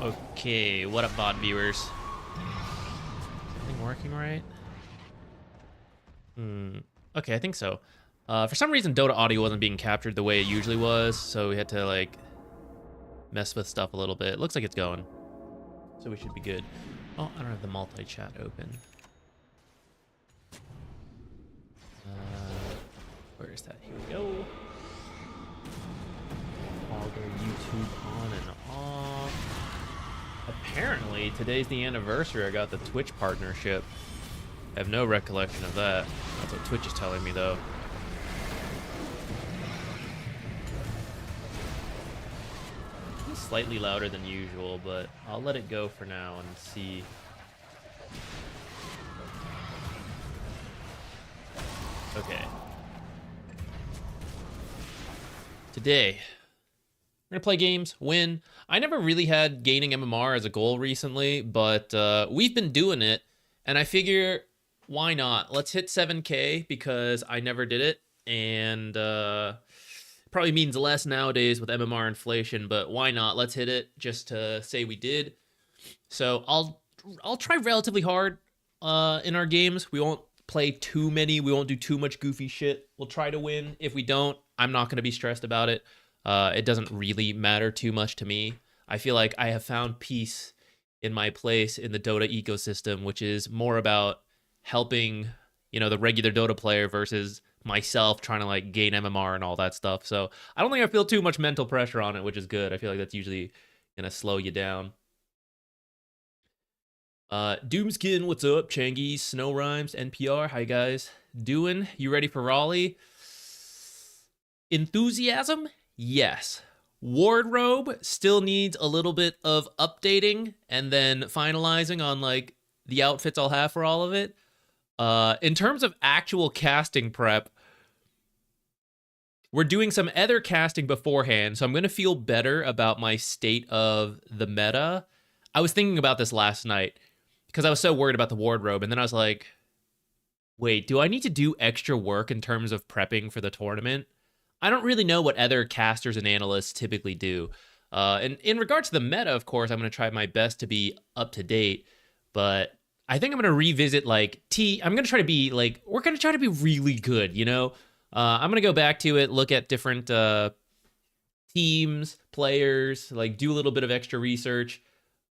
Okay, what up, VOD viewers? Is everything working right? Okay, I think so. For some reason, Dota audio wasn't being captured the way it usually was, so we had to, like, mess with stuff a little bit. Looks like it's going. So we should be good. Oh, I don't have the multi-chat open. Where is that? Here we go. Toggle YouTube on and off. Apparently, today's the anniversary. I got the Twitch partnership. I have no recollection of that. That's what Twitch is telling me, though. It's slightly louder than usual, but I'll let it go for now and see. Okay. Today, we're gonna play games, win. I never really had gaining MMR as a goal recently, but we've been doing it, and I figure, why not? Let's hit 7K because I never did it, and probably means less nowadays with MMR inflation, but why not? Let's hit it just to say we did. So I'll try relatively hard in our games. We won't play too many. We won't do too much goofy shit. We'll try to win. If we don't, I'm not going to be stressed about it. It doesn't really matter too much to me. I feel like I have found peace in my place in the Dota ecosystem, which is more about helping, you know, the regular Dota player versus myself trying to like gain MMR and all that stuff. So I don't think I feel too much mental pressure on it, which is good. I feel like that's usually going to slow you down. Doomskin, what's up? Changies, Snow Rhymes, NPR, how you guys doing? You ready for Raleigh? Enthusiasm? Yes. Wardrobe still needs a little bit of updating and then finalizing on like the outfits I'll have for all of it. In terms of actual casting prep, we're doing some other casting beforehand, so I'm going to feel better about my state of the meta. I was thinking about this last night because I was so worried about the wardrobe, and then I was like, wait, do I need to do extra work in terms of prepping for the tournament? I don't really know what other casters and analysts typically do. And in regards to the meta, of course, I'm going to try my best to be up to date, but I think I'm going to revisit like I'm going to try to be like, we're going to try to be really good, you know? I'm going to go back to it, look at different teams, players, like do a little bit of extra research,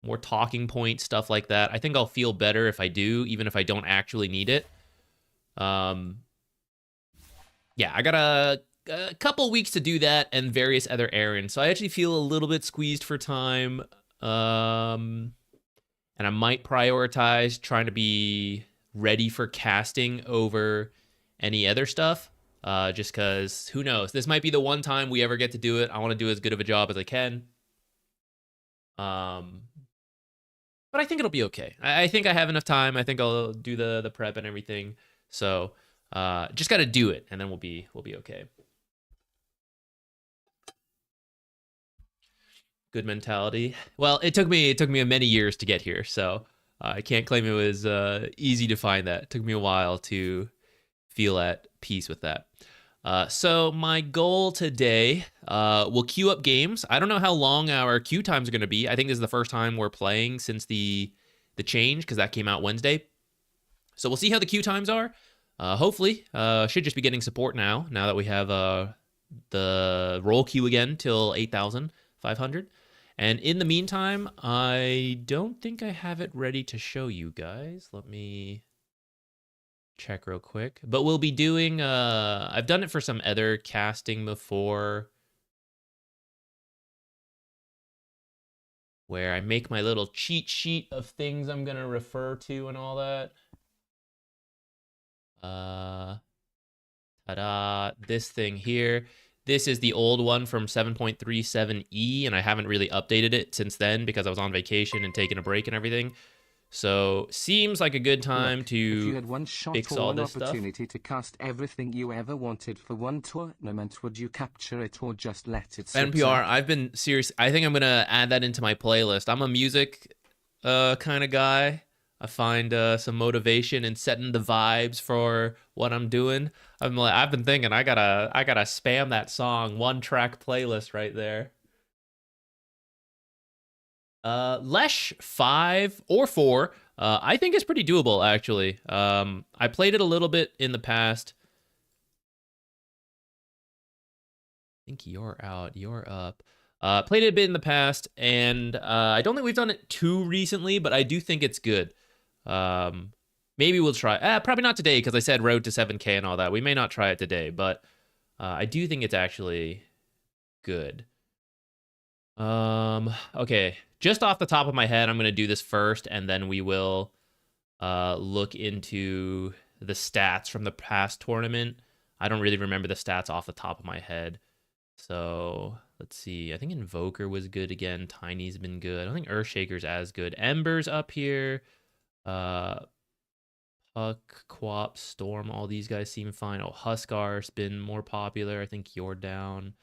more talking points, stuff like that. I think I'll feel better if I do, even if I don't actually need it. Yeah, I got a couple weeks to do that and various other errands. So I actually feel a little bit squeezed for time. And I might prioritize trying to be ready for casting over any other stuff. Just because, who knows? This might be the one time we ever get to do it. I want to do as good of a job as I can. But I think it'll be okay. I think I have enough time. I think I'll do the prep and everything. So just got to do it, and then we'll be okay. Good mentality. Well, it took me many years to get here, so I can't claim it was easy to find that. It took me a while to feel at peace with that. So my goal today, we'll queue up games. I don't know how long our queue times are going to be. I think this is the first time we're playing since the change, because that came out Wednesday. So we'll see how the queue times are. Hopefully, should just be getting support now that we have the roll queue again till 8,500. And in the meantime, I don't think I have it ready to show you guys. Let me check real quick. But we'll be doing, I've done it for some other casting before, where I make my little cheat sheet of things I'm going to refer to and all that. Ta-da, this thing here. This is the old one from 7.37e, and I haven't really updated it since then because I was on vacation and taking a break and everything. So seems like a good time to if you had one shot fix or all one this opportunity to cast everything you ever wanted for one tournament, would you capture it or just let it sit? NPR, I've been serious. I think I'm gonna add that into my playlist. I'm a music kind of guy. I find some motivation in setting the vibes for what I'm doing. I've been thinking I gotta spam that song, one track playlist right there. Lesh 5 or 4, I think is pretty doable, actually. I played it a little bit in the past. I think you're out, you're up. Played it a bit in the past, and I don't think we've done it too recently, but I do think it's good. Maybe we'll try. Probably not today, because I said road to 7K and all that. We may not try it today, but I do think it's actually good. Okay. Just off the top of my head, I'm going to do this first, and then we will look into the stats from the past tournament. I don't really remember the stats off the top of my head. So, let's see. I think Invoker was good again. Tiny's been good. I don't think Earthshaker's as good. Ember's up here. Puck, Quap, Storm, all these guys seem fine. Oh, Huskar's been more popular. I think you're down.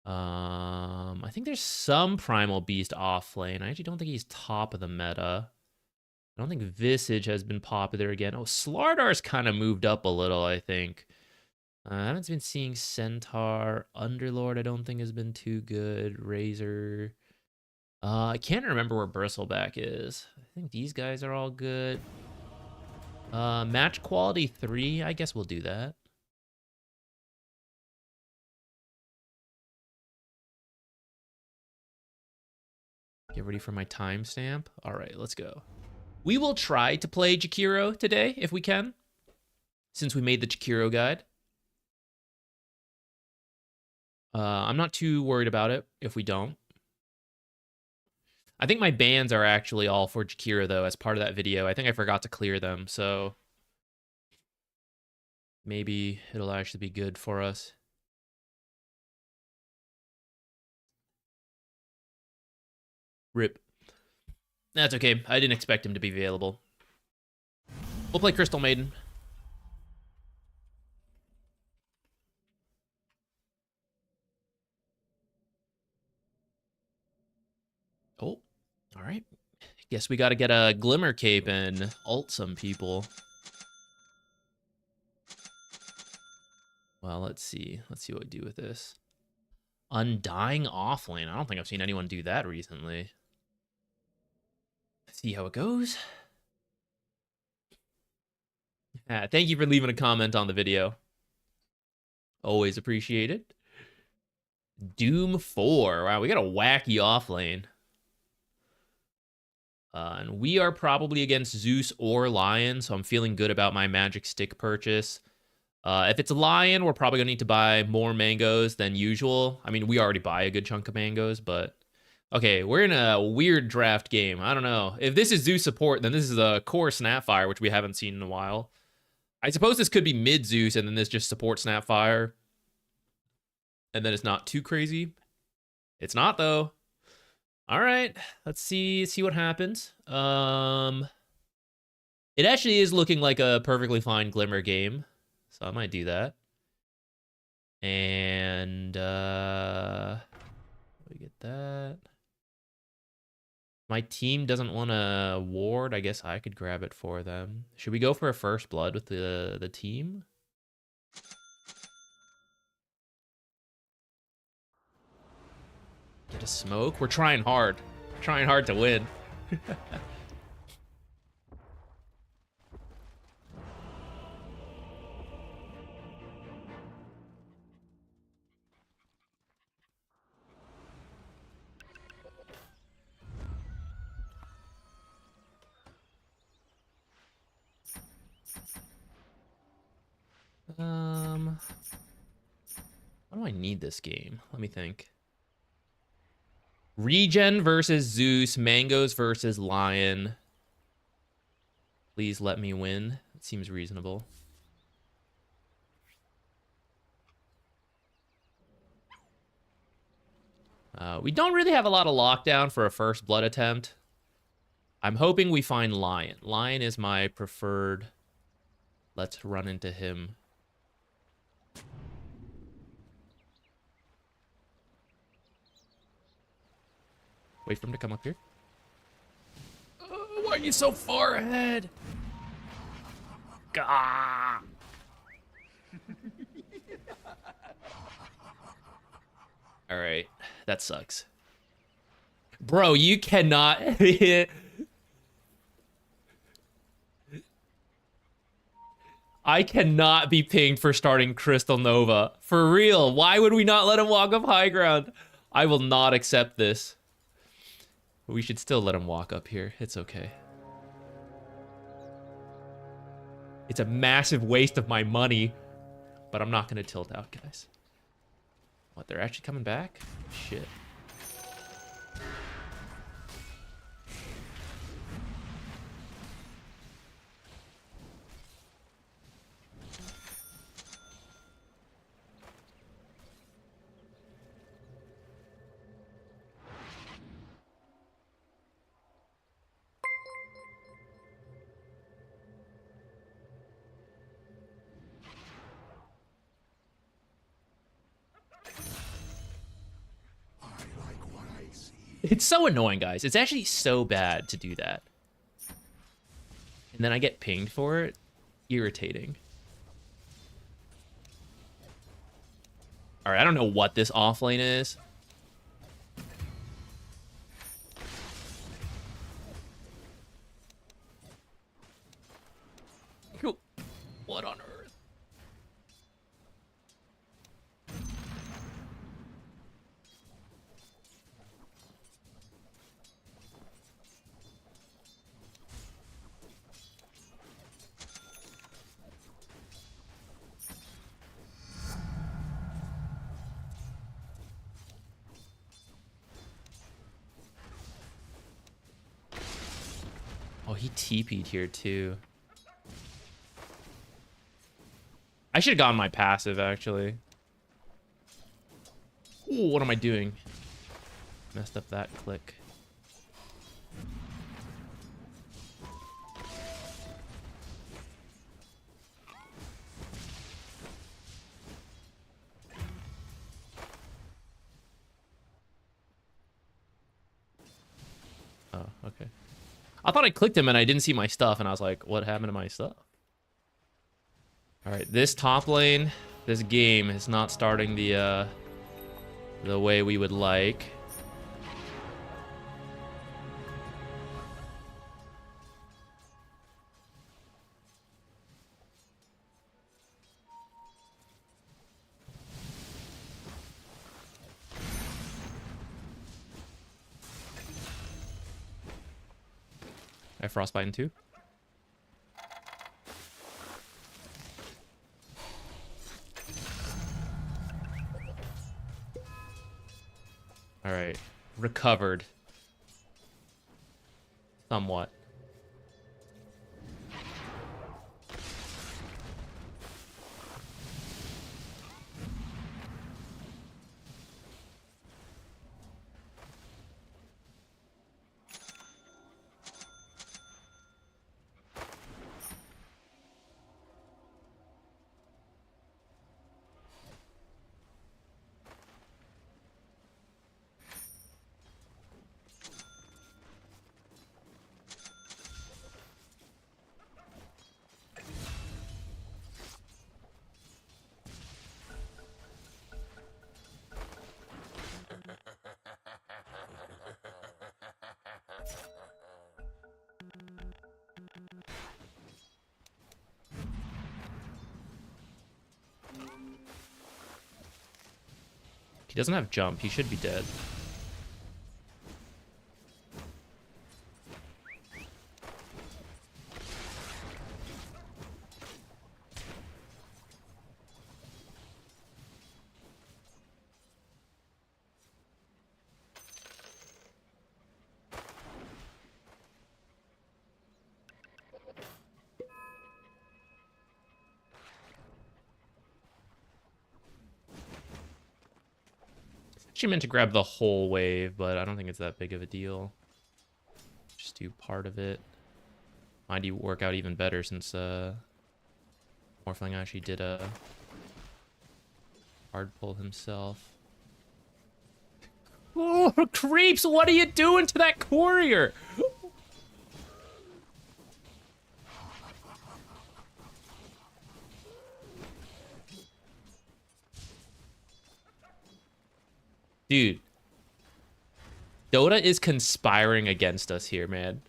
I think there's some Primal Beast off lane. I actually don't think he's top of the meta. I don't think Visage has been popular again. Oh, Slardar's kind of moved up a little, I think. I haven't been seeing Centaur. Underlord, I don't think has been too good. Razor. I can't remember where Bristleback is. I think these guys are all good. Match quality 3. I guess we'll do that. Get ready for my timestamp. All right, let's go. We will try to play Jakiro today if we can, since we made the Jakiro guide. I'm not too worried about it if we don't. I think my bans are actually all for Jakiro, though, as part of that video. I think I forgot to clear them, so maybe it'll actually be good for us. Rip. That's okay. I didn't expect him to be available. We'll play Crystal Maiden. Oh, all right. Guess we got to get a Glimmer Cape and ult some people. Well, let's see. Let's see what we do with this. Undying offlane. I don't think I've seen anyone do that recently. See how it goes. Thank you for leaving a comment on the video. Always appreciate it. Doom 4. Wow, we got a wacky offlane. And we are probably against Zeus or Lion, so I'm feeling good about my magic stick purchase. If it's a Lion, we're probably going to need to buy more mangoes than usual. I mean, we already buy a good chunk of mangoes, but... Okay, we're in a weird draft game. I don't know. If this is Zeus support, then this is a core Snapfire, which we haven't seen in a while. I suppose this could be mid-Zeus, and then this just supports Snapfire. And then it's not too crazy. It's not, though. All right, let's see what happens. It actually is looking like a perfectly fine Glimmer game, so I might do that. And we get that. My team doesn't want to ward. I guess I could grab it for them. Should we go for a first blood with the team? Get a smoke. We're trying hard. Trying hard to win. Why do I need this game? Let me think. Regen versus Zeus. Mangoes versus Lion. Please let me win. It seems reasonable. We don't really have a lot of lockdown for a first blood attempt. I'm hoping we find Lion. Lion is my preferred. Let's run into him. Wait for him to come up here. Why are you so far ahead? Gah! All right, that sucks. Bro, you cannot. I cannot be pinged for starting Crystal Nova. For real. Why would we not let him walk up high ground? I will not accept this. We should still let him walk up here. It's okay. It's a massive waste of my money, but I'm not going to tilt out, guys. What, they're actually coming back? Shit. It's so annoying, guys. It's actually so bad to do that. And then I get pinged for it. Irritating. All right, I don't know what this offlane is. What on earth? Oh, he TP'd here too. I should have gotten my passive, actually. Ooh, what am I doing? Messed up that click. Oh, okay. I thought I clicked him and I didn't see my stuff, and I was like, what happened to my stuff? All right, this top lane, this game is not starting the way we would like. I frostbite in 2. All right, recovered. Somewhat. He doesn't have jump. He should be dead. She meant to grab the whole wave, but I don't think it's that big of a deal. Just do part of it. Might work out even better since Morphling actually did a hard pull himself. Oh, creeps! What are you doing to that courier? Dude. Dota is conspiring against us here, man.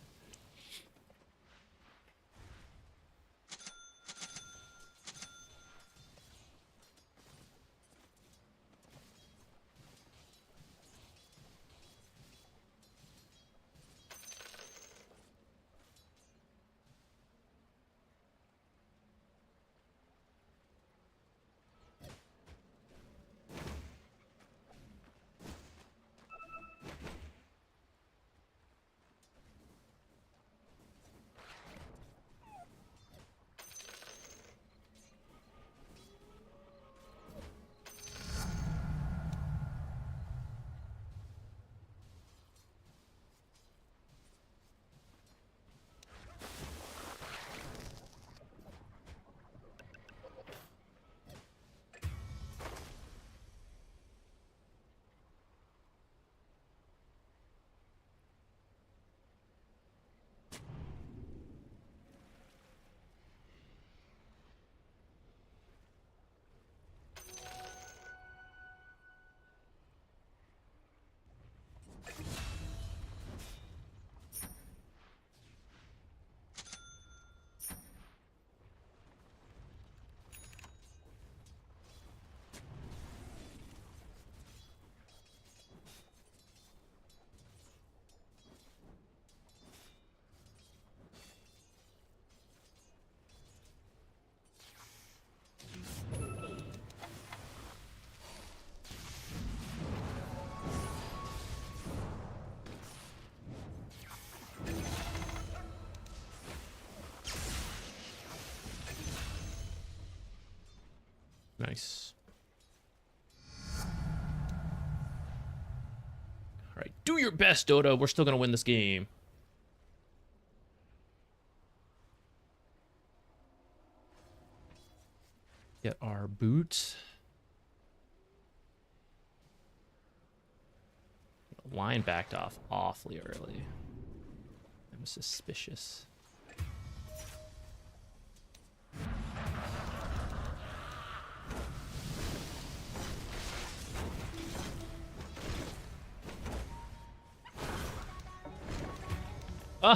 Nice. All right, do your best, Dota. We're still gonna win this game. Get our boots. Line backed off awfully early. I'm suspicious.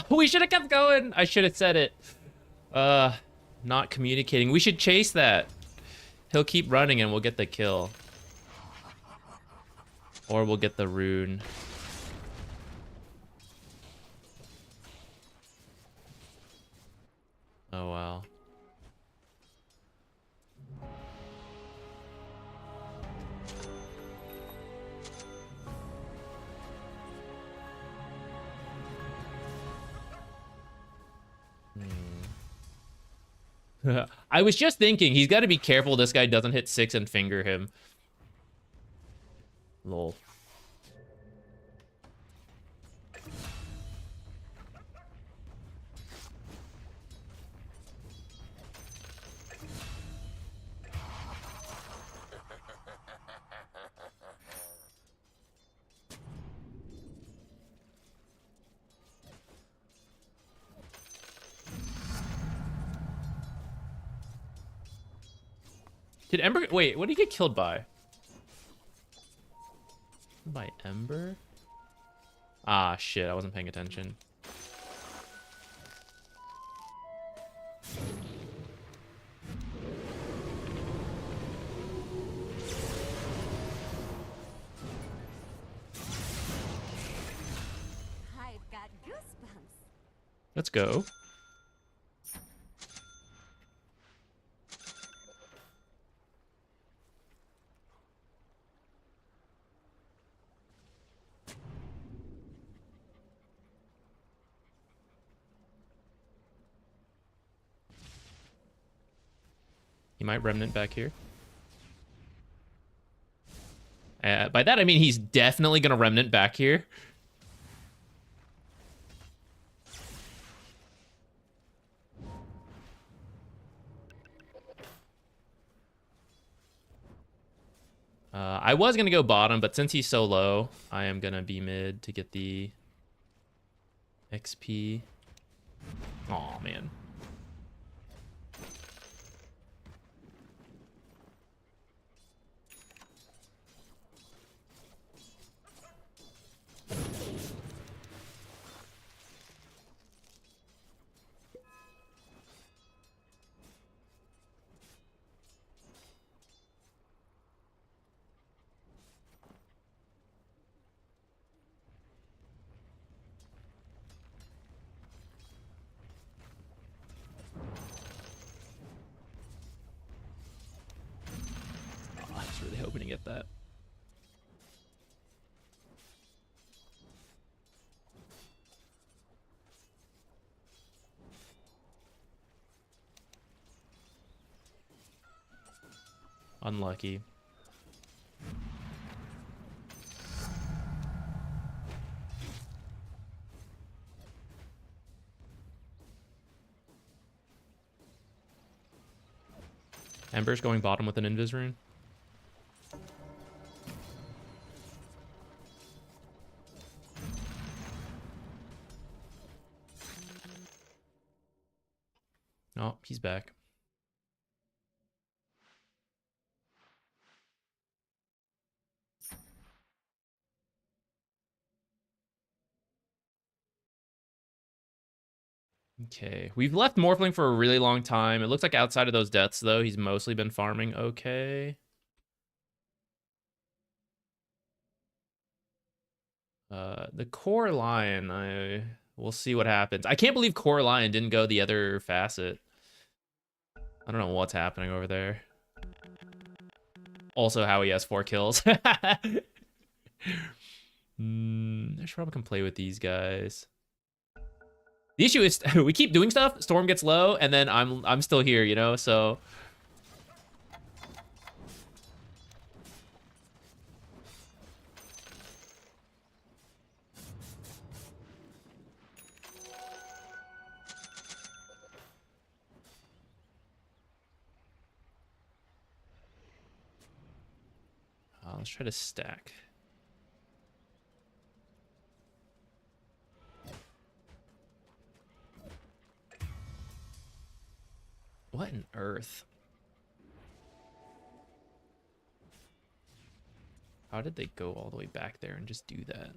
We should have kept going. I should have said it. Not communicating. We should chase that. He'll keep running and we'll get the kill. Or we'll get the rune. Oh, wow. I was just thinking, he's got to be careful this guy doesn't hit 6 and finger him. Lol. Did Ember... Wait, what did he get killed by? By Ember? Ah, shit, I wasn't paying attention. I've got goosebumps. Let's go. He might remnant back here. By that, I mean he's definitely going to remnant back here. I was going to go bottom, but since he's so low, I am going to be mid to get the XP. Aw, man. Unlucky. Ember's going bottom with an invis rune. Oh, he's back. Okay, we've left Morphling for a really long time. It looks like outside of those deaths, though, he's mostly been farming okay. The Core Lion, we'll see what happens. I can't believe Core Lion didn't go the other facet. I don't know what's happening over there. Also, how he has 4 kills. I should probably come play with these guys. The issue is we keep doing stuff, Storm gets low, and then I'm still here, you know, so. Let's try to stack. What on earth? How did they go all the way back there and just do that?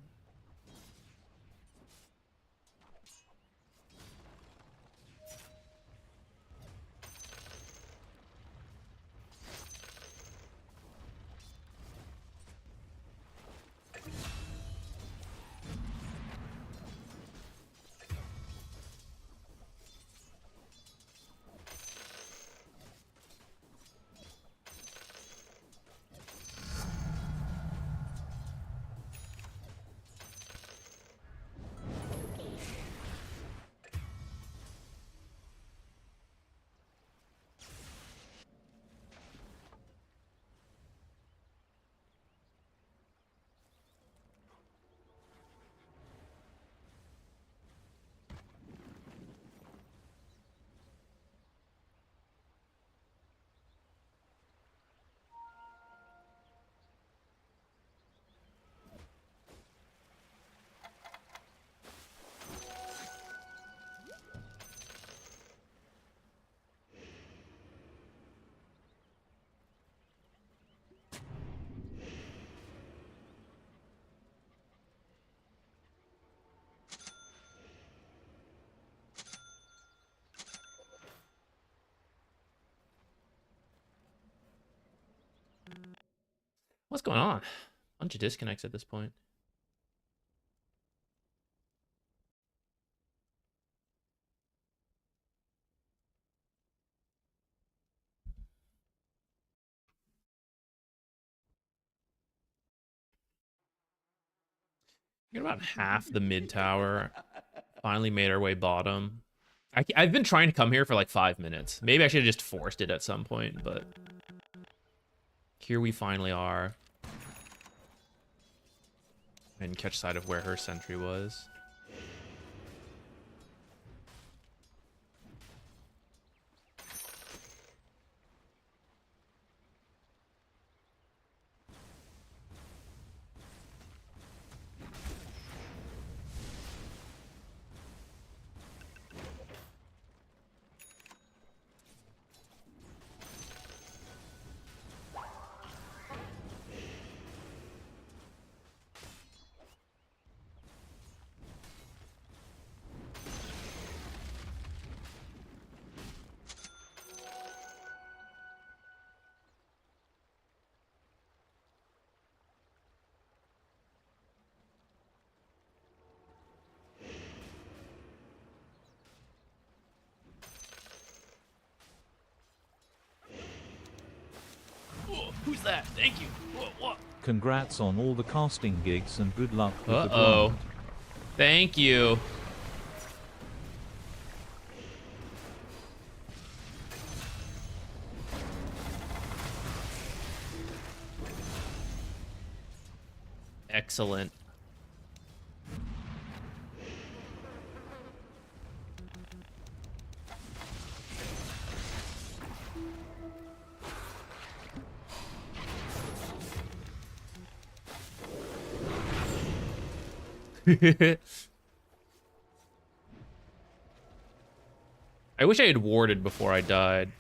What's going on? Bunch of disconnects at this point. We're about half the mid tower. Finally made our way bottom. I've been trying to come here for like 5 minutes. Maybe I should have just forced it at some point, but here we finally are. And catch sight of where her sentry was. Who's that? Thank you. What? Congrats on all the casting gigs and good luck with the Uh-oh. grind. Thank you. Excellent. I wish I had warded before I died.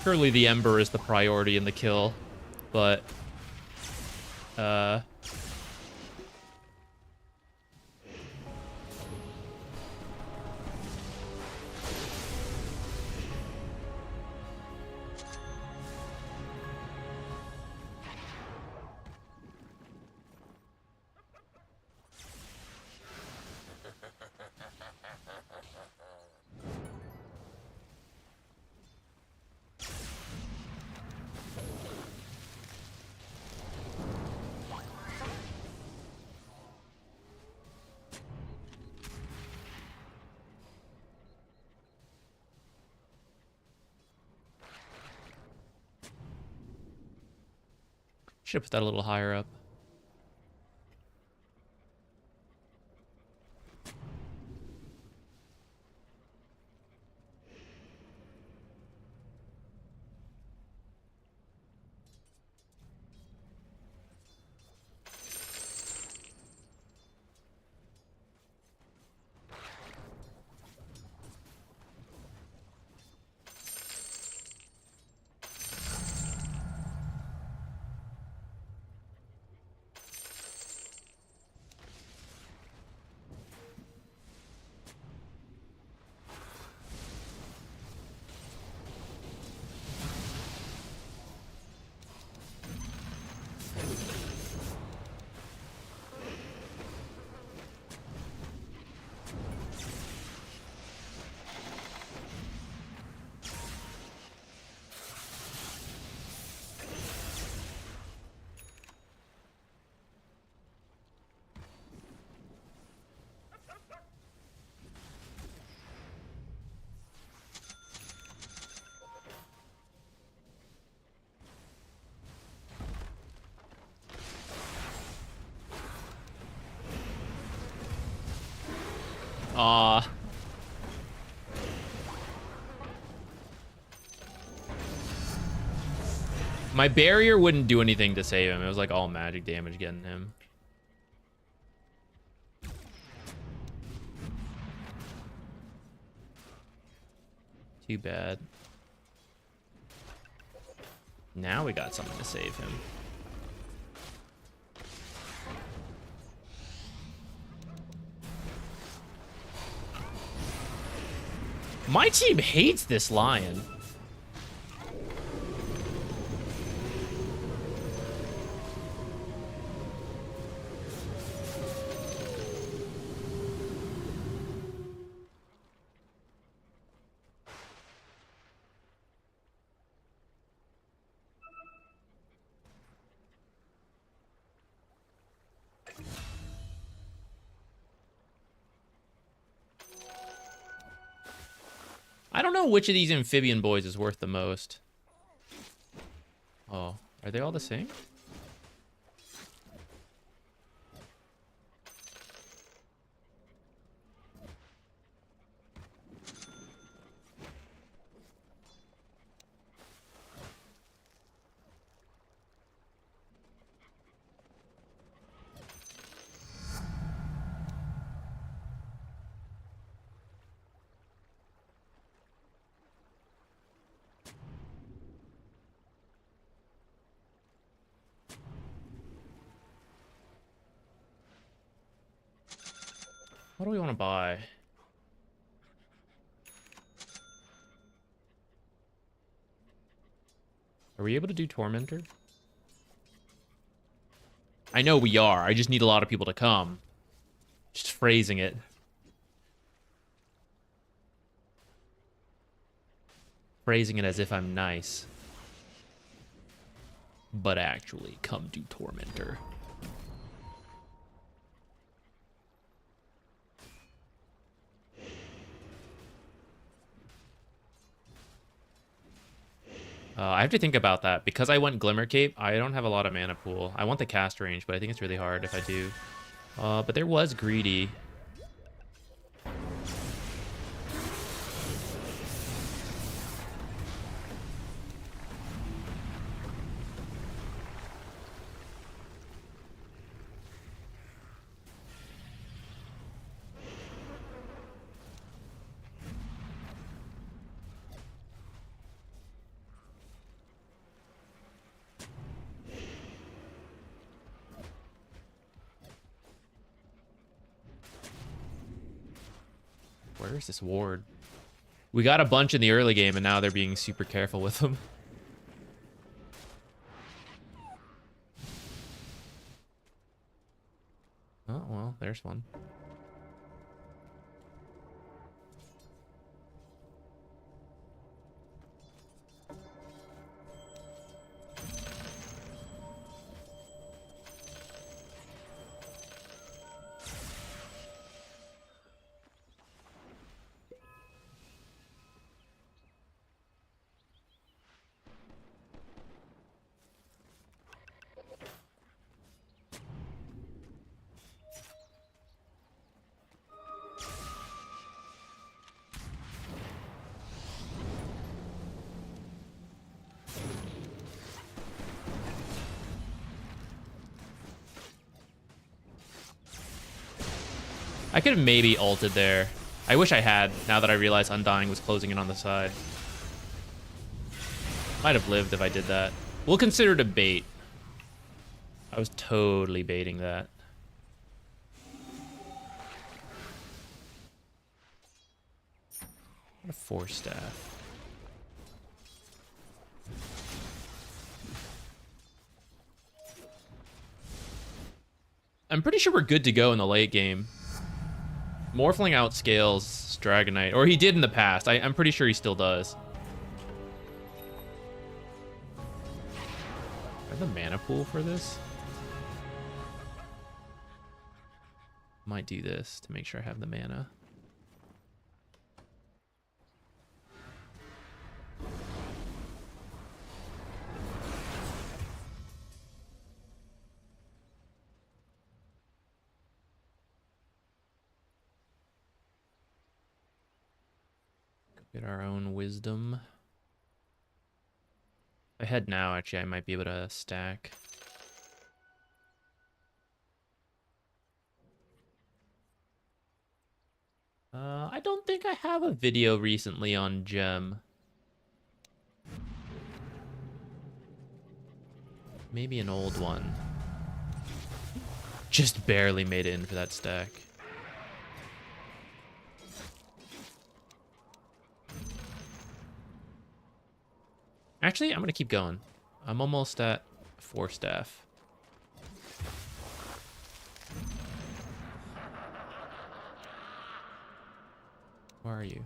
Surely the Ember is the priority in the kill, but should put that a little higher up. Aw. My barrier wouldn't do anything to save him. It was like all magic damage getting him. Too bad. Now we got something to save him. My team hates this lion. I don't know which of these amphibian boys is worth the most. Oh, are they all the same? What do we want to buy? Are we able to do Tormentor? I know we are. I just need a lot of people to come. Just phrasing it. Phrasing it as if I'm nice. But actually, come do Tormentor. I have to think about that. Because I went Glimmer Cape, I don't have a lot of mana pool. I want the cast range, but I think it's really hard if I do. But there was Greedy. Where is this ward? We got a bunch in the early game, and now they're being super careful with them. Oh, well, there's one. I could have maybe ulted there. I wish I had, now that I realize Undying was closing in on the side. Might have lived if I did that. We'll consider it a bait. I was totally baiting that. What a Force Staff. I'm pretty sure we're good to go in the late game. Morphling outscales Dragonite, or he did in the past. I'm pretty sure he still does. I have the mana pool for this. Might do this to make sure I have the mana. Get our own wisdom. If I head now, actually, I might be able to stack. I don't think I have a video recently on Gem. Maybe an old one. Just barely made it in for that stack. Actually, I'm going to keep going. I'm almost at 4 staff. Where are you?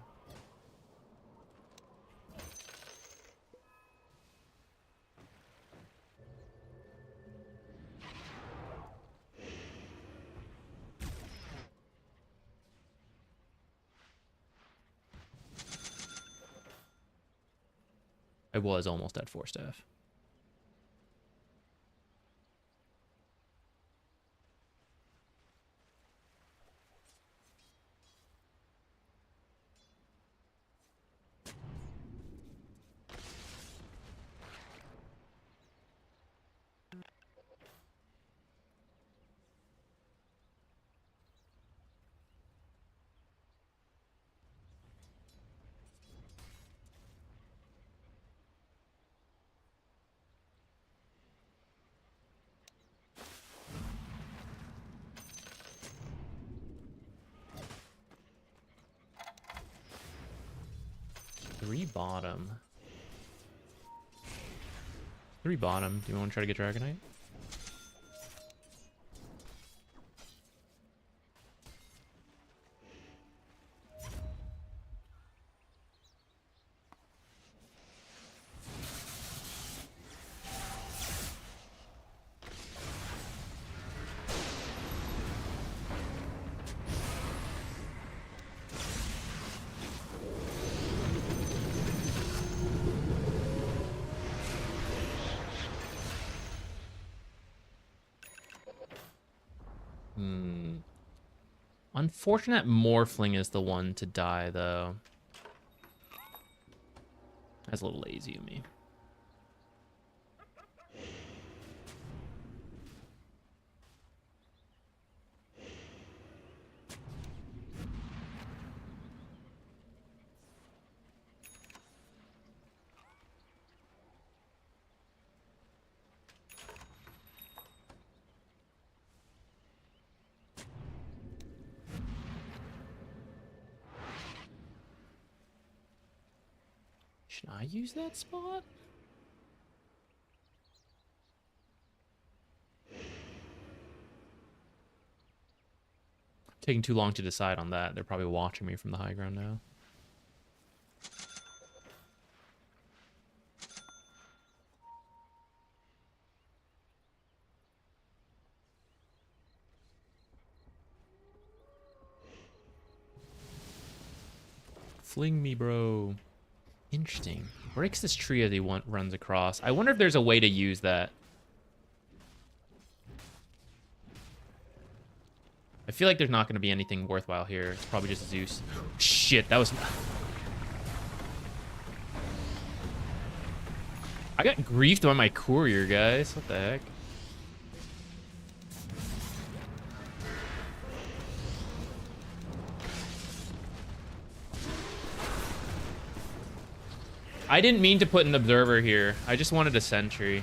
I was almost at 4 staff. Three bottom. Do you want to try to get Dragonite? Unfortunate Morphling is the one to die, though. That's a little lazy of me. Should I use that spot? Taking too long to decide on that. They're probably watching me from the high ground now. Fling me, bro. Interesting. Breaks this tree as he runs across. I wonder if there's a way to use that. I feel like there's not going to be anything worthwhile here. It's probably just Zeus. Shit, that was... I got griefed by my courier, guys. What the heck? I didn't mean to put an observer here. I just wanted a sentry. I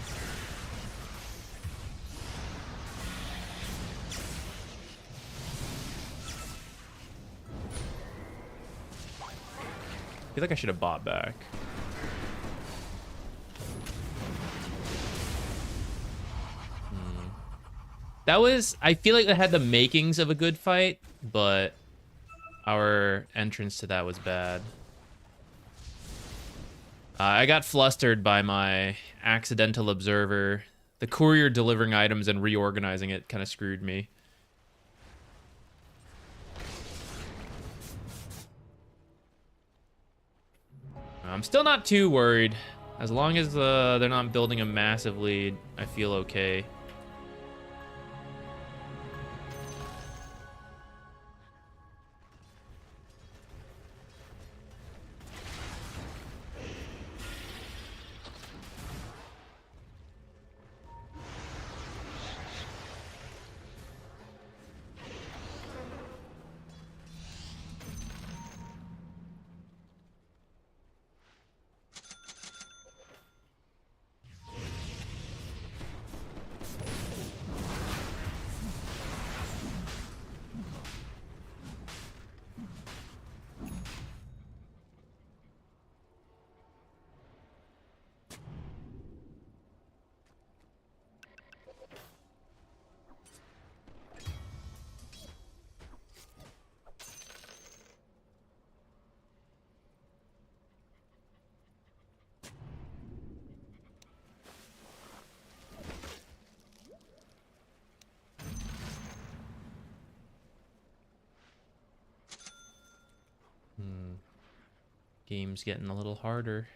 feel like I should have bought back. That was... I feel like that had the makings of a good fight, but our entrance to that was bad. I got flustered by my accidental observer. The courier delivering items and reorganizing it kind of screwed me. I'm still not too worried. As long as they're not building a massive lead, I feel okay. Game's getting a little harder.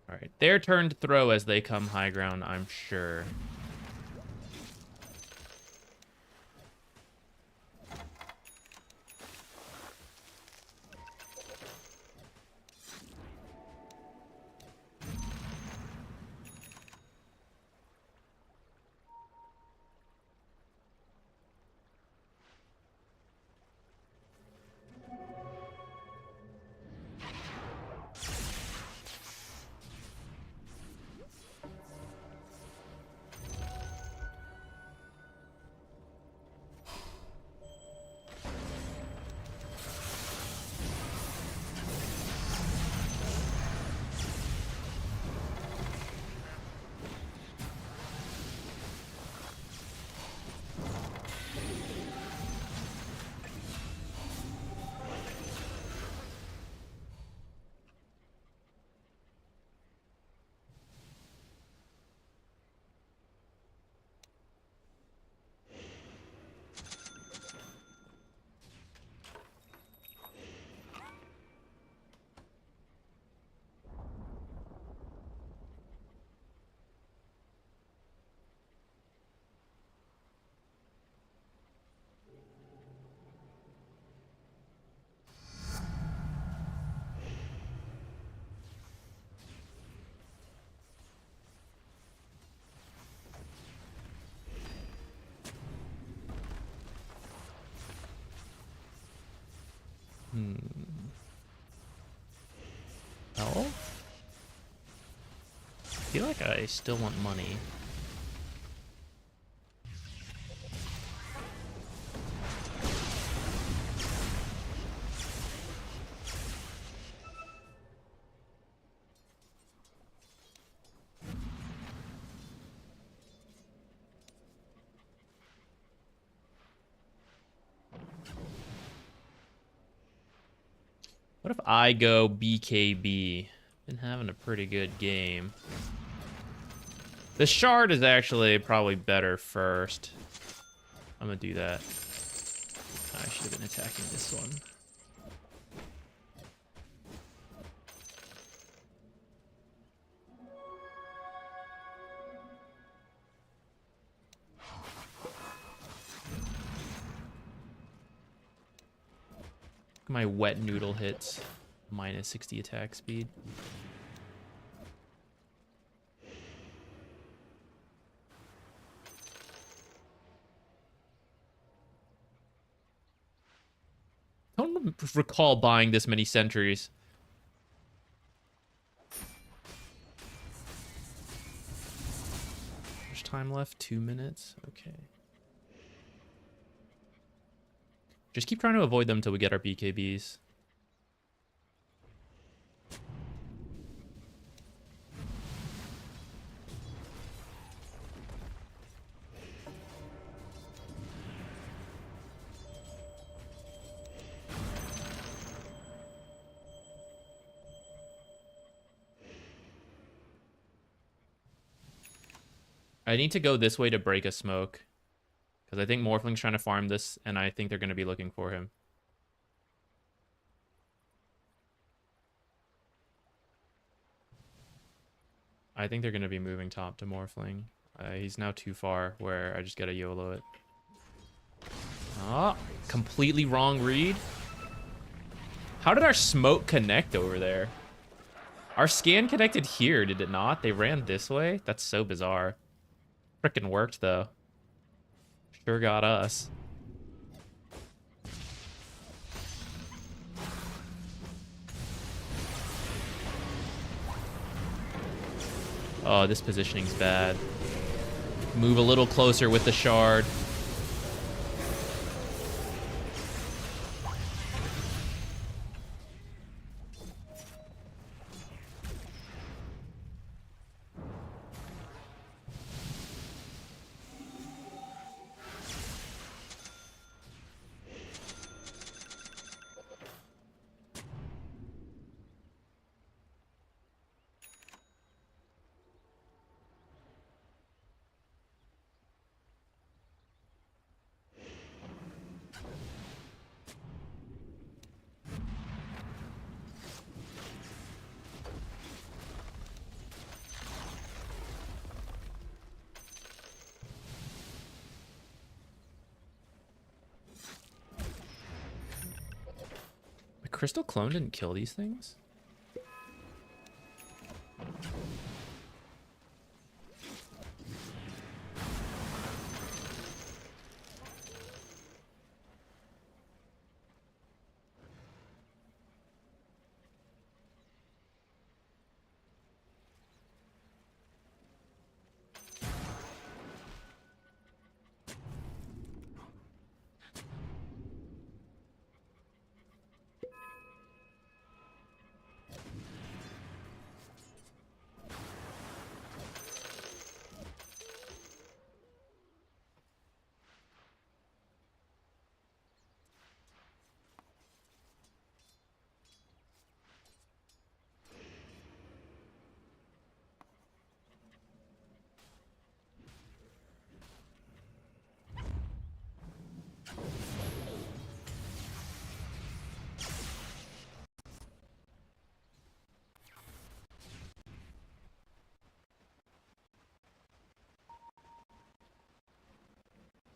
All right, their turn to throw as they come high ground, I'm sure. feel like I still want money. What if I go BKB? Been having a pretty good game. The shard is actually probably better first. I'm gonna do that. I should have been attacking this one. My wet noodle hits. Minus 60 attack speed. I don't recall buying this many sentries. There's time left, 2 minutes. Okay. Just keep trying to avoid them until we get our BKBs. I need to go this way to break a smoke. Because I think Morphling's trying to farm this, and I think they're going to be looking for him. I think they're going to be moving top to Morphling. He's now too far where I just got to YOLO it. Oh, completely wrong read. How did our smoke connect over there? Our scan connected here, did it not? They ran this way? That's so bizarre. Frickin' worked, though. Sure got us. Oh, this positioning's bad. Move a little closer with the shard. Crystal Clone didn't kill these things?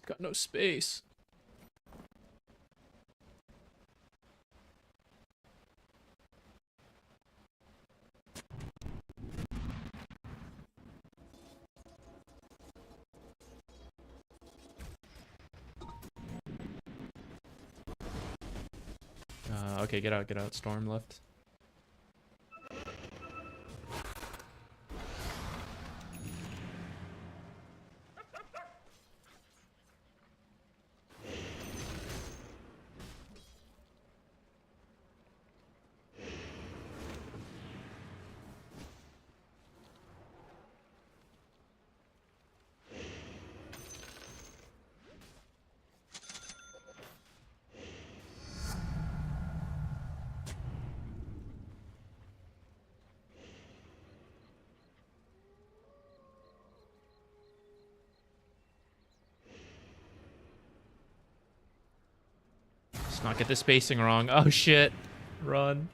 Got no space. Okay, get out, Storm left. Let's not get the spacing wrong. Oh shit. Run.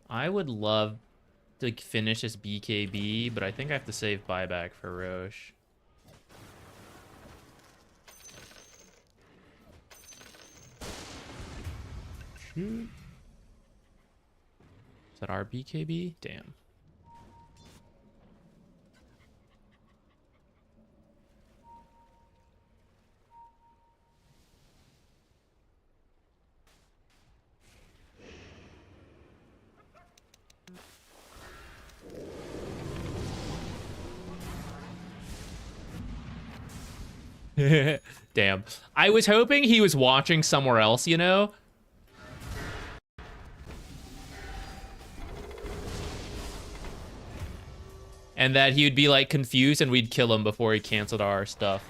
I would love to finish this BKB, but I think I have to save buyback for Roche. Shoot. Is that our BKB? Damn. Damn. I was hoping he was watching somewhere else, you know? And that he would be like confused and we'd kill him before he canceled our stuff.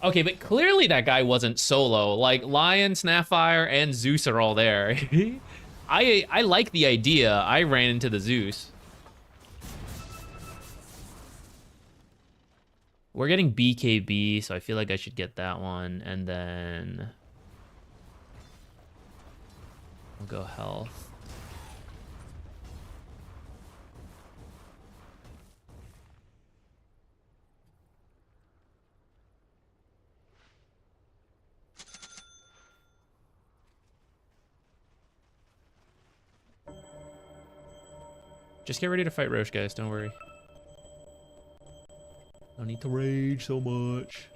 Okay, but clearly that guy wasn't solo. Like Lion, Snapfire, and Zeus are all there. I like the idea. I ran into the Zeus. We're getting BKB, so I feel like I should get that one. And then I'll go health. Just get ready to fight Roche, guys. Don't worry. Don't need to rage so much.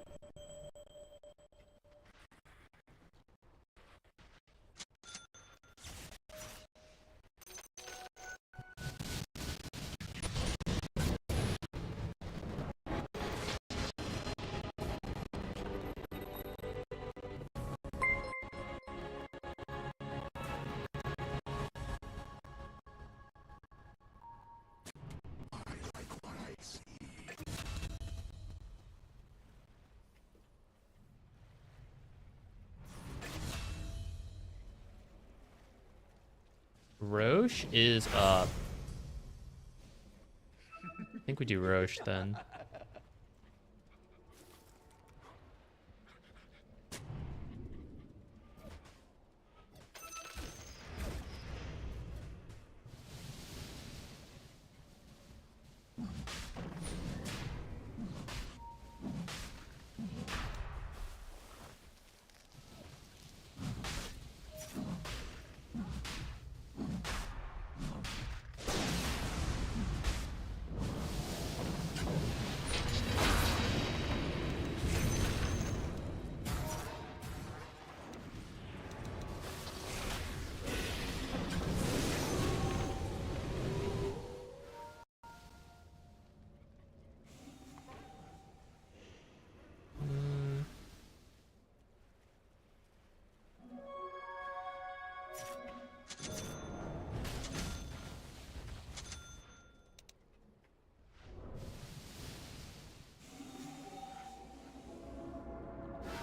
Roche is up. I think we do Roche then.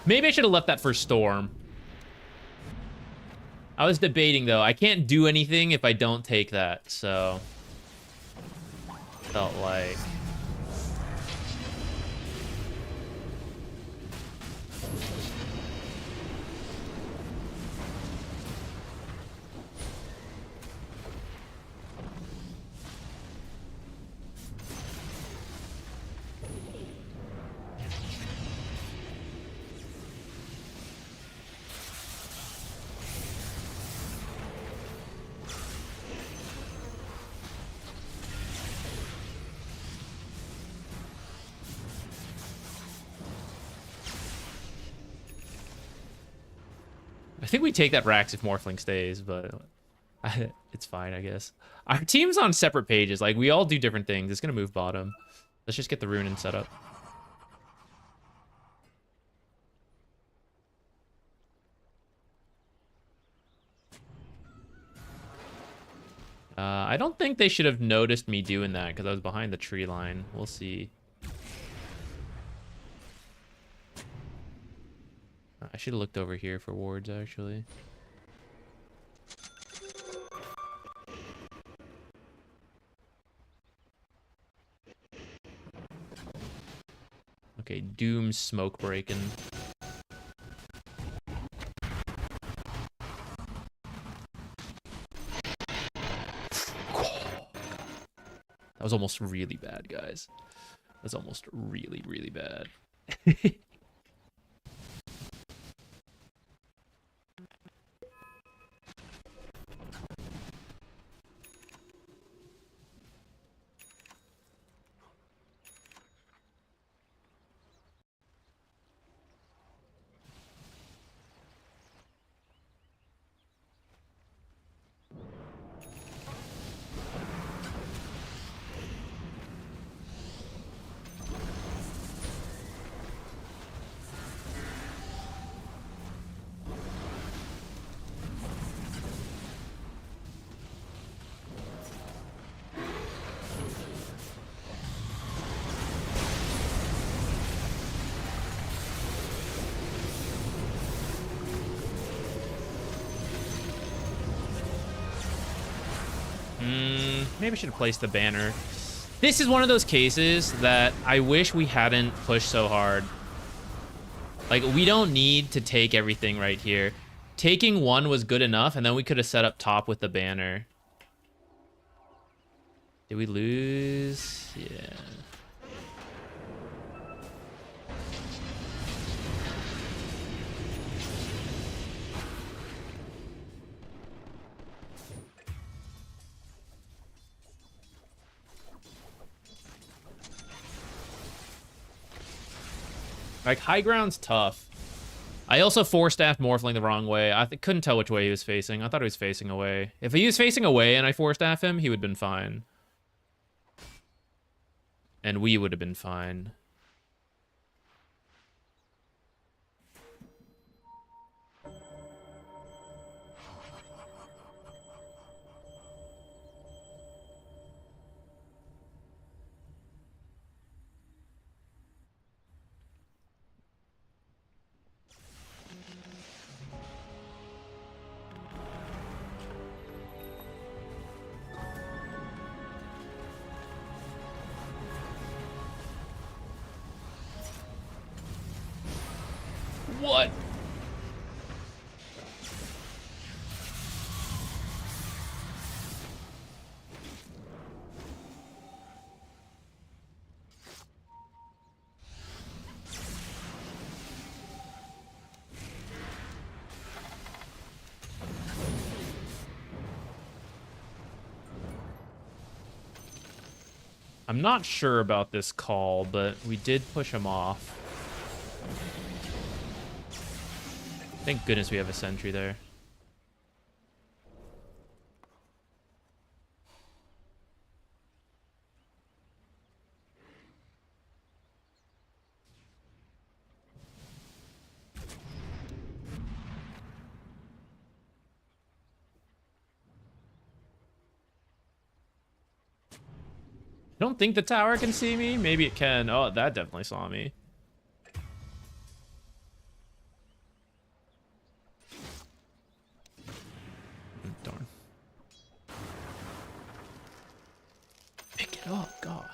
Maybe I should have left that for Storm. I was debating, though. I can't do anything if I don't take that, so... Felt like... I think we take that Rax if Morphling stays, but it's fine, I guess. Our team's on separate pages. Like, we all do different things. It's going to move bottom. Let's just get the rune and set up. I don't think they should have noticed me doing that because I was behind the tree line. We'll see. I should have looked over here for wards, actually. Okay, Doom's smoke breaking. That was almost really bad, guys. That's almost really, really bad. Maybe I should have placed the banner. This is one of those cases that I wish we hadn't pushed so hard. Like, we don't need to take everything right here. Taking one was good enough, and then we could have set up top with the banner. Did we lose? Yeah. Like, high ground's tough. I also four-staffed Morphling the wrong way. I couldn't tell which way he was facing. I thought he was facing away. If he was facing away and I four-staff him, he would have been fine. And we would have been fine. What? I'm not sure about this call, but we did push him off. Thank goodness we have a sentry there. I don't think the tower can see me. Maybe it can. Oh, that definitely saw me. Darn. Pick it up, God.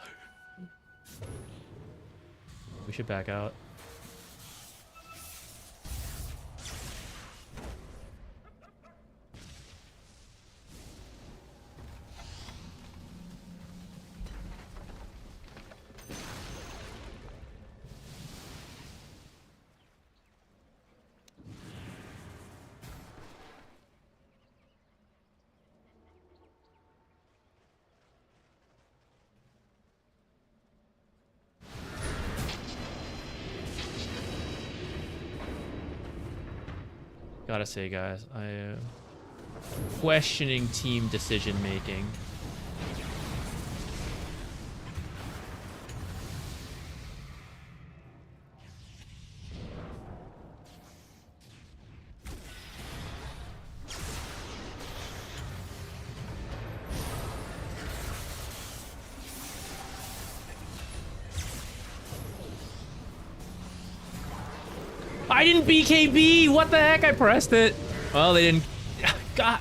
We should back out. Gotta say, guys, I am questioning team decision making. I didn't BKB! What the heck? I pressed it. Well, they didn't... God.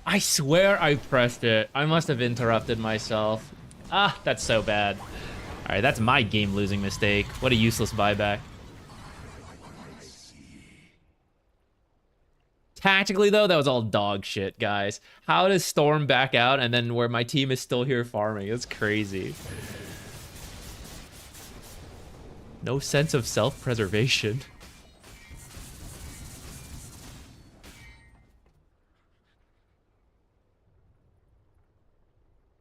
I swear I pressed it. I must have interrupted myself. Ah, that's so bad. All right, that's my game-losing mistake. What a useless buyback. Tactically, though, that was all dog shit, guys. How does Storm back out and then where my team is still here farming? It's crazy. No sense of self-preservation.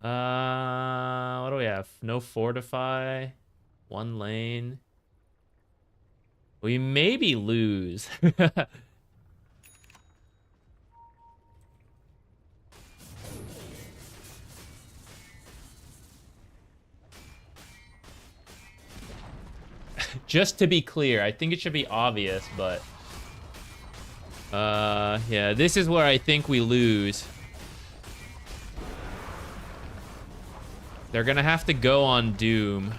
What do we have? No fortify. One lane. We maybe lose. Just to be clear, I think it should be obvious, but... yeah, this is where I think we lose. They're gonna have to go on Doom.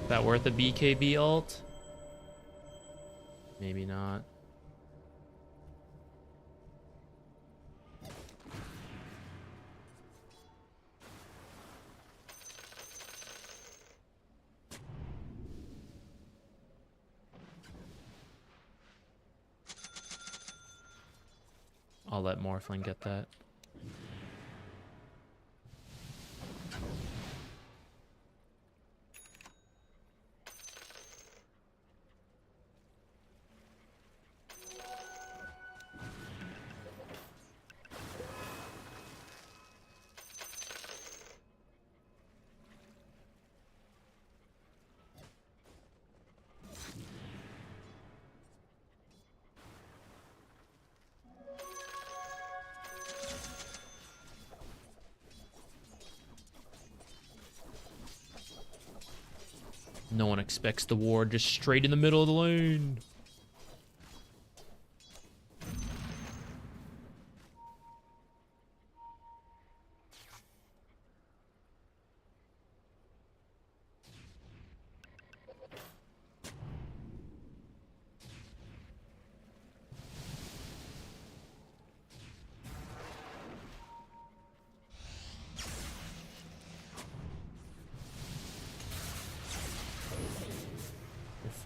Is that worth a BKB ult? Maybe not. I'll let Morphling get that. No one expects the ward just straight in the middle of the lane.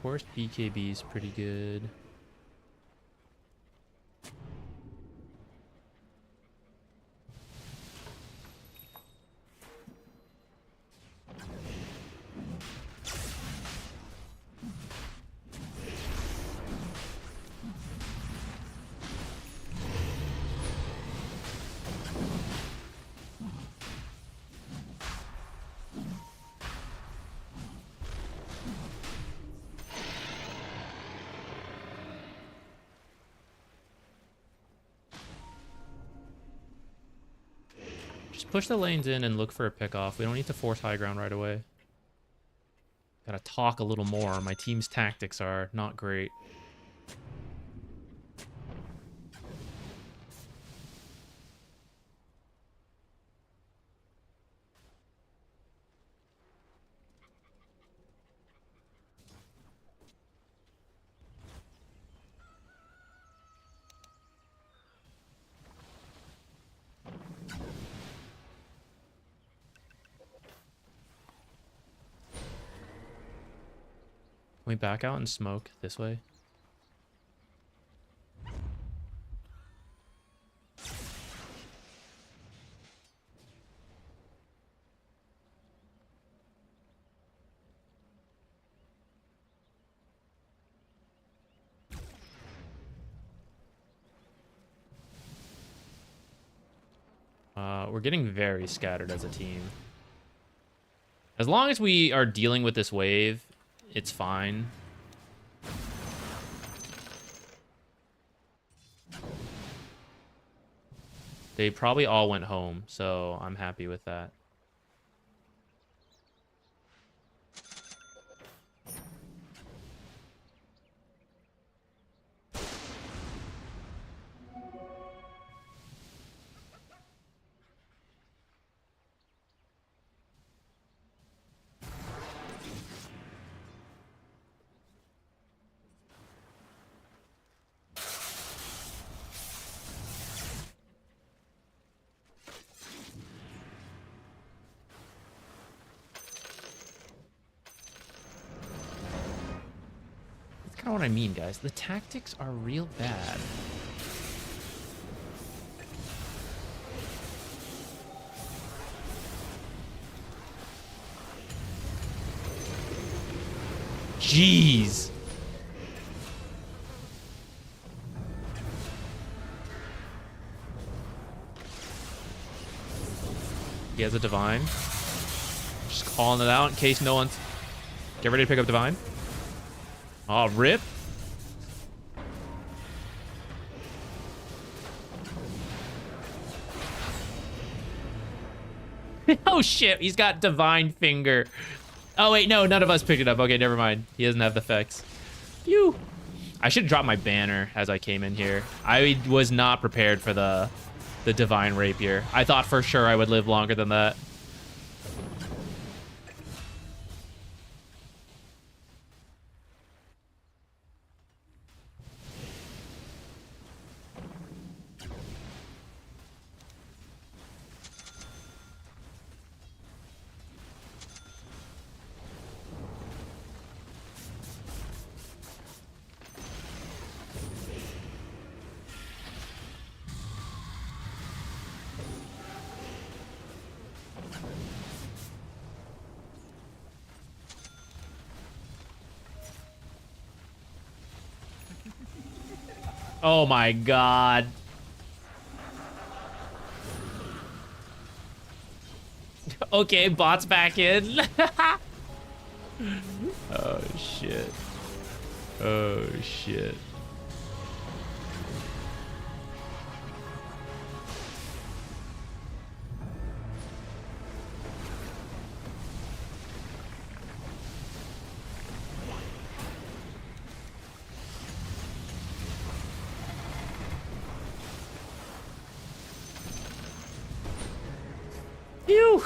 Forced BKB is pretty good. Just push the lanes in and look for a pick off. We don't need to force high ground right away. Gotta talk a little more. My team's tactics are not great. we back out and smoke this way? We're getting very scattered as a team. As long as we are dealing with this wave, it's fine. They probably all went home, so I'm happy with that. Kind of what I mean, guys. The tactics are real bad. Jeez. He has a divine. Just calling it out in case no one's... Get ready to pick up divine. Oh, rip. Oh, shit. He's got divine finger. Oh, wait. No, none of us picked it up. Okay, never mind. He doesn't have the effects. Phew. I should drop my banner as I came in here. I was not prepared for the divine rapier. I thought for sure I would live longer than that. Oh my god. Okay, bot's back in. Oh shit. Oh shit. Phew.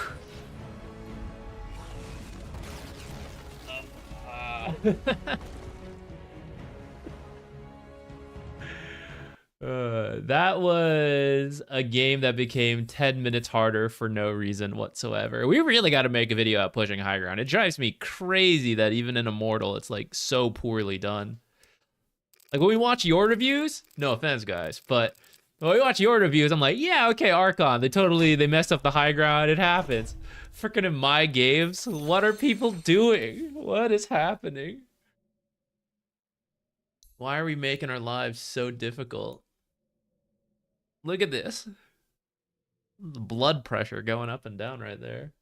That was a game that became 10 minutes harder for no reason whatsoever. We really got to make a video out pushing high ground. It drives me crazy that even in Immortal, it's like so poorly done. Like when we watch your reviews, no offense guys, but when we watch your reviews, I'm like, yeah, okay, Archon, they messed up the high ground. It happens. Freaking in my games, what are people doing? What is happening? Why are we making our lives so difficult? Look at this. The blood pressure going up and down right there.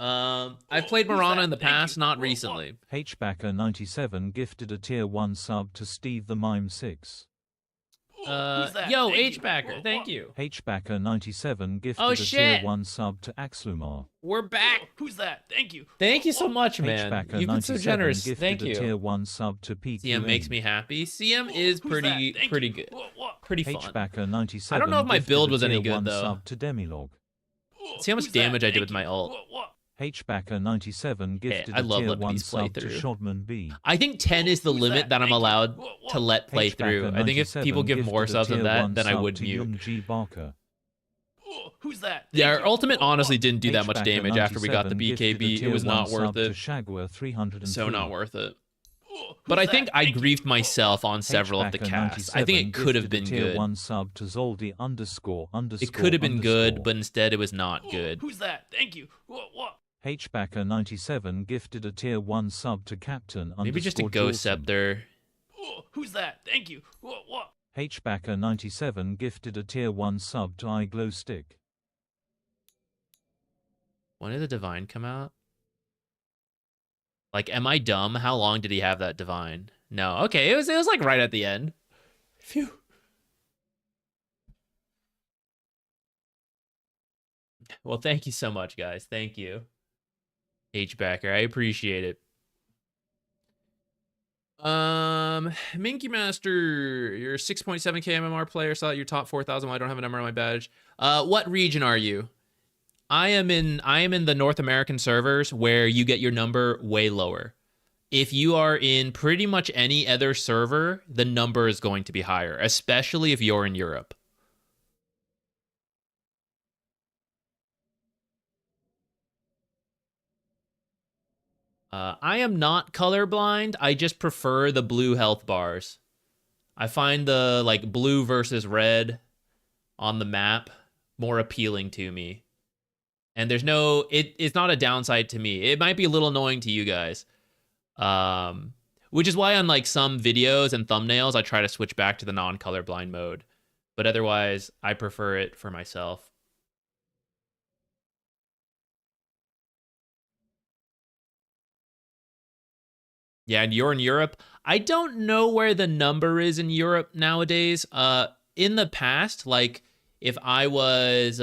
I've played Mirana in the past, not recently. Hbacker97 gifted a tier 1 sub to Steve the Mime 6. Yo, Hbacker, thank you. Hbacker97 gifted a tier 1 sub to Axlumar. We're back. Who's that? Thank you. Thank you so much, man. You've been so generous. Thank you. A tier 1 sub to PQN. CM makes me happy. CM is pretty good. Pretty fun. Hbacker97 I don't know if my build was any good though. Sub to Demilog. See how much damage I did with my ult. Hbacker97 gifted I a love tier letting 1 these play sub to through. Shodman B. I think 10 is the limit that I'm allowed to let play through. I think if people Hbacker97 give more gifted a subs than tier that, 1 then I sub would to mute. Young G. Barker. Who's that? Yeah, our ultimate honestly didn't do that much damage after we got the Hbacker97 gifted a BKB. It tier was 1 not worth sub to it. Shagwa 303. So not worth it. But I think I griefed myself on several of the casts. I think it could have been tier good. 1 sub to Zoldi _ It could have been good, but instead it was not good. Who's that? Thank you. What? Hbacker97 gifted a tier 1 sub to Captain Maybe just a Ghost Scepter. Who's that? Thank you. What? Hbacker97 gifted a tier 1 sub to iGlow Stick. When did the Divine come out? Like, am I dumb? How long did he have that Divine? No. Okay, it was like right at the end. Phew. Well, thank you so much, guys. Thank you. Hbacker, I appreciate it. Minky Master, you're a 6.7k MMR player. Saw that you're top 4,000. Well, I don't have a number on my badge. What region are you? I am in the North American servers where you get your number way lower. If you are in pretty much any other server, the number is going to be higher, especially if you're in Europe. I am not colorblind. I just prefer the blue health bars. I find the like blue versus red on the map more appealing to me. And there's no, it's not a downside to me. It might be a little annoying to you guys. Which is why on like some videos and thumbnails, I try to switch back to the non-colorblind mode. But otherwise, I prefer it for myself. Yeah, and you're in Europe. I don't know where the number is in Europe nowadays. In the past, like if I was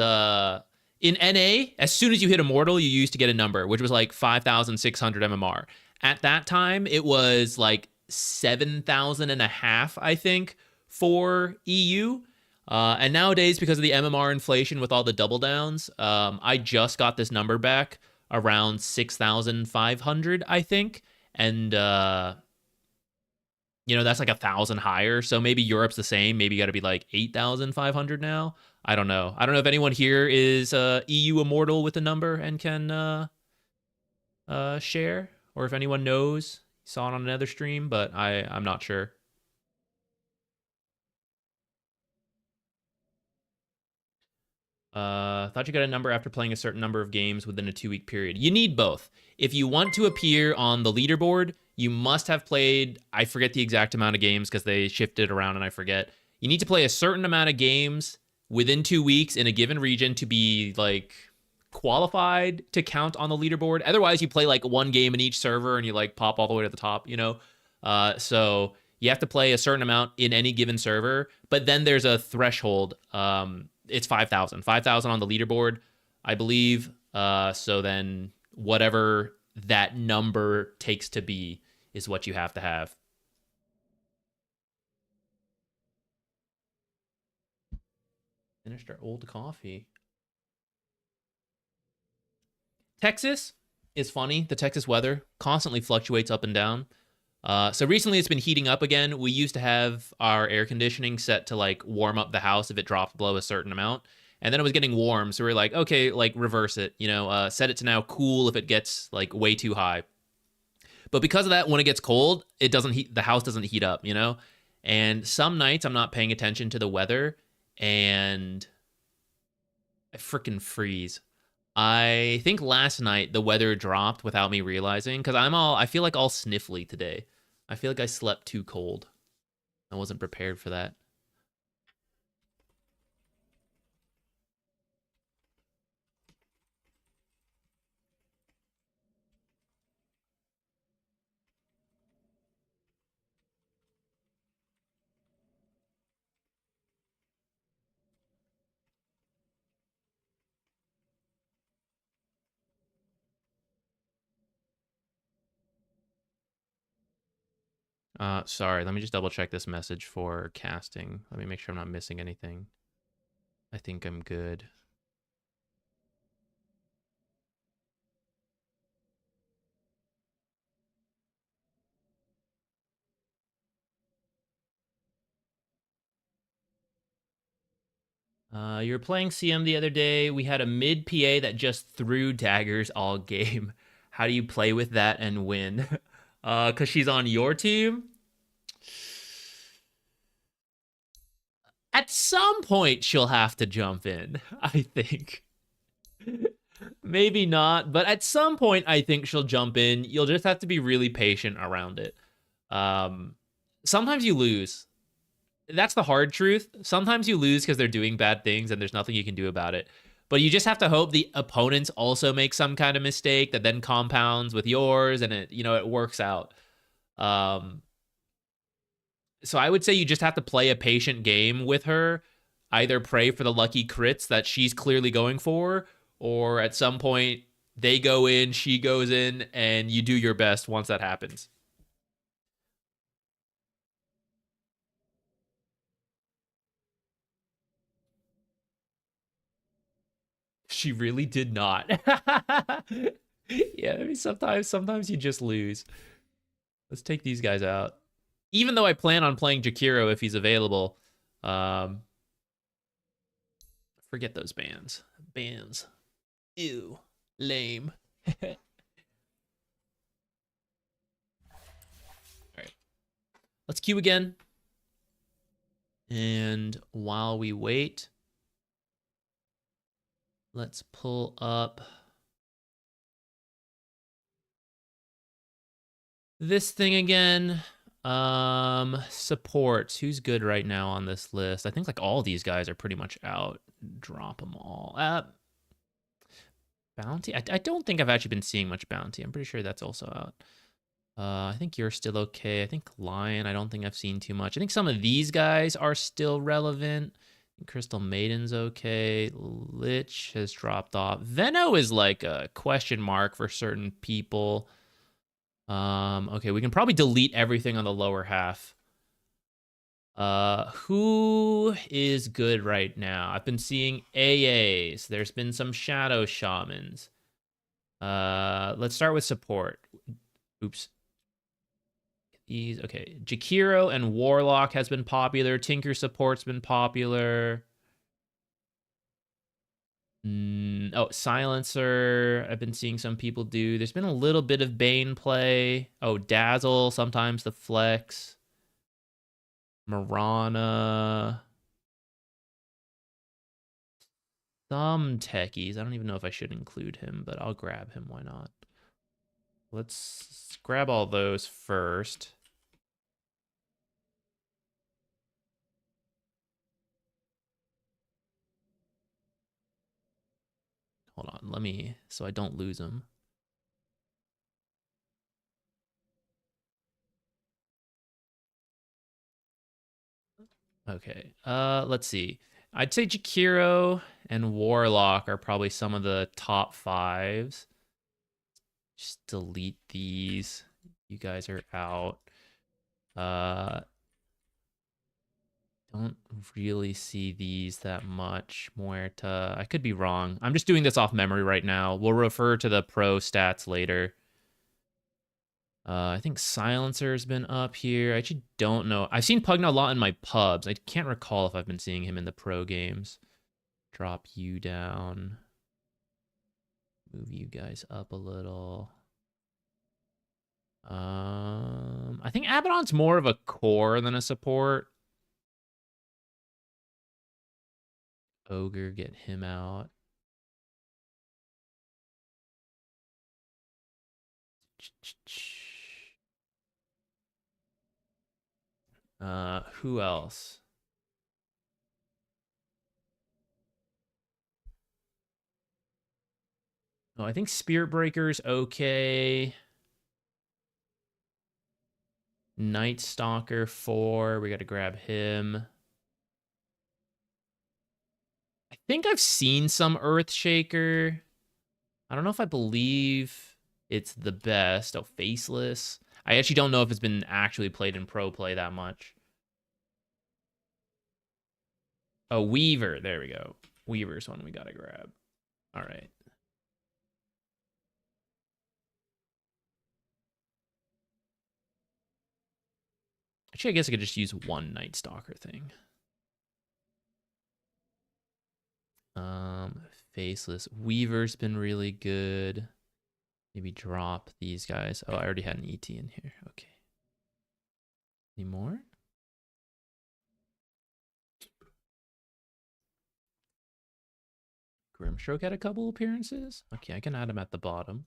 in NA, as soon as you hit Immortal, you used to get a number, which was like 5,600 MMR. At that time, it was like 7,000 and a half, I think, for EU. And nowadays, because of the MMR inflation with all the double downs, I just got this number back around 6,500, I think. And, you know, that's like 1,000 higher. So maybe Europe's the same. Maybe you got to be like 8,500 now. I don't know. I don't know if anyone here is EU Immortal with a number and can share. Or if anyone knows, saw it on another stream, but I'm not sure. Thought you got a number after playing a certain number of games within a 2-week period. You need both. If you want to appear on the leaderboard, you must have played, I forget the exact amount of games because they shifted around and I forget. You need to play a certain amount of games within 2 weeks in a given region to be like qualified to count on the leaderboard. Otherwise, you play like one game in each server and you like pop all the way to the top, you know? So you have to play a certain amount in any given server, but then there's a threshold. It's 5,000. 5,000 on the leaderboard, I believe. So then whatever that number takes to be is what you have to have. Finished our old coffee. Texas is funny. The Texas weather constantly fluctuates up and down. So recently it's been heating up again. We used to have our air conditioning set to like warm up the house if it dropped below a certain amount. And then it was getting warm. So we were like, okay, like reverse it, you know, set it to now cool if it gets like way too high. But because of that, when it gets cold, it doesn't heat, the house doesn't heat up, you know? And some nights I'm not paying attention to the weather and I freaking freeze. I think last night the weather dropped without me realizing because I feel like all sniffly today. I feel like I slept too cold. I wasn't prepared for that. Sorry, let me just double check this message for casting. Let me make sure I'm not missing anything. I think I'm good. You were playing CM the other day. We had a mid PA that just threw daggers all game. How do you play with that and win? Because she's on your team? At some point, she'll have to jump in, I think. Maybe not, but at some point, I think she'll jump in. You'll just have to be really patient around it. Sometimes you lose. That's the hard truth. Sometimes you lose because they're doing bad things and there's nothing you can do about it. But you just have to hope the opponents also make some kind of mistake that then compounds with yours and it works out. So I would say you just have to play a patient game with her. Either pray for the lucky crits that she's clearly going for, or at some point they go in, she goes in, and you do your best once that happens. She really did not. Yeah, I mean, sometimes you just lose. Let's take these guys out. Even though I plan on playing Jakiro if he's available. Forget those bans. Bans. Ew. Lame. All right. Let's queue again. And while we wait, let's pull up this thing again. Supports. Who's good right now on this list? I think like all these guys are pretty much out. Drop them all. Bounty? I don't think I've actually been seeing much bounty. I'm pretty sure that's also out. I think you're still okay. I think Lion, I don't think I've seen too much. I think some of these guys are still relevant. Crystal Maiden's okay. Lich has dropped off. Veno is like a question mark for certain people. Okay, we can probably delete everything on the lower half. Who is good right now? I've been seeing AAs. There's been some Shadow Shamans. Let's start with support. Oops. These, okay. Jakiro and Warlock has been popular. Tinker support's been popular. Oh, Silencer. I've been seeing some people do. There's been a little bit of Bane play. Oh, Dazzle. Sometimes the Flex. Marana. Some techies. I don't even know if I should include him, but I'll grab him. Why not? Let's grab all those first. Hold on. Let me, so I don't lose them. Okay. Let's see. I'd say Jakiro and Warlock are probably some of the top fives. Just delete these. You guys are out. Don't really see these that much. Muerta. I could be wrong. I'm just doing this off memory right now. We'll refer to the pro stats later. I think Silencer's been up here. I actually don't know. I've seen Pugna a lot in my pubs. I can't recall if I've been seeing him in the pro games. Drop you down. Move you guys up a little. I think Abaddon's more of a core than a support. Ogre, get him out. Who else? Oh, I think Spirit Breaker's okay. Night Stalker 4. We got to grab him. I think I've seen some Earthshaker. I don't know if I believe it's the best. Oh, Faceless. I actually don't know if it's been actually played in pro play that much. Oh, Weaver. There we go. Weaver's one we got to grab. All right. Actually, I guess I could just use one Night Stalker thing. Faceless. Weaver's been really good. Maybe drop these guys. Oh, I already had an ET in here. Okay. Any more? Grimstroke had a couple appearances. Okay, I can add him at the bottom.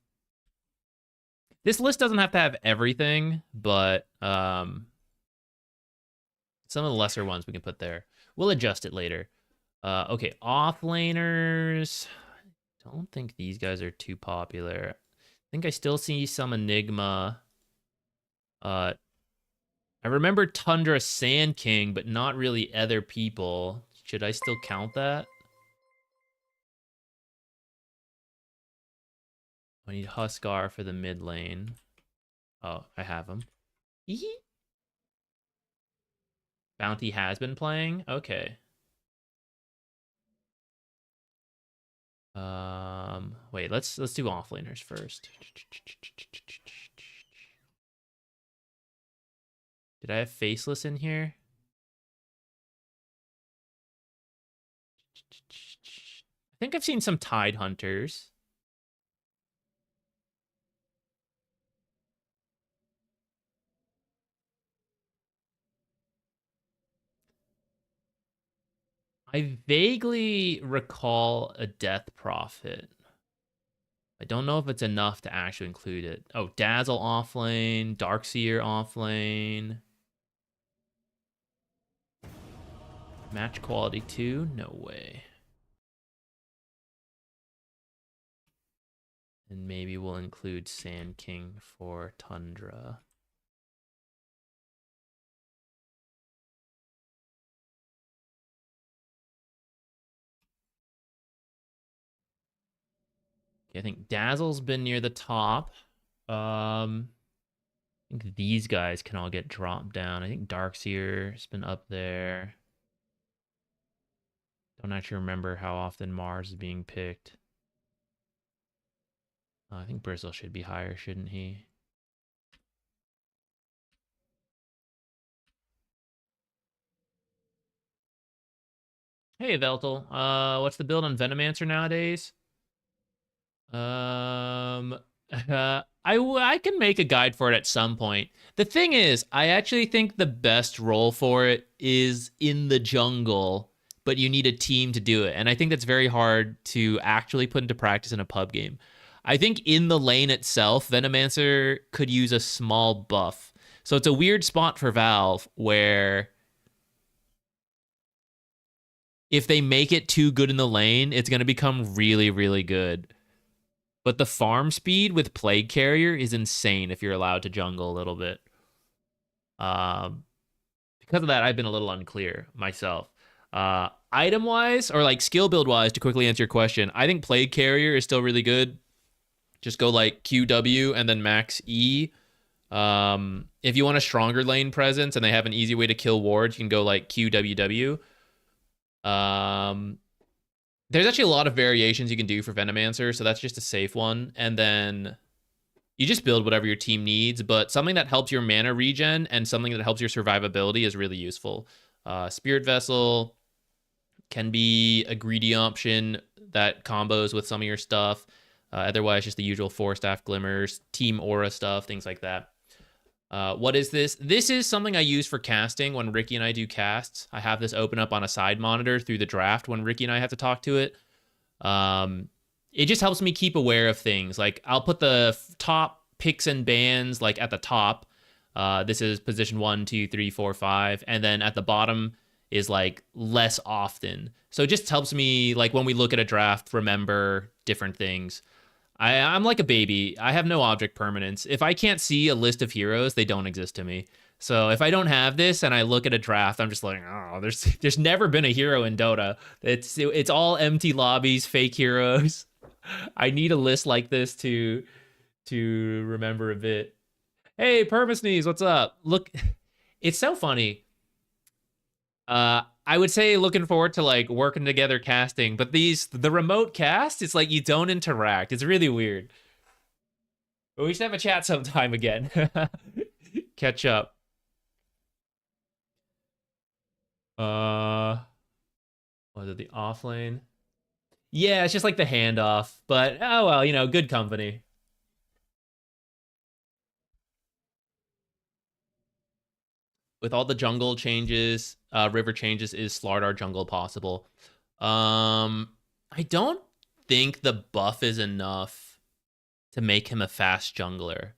This list doesn't have to have everything, but some of the lesser ones we can put there. We'll adjust it later. Okay, offlaners. Don't think these guys are too popular. I think I still see some Enigma. I remember Tundra Sand King, but not really other people. Should I still count that? I need Huskar for the mid lane. Oh, I have him. Bounty has been playing? Okay. Wait, let's do offlaners first. Did I have Faceless in here? I think I've seen some Tide Hunters. I vaguely recall a Death Prophet. I don't know if it's enough to actually include it. Oh, Dazzle offlane, Darkseer offlane. Match quality 2? No way. And maybe we'll include Sand King for Tundra. Okay, I think Dazzle's been near the top. I think these guys can all get dropped down. I think Darkseer's been up there. Don't actually remember how often Mars is being picked. I think Bristle should be higher, shouldn't he? Hey, Veltel. What's the build on Venomancer nowadays? I can make a guide for it at some point. The thing is, I actually think the best role for it is in the jungle, but you need a team to do it. And I think that's very hard to actually put into practice in a pub game. I think in the lane itself, Venomancer could use a small buff. So it's a weird spot for Valve where if they make it too good in the lane, it's going to become really, really good. But the farm speed with Plague Carrier is insane if you're allowed to jungle a little bit. Because of that, I've been a little unclear myself. Item-wise, or like skill build-wise, to quickly answer your question, I think Plague Carrier is still really good. Just go like QW and then max E. If you want a stronger lane presence and they have an easy way to kill wards, you can go like QWW. There's actually a lot of variations you can do for Venomancer, so that's just a safe one. And then you just build whatever your team needs, but something that helps your mana regen and something that helps your survivability is really useful. Spirit Vessel can be a greedy option that combos with some of your stuff. Otherwise, just the usual 4-staff glimmers, team aura stuff, things like that. What is this? This is something I use for casting when Ricky and I do casts. I have this open up on a side monitor through the draft when Ricky and I have to talk to it. It just helps me keep aware of things. Like I'll put the top picks and bans like at the top. This is position 1, 2, 3, 4, 5. And then at the bottom is like less often. So it just helps me like when we look at a draft, remember different things. I'm like a baby. I have no object permanence. If I can't see a list of heroes, they don't exist to me. So if I don't have this and I look at a draft, I'm just like, oh, there's never been a hero in Dota. It's all empty lobbies, fake heroes. I need a list like this to remember a bit. Hey, Permasneeze, what's up? Look, it's so funny. I would say looking forward to like working together casting, but the remote cast, it's like you don't interact. It's really weird. But we should have a chat sometime again. Catch up. Was it the offlane? Yeah, it's just like the handoff, but oh well, good company. With all the jungle changes, river changes, is Slardar jungle possible? I don't think the buff is enough to make him a fast jungler.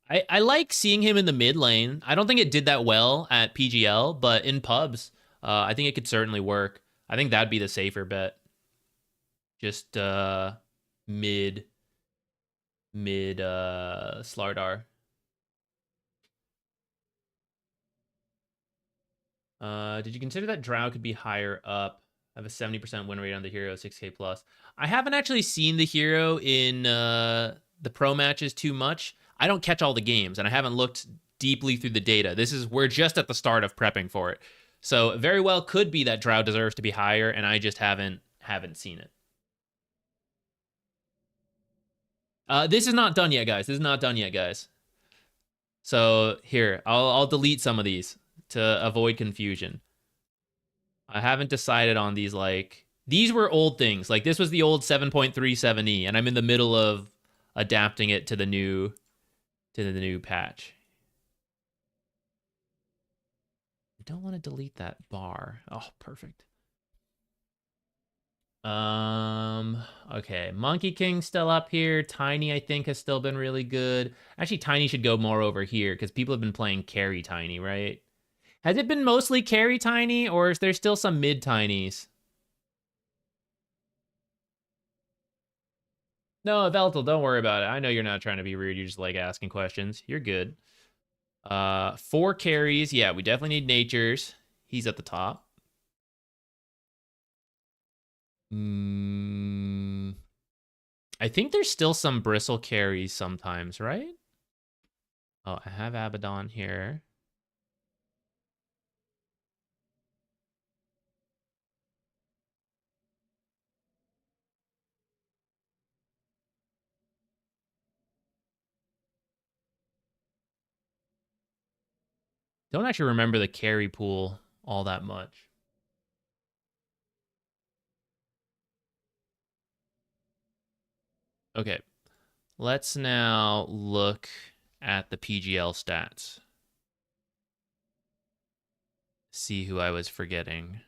I like seeing him in the mid lane. I don't think it did that well at PGL, but in pubs, I think it could certainly work. I think that'd be the safer bet. Just mid Slardar. Did you consider that Drow could be higher up? I have a 70% win rate on the hero, 6k plus. I haven't actually seen the hero in the pro matches too much. I don't catch all the games, and I haven't looked deeply through the data. We're just at the start of prepping for it. So very well could be that Drow deserves to be higher, and I just haven't seen it. This is not done yet, guys. This is not done yet, guys. So here, I'll delete some of these to avoid confusion. I haven't decided on these. Like, these were old things. Like, this was the old 7.37e, and I'm in the middle of adapting it to the new patch. I don't want to delete that bar. Oh, perfect. Okay, Monkey King's still up here. Tiny, I think, has still been really good. Actually, Tiny should go more over here because people have been playing carry Tiny, right? Has it been mostly carry Tiny, or is there still some mid Tinies? No, Veltal, don't worry about it. I know you're not trying to be rude. You just like asking questions. You're good. 4 carries. Yeah, we definitely need Natures. He's at the top. I think there's still some Bristle carries sometimes, right? Oh, I have Abaddon here. Don't actually remember the carry pool all that much. Okay, let's now look at the PGL stats. See who I was forgetting.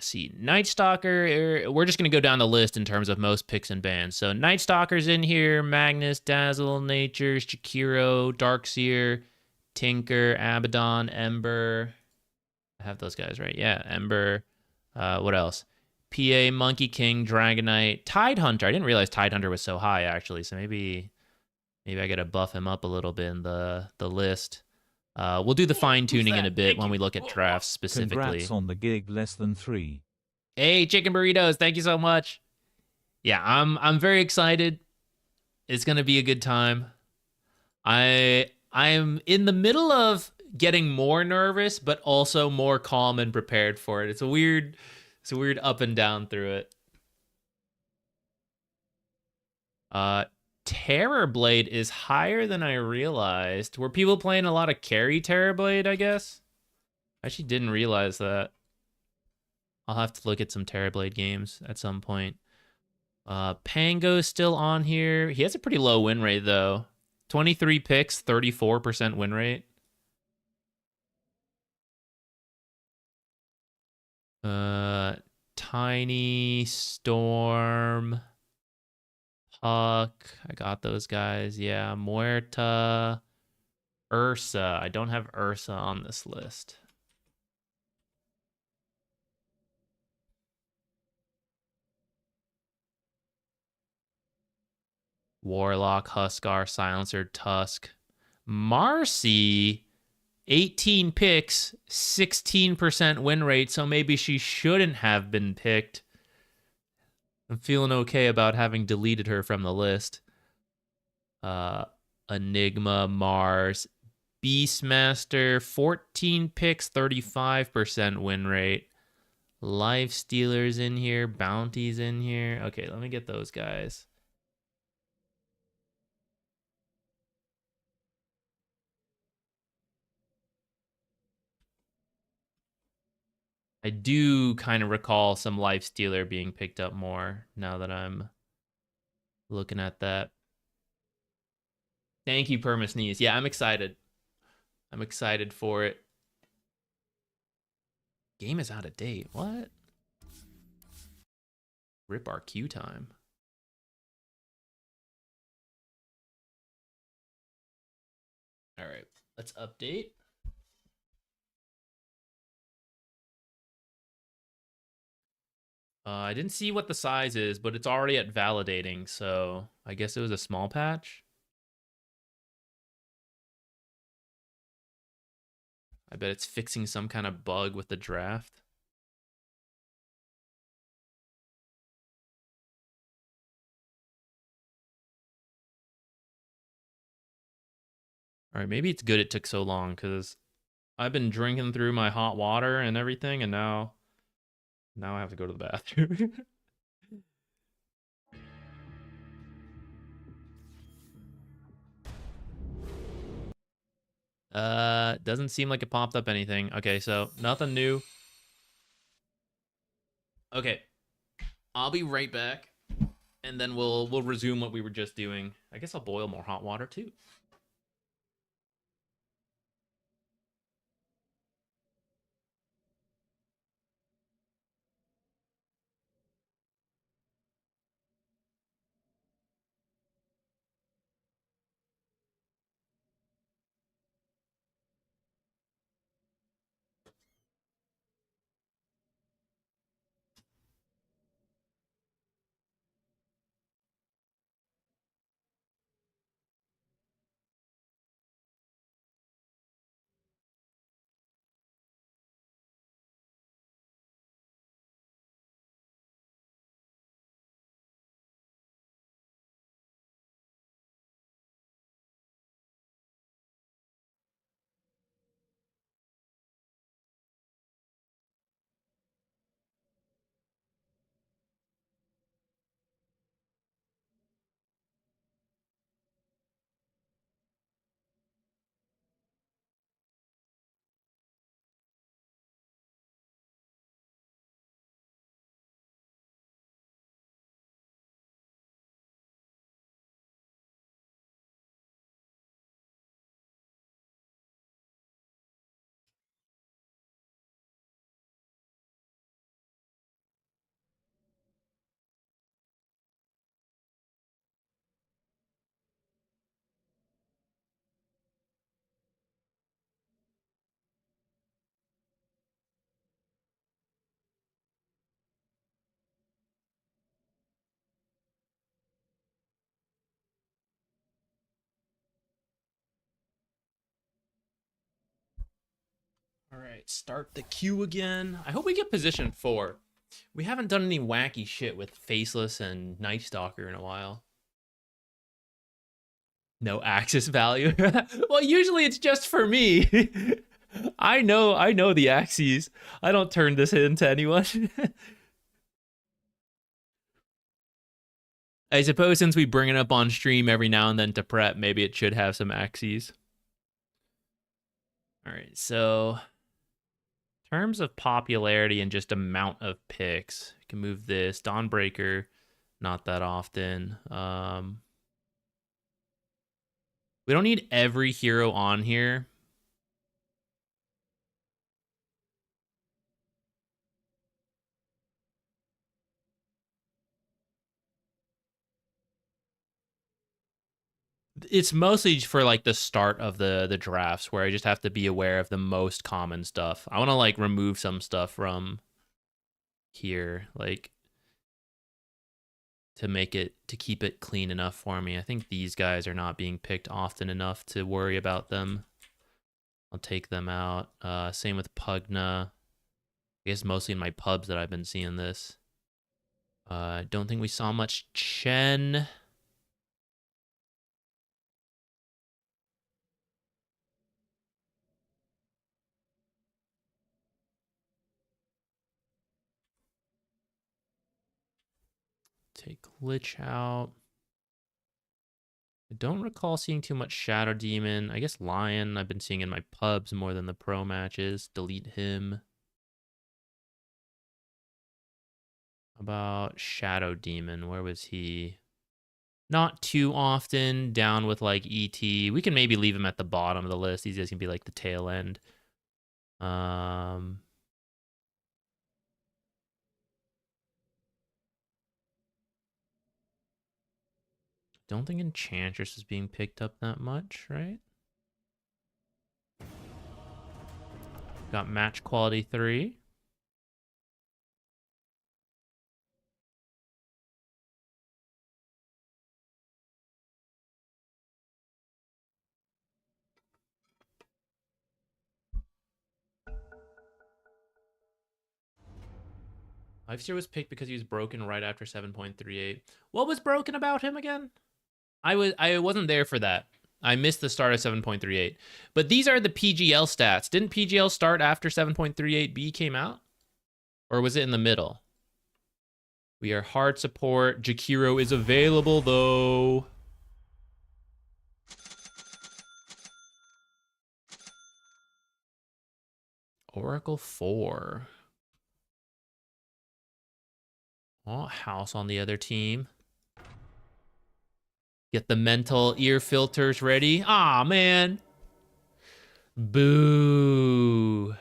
See, Night Stalker, we're just going to go down the list in terms of most picks and bans. So Night Stalker's in here, Magnus, Dazzle, Natures, Jakiro, Darkseer, Tinker, Abaddon, Ember. I have those guys, right? Yeah, Ember. What else? PA, Monkey King, Dragonite, Tidehunter. I didn't realize Tidehunter was so high, actually, so maybe I gotta buff him up a little bit in the list. We'll do the fine-tuning in a bit when we look at drafts specifically. Congrats on the gig, less than 3. Hey, Chicken Burritos, thank you so much. Yeah, I'm very excited. It's gonna be a good time. I'm in the middle of getting more nervous, but also more calm and prepared for it. It's a weird up and down through it. Terrorblade is higher than I realized. Were people playing a lot of carry Terrorblade, I guess? I actually didn't realize that. I'll have to look at some Terrorblade games at some point. Pango's still on here. He has a pretty low win rate, though. 23 picks, 34% win rate. Tiny, Storm, Puck. I got those guys. Yeah, Muerta, Ursa. I don't have Ursa on this list. Warlock, Huskar, Silencer, Tusk. Marcy, 18 picks, 16% win rate, so maybe she shouldn't have been picked. I'm feeling okay about having deleted her from the list. Enigma, Mars, Beastmaster, 14 picks, 35% win rate. Life Stealers in here, Bounties in here. Okay, let me get those guys. I do kind of recall some Life Stealer being picked up more now that I'm looking at that. Thank you, Perma Sneeze. Yeah, I'm excited. I'm excited for it. Game is out of date. What? Rip our queue time. All right, let's update. I didn't see what the size is, but it's already at validating, so I guess it was a small patch. I bet it's fixing some kind of bug with the draft. All right, maybe it's good it took so long because I've been drinking through my hot water and everything, and now I have to go to the bathroom. Doesn't seem like it popped up anything. Okay, so nothing new. Okay, I'll be right back, and then we'll resume what we were just doing. I guess I'll boil more hot water too. All right, start the queue again. I hope we get position 4. We haven't done any wacky shit with Faceless and Night Stalker in a while. No axis value. Well, usually it's just for me. I know the axes. I don't turn this into anyone. I suppose since we bring it up on stream every now and then to prep, maybe it should have some axes. All right, so terms of popularity and just amount of picks, you can move this. Dawnbreaker, not that often. We don't need every hero on here. It's mostly for like the start of the drafts where I just have to be aware of the most common stuff. I want to like remove some stuff from here, like to keep it clean enough for me. I think these guys are not being picked often enough to worry about them. I'll take them out. Same with Pugna. I guess mostly in my pubs that I've been seeing this. Don't think we saw much Chen. Take Lich out. I don't recall seeing too much Shadow Demon. I guess Lion I've been seeing in my pubs more than the pro matches. Delete him. About Shadow Demon, where was he? Not too often, down with like ET. We can maybe leave him at the bottom of the list. These guys can be like the tail end. Don't think Enchantress is being picked up that much, right? Got match quality 3. Lifesteer was picked because he was broken right after 7.38. What was broken about him again? I wasn't there for that. I missed the start of 7.38. But these are the PGL stats. Didn't PGL start after 7.38B came out? Or was it in the middle? We are hard support. Jakiro is available though. Oracle 4. Oh, House on the other team. Get the mental ear filters ready. Ah, man. Boo.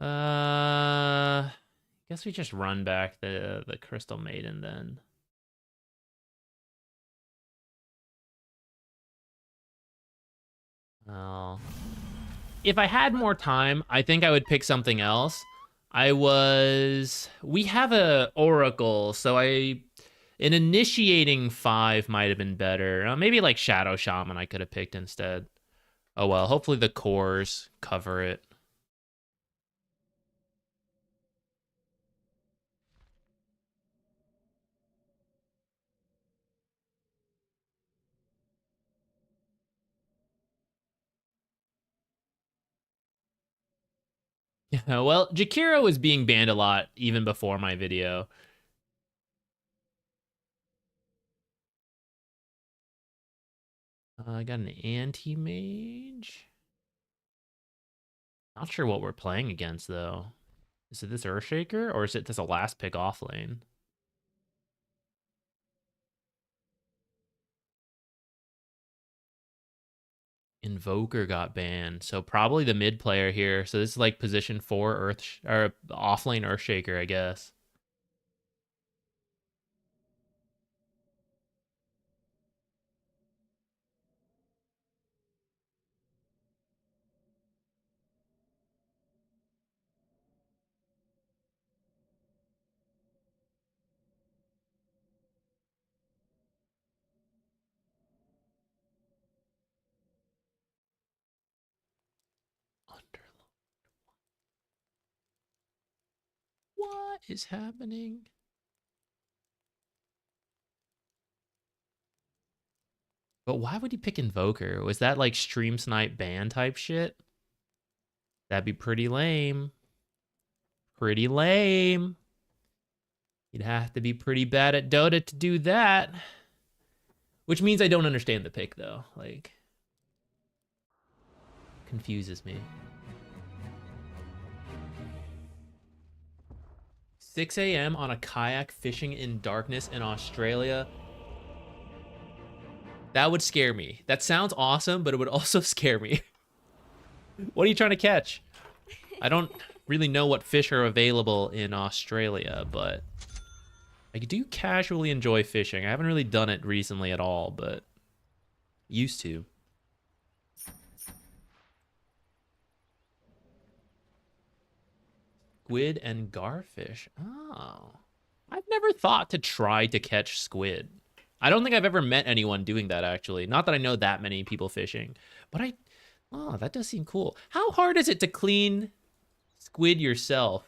Guess we just run back the Crystal Maiden then. Well, if I had more time, I think I would pick something else. We have a Oracle, so an initiating 5 might have been better. Maybe like Shadow Shaman I could have picked instead. Oh well, hopefully the cores cover it. Yeah, well, Jakiro was being banned a lot even before my video. I got an anti-mage. Not sure what we're playing against, though. Is it this Earthshaker, or is it this a last pick off lane? Invoker got banned, so probably the mid player here. So this is like position 4 or offlane Earthshaker, I guess. What is happening? But why would he pick Invoker? Was that like stream snipe ban type shit? That'd be pretty lame. Pretty lame. You'd have to be pretty bad at Dota to do that. Which means I don't understand the pick, though. Like, confuses me. 6 a.m. on a kayak fishing in darkness in Australia. That would scare me. That sounds awesome, but it would also scare me. What are you trying to catch? I don't really know what fish are available in Australia, but I do casually enjoy fishing. I haven't really done it recently at all, but used to. Squid and garfish. Oh. I've never thought to try to catch squid. I don't think I've ever met anyone doing that, actually. Not that I know that many people fishing, but oh, that does seem cool. How hard is it to clean squid yourself?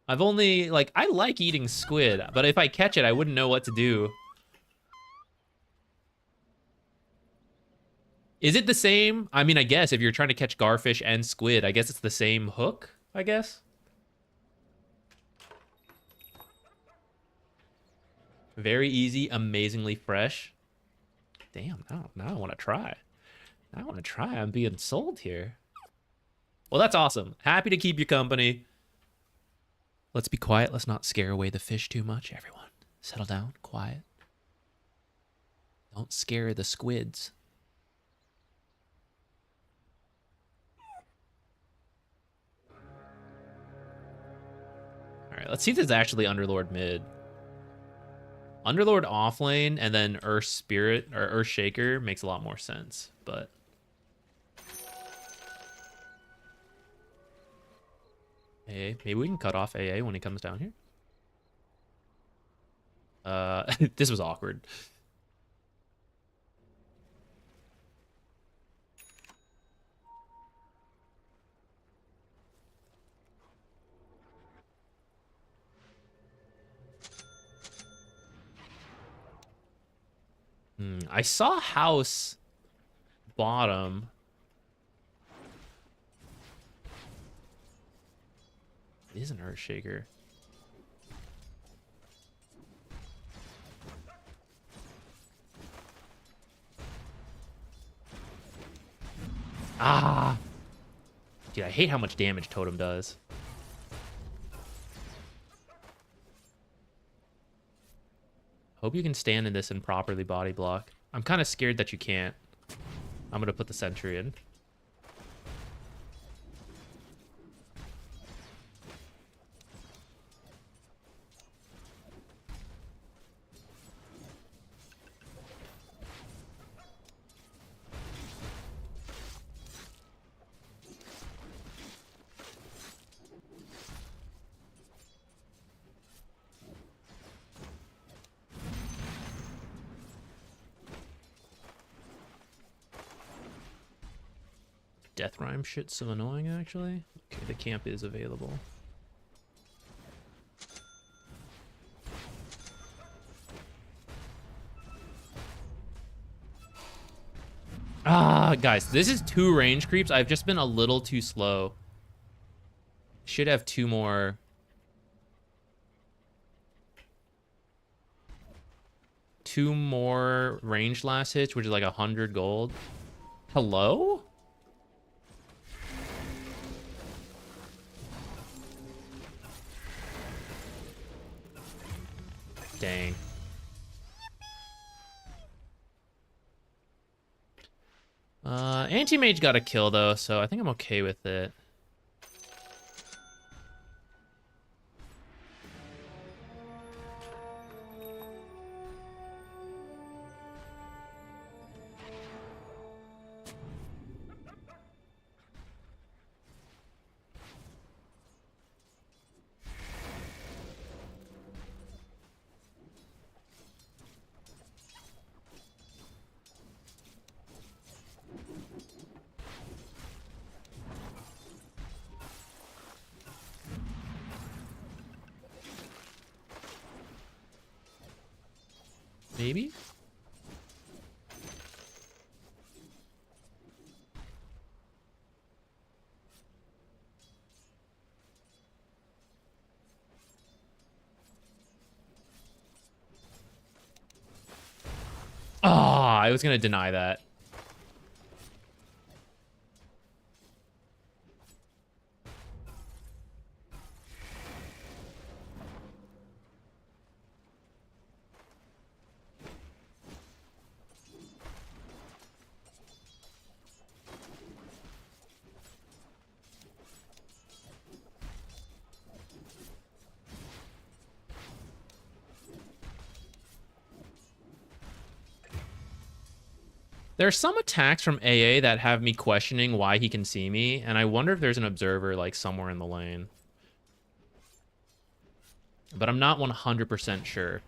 I've only, like, I like eating squid, but if I catch it, I wouldn't know what to do. Is it the same? I mean, I guess if you're trying to catch garfish and squid, I guess it's the same hook, I guess. Very easy, amazingly fresh. Damn, now I want to try. I want to try. I'm being sold here. Well, that's awesome. Happy to keep you company. Let's be quiet. Let's not scare away the fish too much. Everyone, settle down. Quiet. Don't scare the squids. All right, let's see if this is actually Underlord mid. Underlord offlane and then Earth Spirit or Earth Shaker makes a lot more sense, but AA. Maybe we can cut off AA when he comes down here. This was awkward. I saw house bottom. It is an Earth Shaker. Ah! Dude, I hate how much damage Totem does. Hope you can stand in this and properly body block. I'm kind of scared that you can't. I'm going to put the sentry in. Death Rhyme shit's so annoying, actually. Okay, the camp is available. Ah, guys, this is 2 range creeps. I've just been a little too slow. Should have 2 more. Two more range last hits, which is like 100 gold. Hello? Dang. Anti-mage got a kill though, so I think I'm okay with it. Maybe? Ah, I was gonna deny that. There are some attacks from AA that have me questioning why he can see me, and I wonder if there's an observer like somewhere in the lane. But I'm not 100% sure.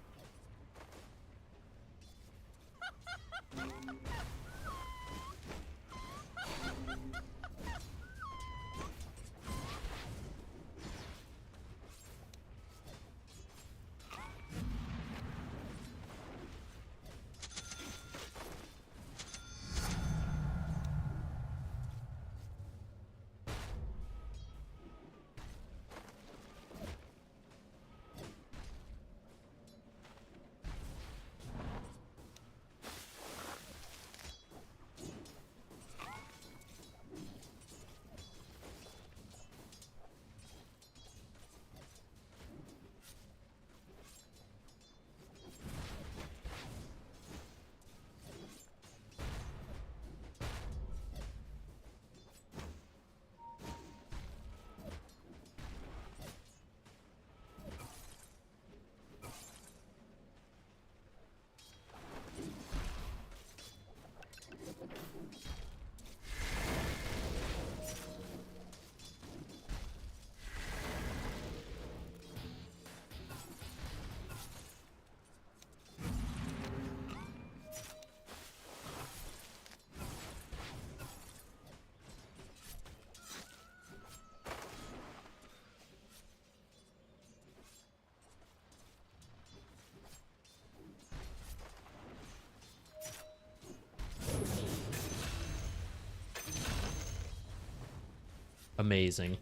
Amazing.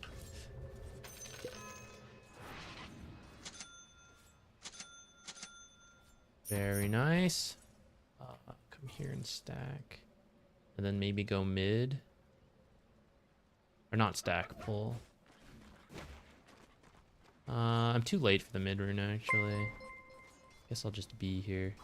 Very nice. Come here and stack. And then maybe go mid. Or not stack, pull. I'm too late for the mid rune, actually. Guess I'll just be here.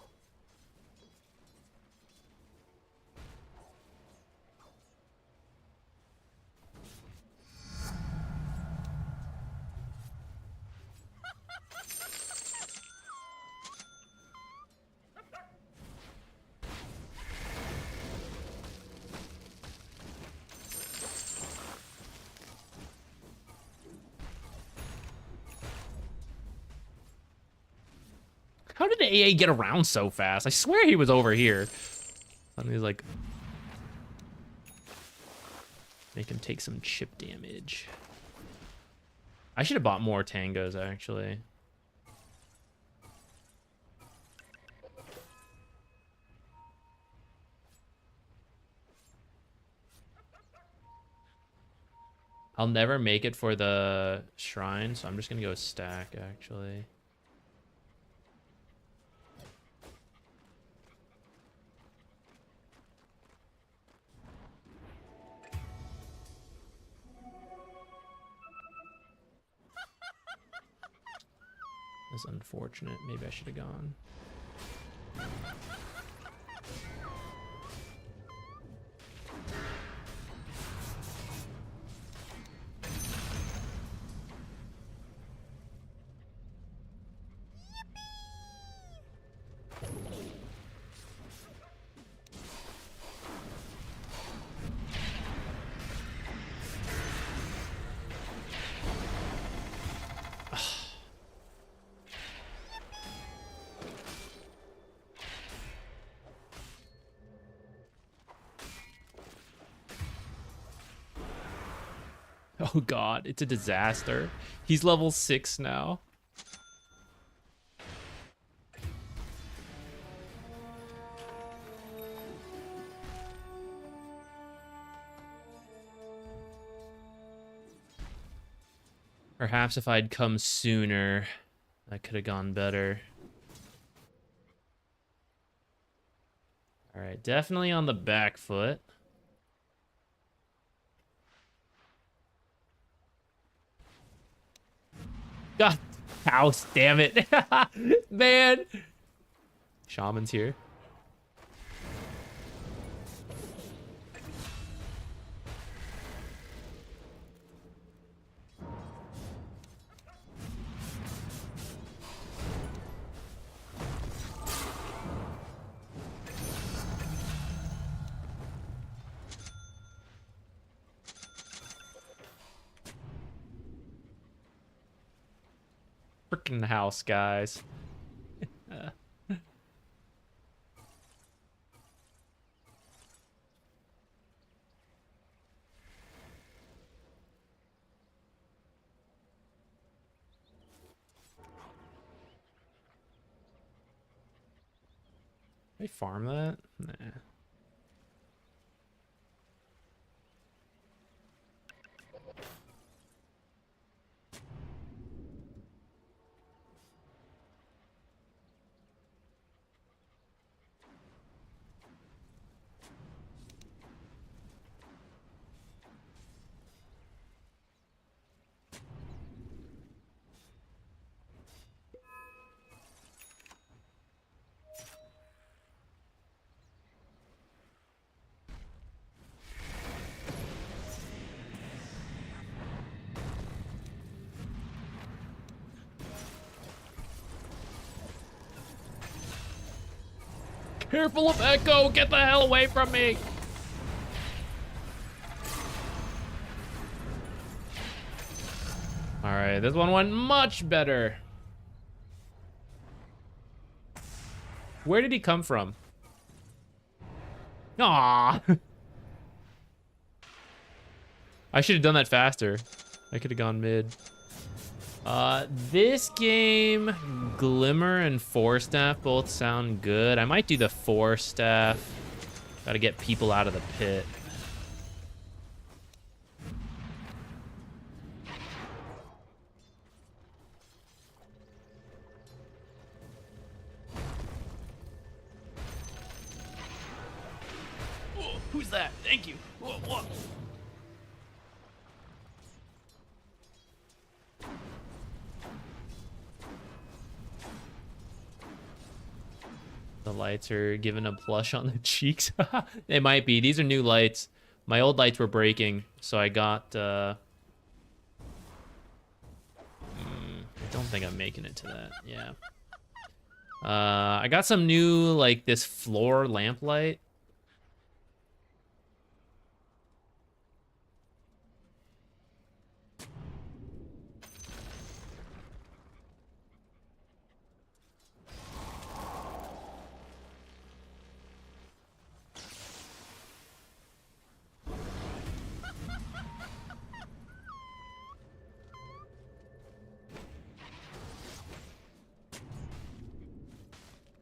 How did AA get around so fast? I swear he was over here. And he's like... Make him take some chip damage. I should have bought more tangos, actually. I'll never make it for the shrine, so I'm just gonna go stack, actually. That's unfortunate. Maybe I should have gone. Oh god, it's a disaster. He's level 6 now. Perhaps if I'd come sooner, that could have gone better. All right, definitely on the back foot. God, house, damn it. Man. Shaman's here. Freaking house, guys. They farm that? Nah. Careful of Echo! Get the hell away from me! Alright, this one went much better. Where did he come from? Aww! I should have done that faster. I could have gone mid. This game, Glimmer and Four Staff both sound good. I might do the Four Staff. Gotta get people out of the pit. who's that? Thank you. What? The lights are giving a blush on the cheeks. They might be. These are new lights. My old lights were breaking, so I got... I don't think I'm making it to that. Yeah. I got some new, like, this floor lamp light.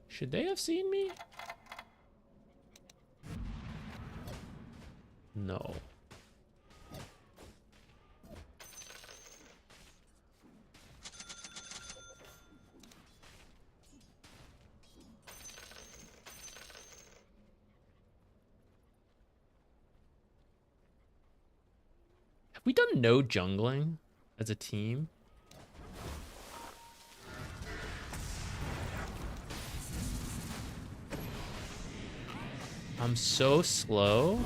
Should they have seen me? No. Have we done no jungling as a team? I'm so slow.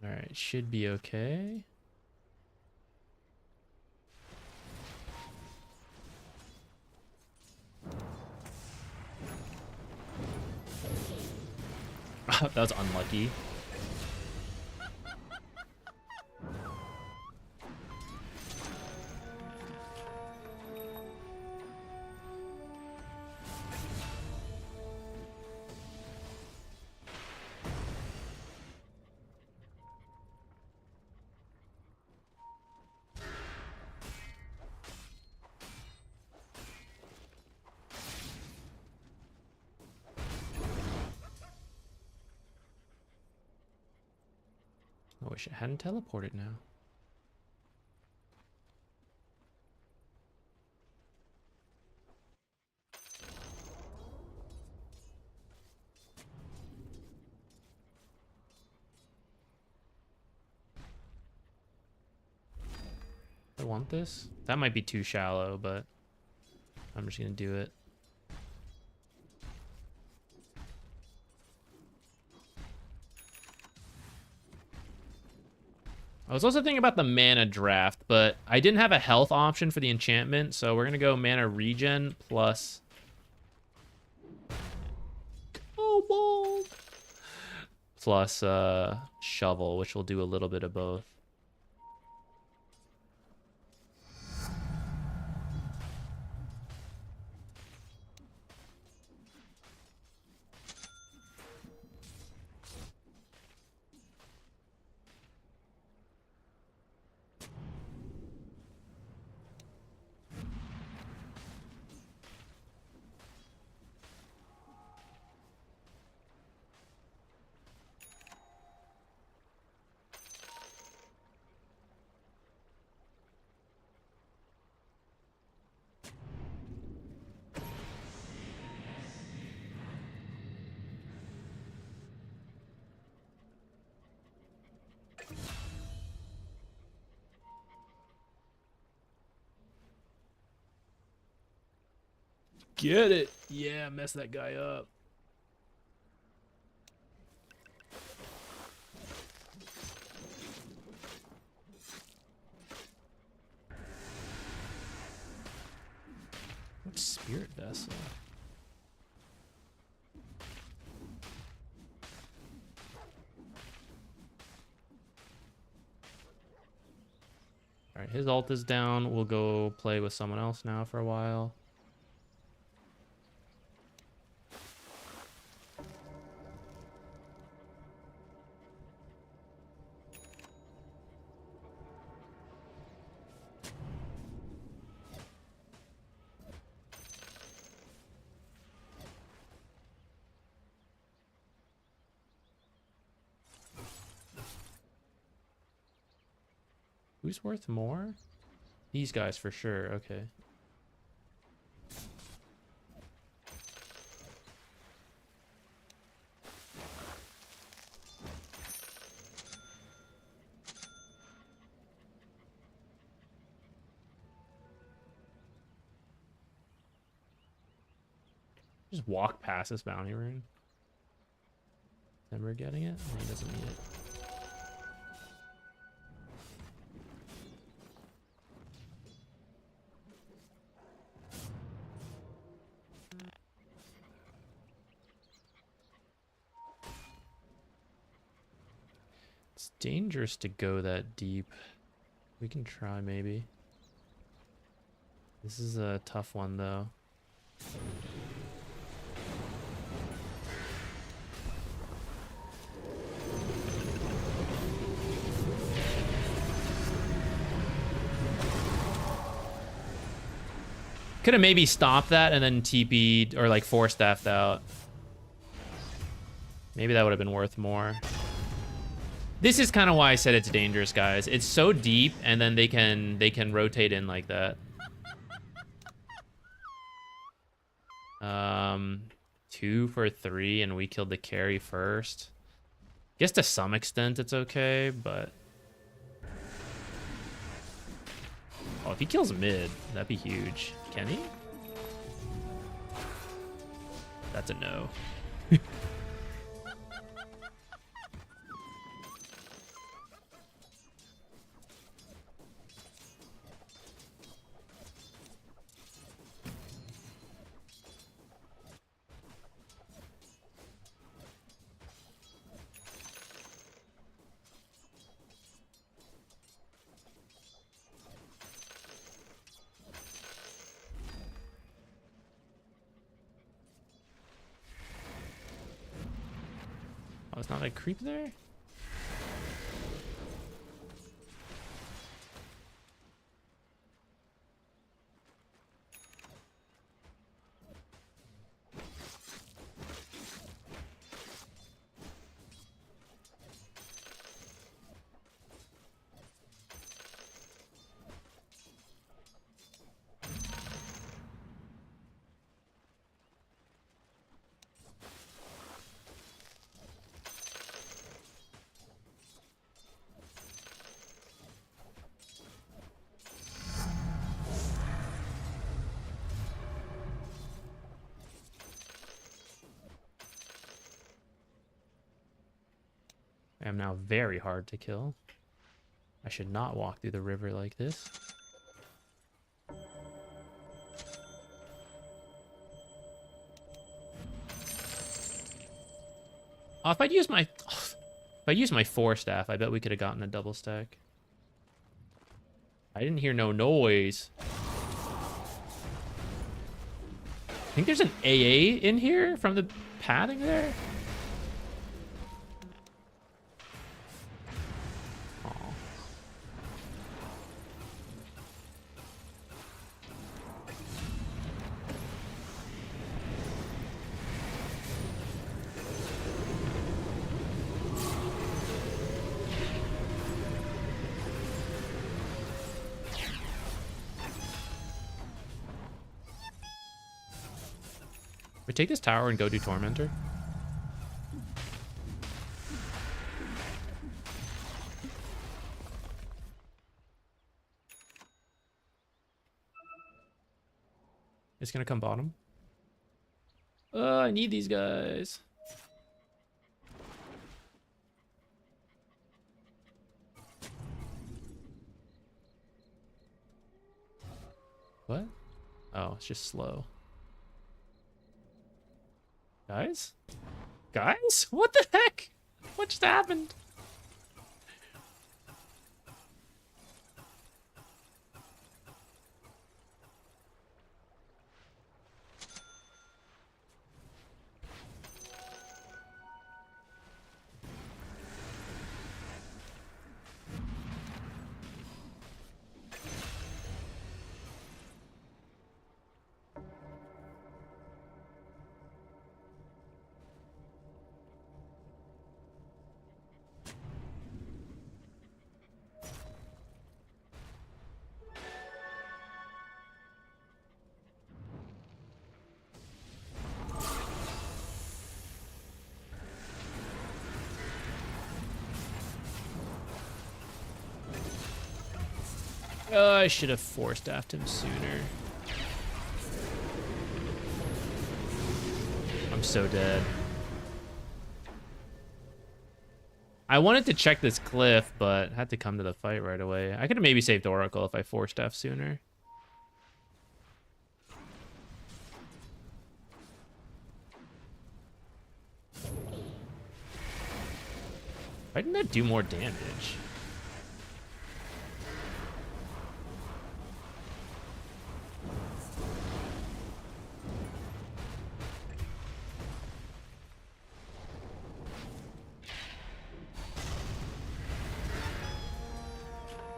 All right, should be okay. That was unlucky. I wish it hadn't teleported now. I want this. That might be too shallow, but I'm just gonna do it. I was also thinking about the mana draft, but I didn't have a health option for the enchantment, so we're gonna go mana regen plus cobalt plus shovel, which will do a little bit of both. Get it. Yeah, mess that guy up. What's Spirit Vessel? All right, his ult is down. We'll go play with someone else now for a while. Who's worth more? These guys for sure. Okay. Just walk past this bounty rune. Never getting it? No, he doesn't need it. It's dangerous to go that deep. We can try maybe. This is a tough one though. Could have maybe stopped that and then TP'd or like 4-staffed out. Maybe that would have been worth more. This is kind of why I said it's dangerous, guys. It's so deep, and then they can rotate in like that. 2 for 3, and we killed the carry first. Guess to some extent it's okay, but oh, if he kills mid, that'd be huge. Can he? That's a no. Oh, it's not a creep there? I am now very hard to kill. I should not walk through the river like this. Oh, if I'd used my 4-staff, I bet we could have gotten a double stack. I didn't hear no noise. I think there's an AA in here from the padding there. We take this tower and go do Tormentor. It's gonna come bottom. I need these guys. What? Oh, it's just slow. Guys? Guys? What the heck? What just happened? Oh, I should have force-staffed him sooner. I'm so dead. I wanted to check this cliff, but had to come to the fight right away. I could have maybe saved Oracle if I force-staffed sooner. Why didn't that do more damage?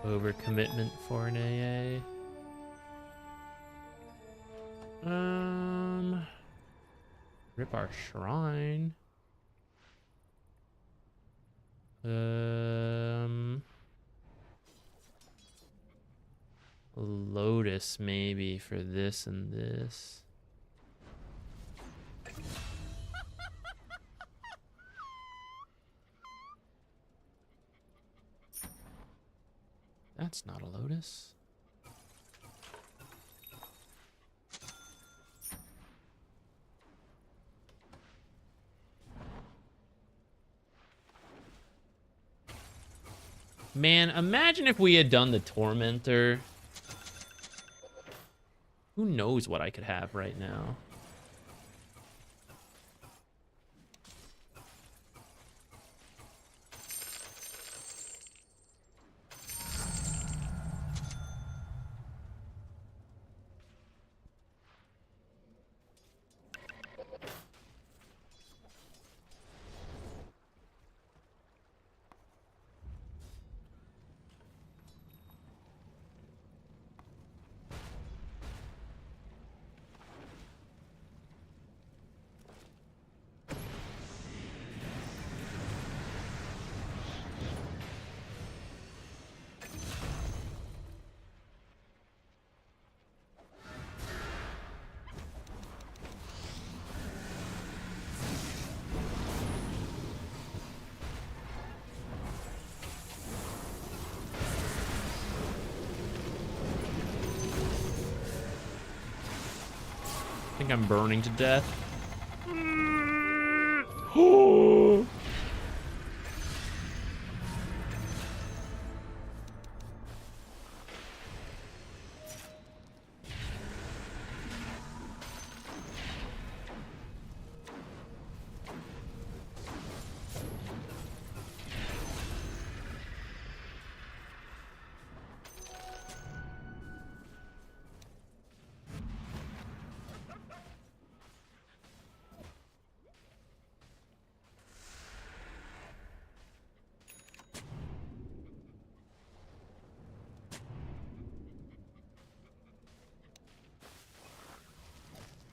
Overcommitment for an AA. Rip our shrine. Lotus maybe for this and this. That's not a Lotus. Man, imagine if we had done the Tormentor. Who knows what I could have right now? I think I'm burning to death.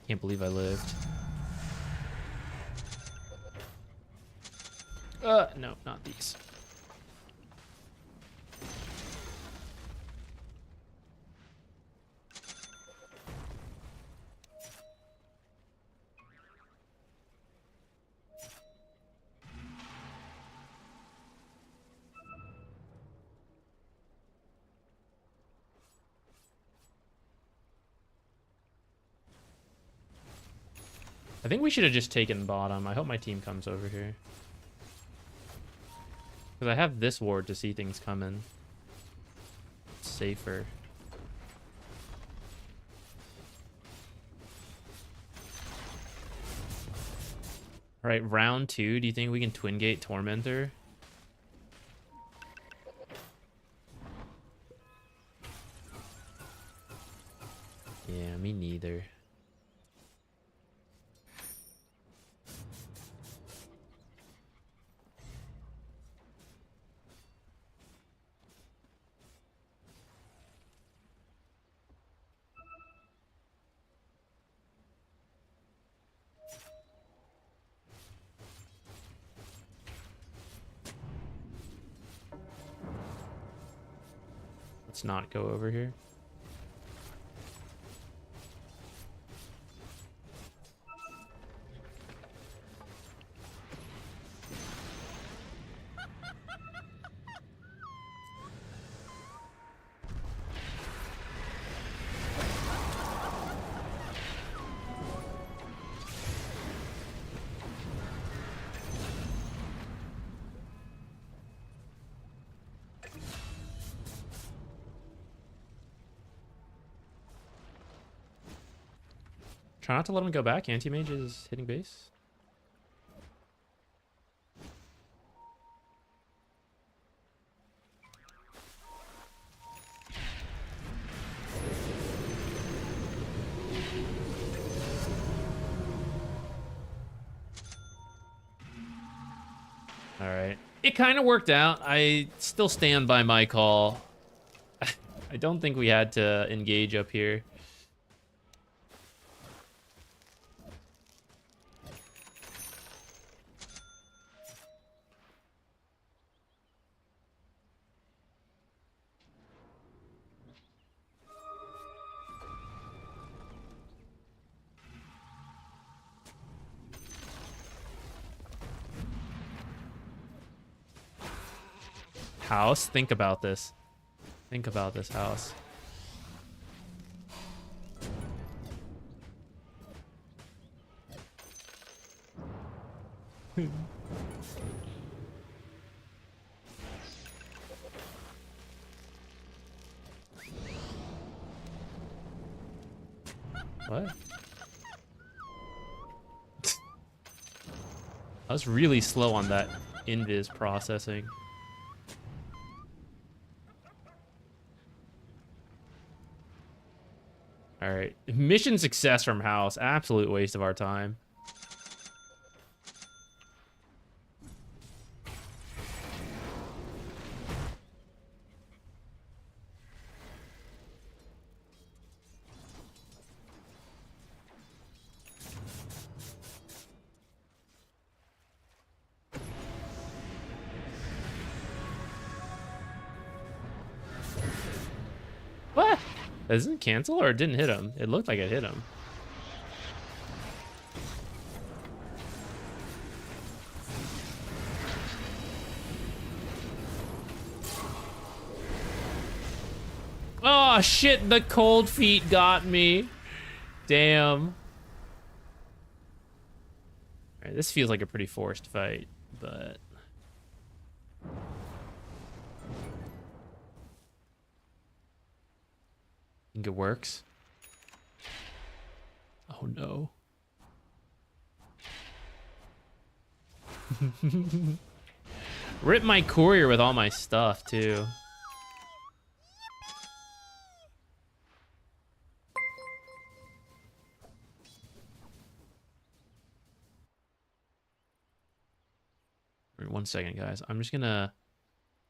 Can't believe I lived. No, not these. I think we should have just taken bottom. I hope my team comes over here. Because I have this ward to see things coming. It's safer. Alright, round 2. Do you think we can twin gate Tormentor? Yeah, me neither. Let's not go over here. Try not to let him go back. Anti-mage is hitting base. All right. It kind of worked out. I still stand by my call. I don't think we had to engage up here. House, think about this. Think about this, house. What? I was really slow on that invis processing. All right, mission success from house. Absolute waste of our time. What? Doesn't it cancel or it didn't hit him? It looked like it hit him. Oh shit, the cold feet got me. Damn. Alright, this feels like a pretty forced fight, but... think it works. Oh no. Rip my courier with all my stuff too. Wait 1 second, guys. I'm just gonna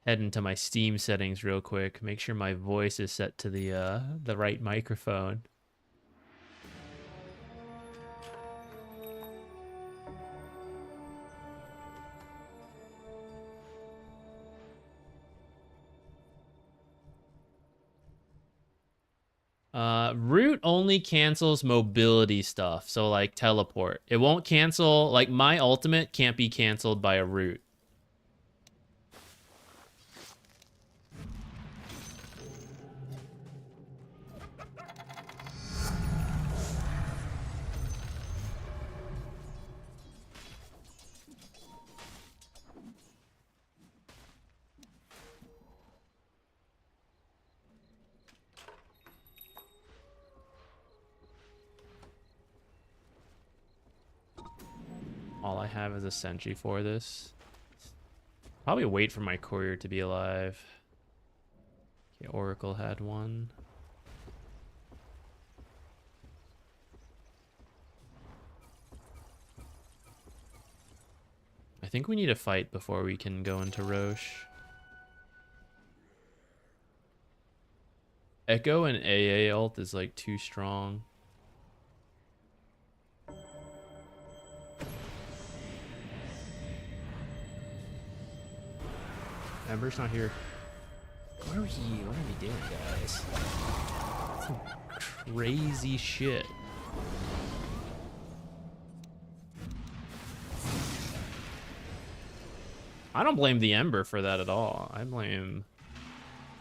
head into my Steam settings real quick. Make sure my voice is set to the right microphone. Root only cancels mobility stuff, so like teleport. It won't cancel, like my ultimate can't be canceled by a root. All I have is a sentry for this. Probably wait for my courier to be alive. Okay, Oracle had one. I think we need a fight before we can go into Roche. Echo and AA ult is like too strong. Ember's not here. Where are you? What are we doing, guys? Some crazy shit. I don't blame the Ember for that at all. I blame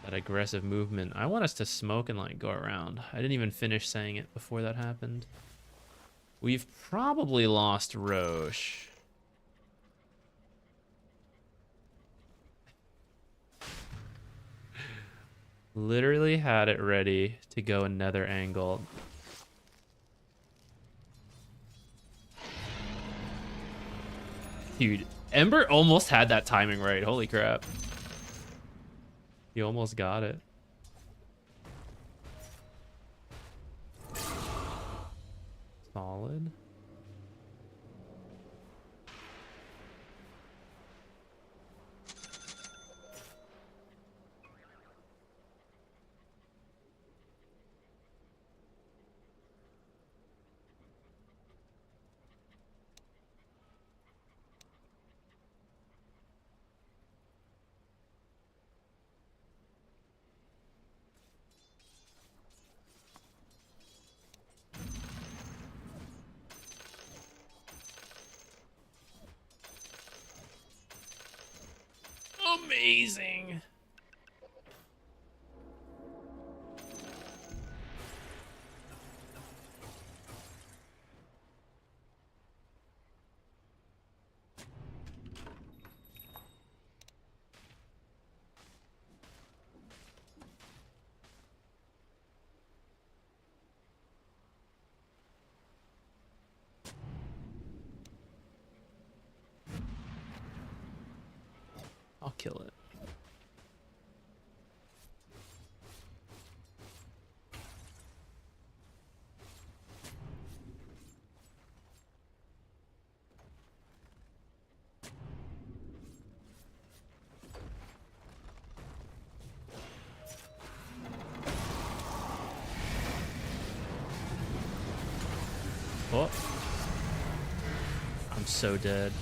that aggressive movement. I want us to smoke and like go around. I didn't even finish saying it before that happened. We've probably lost Roche. Literally had it ready to go another angle. Dude, Ember almost had that timing right. Holy crap. He almost got it. Solid. Amazing. I'll kill it. Oh. I'm so dead.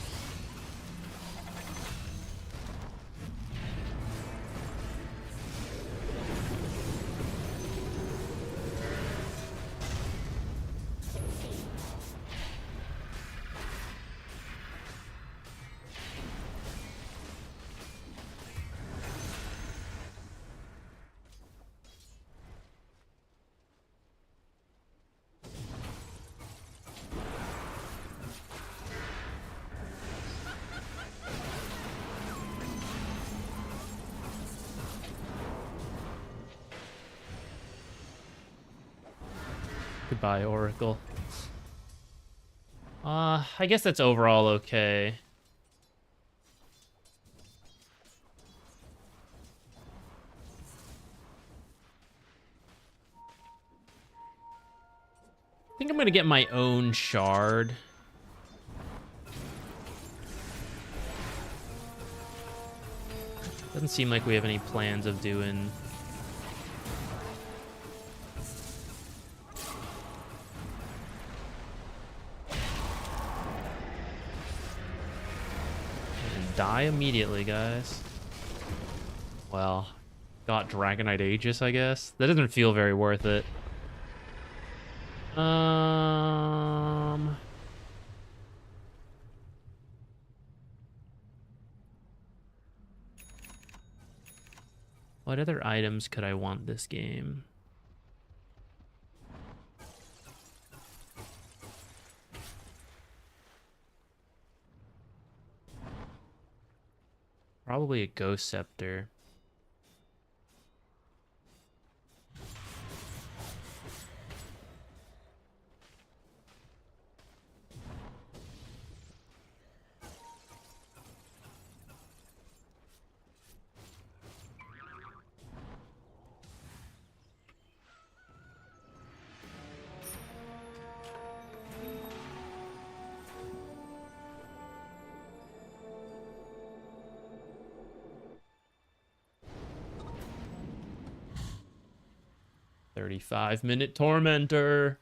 Goodbye, Oracle. I guess that's overall okay. I think I'm gonna get my own shard. Doesn't seem like we have any plans of doing... Die immediately, guys. Well, got Dragonite Aegis, I guess. That doesn't feel very worth it. What other items could I want this game? Probably a Ghost Scepter. "35-minute tormentor."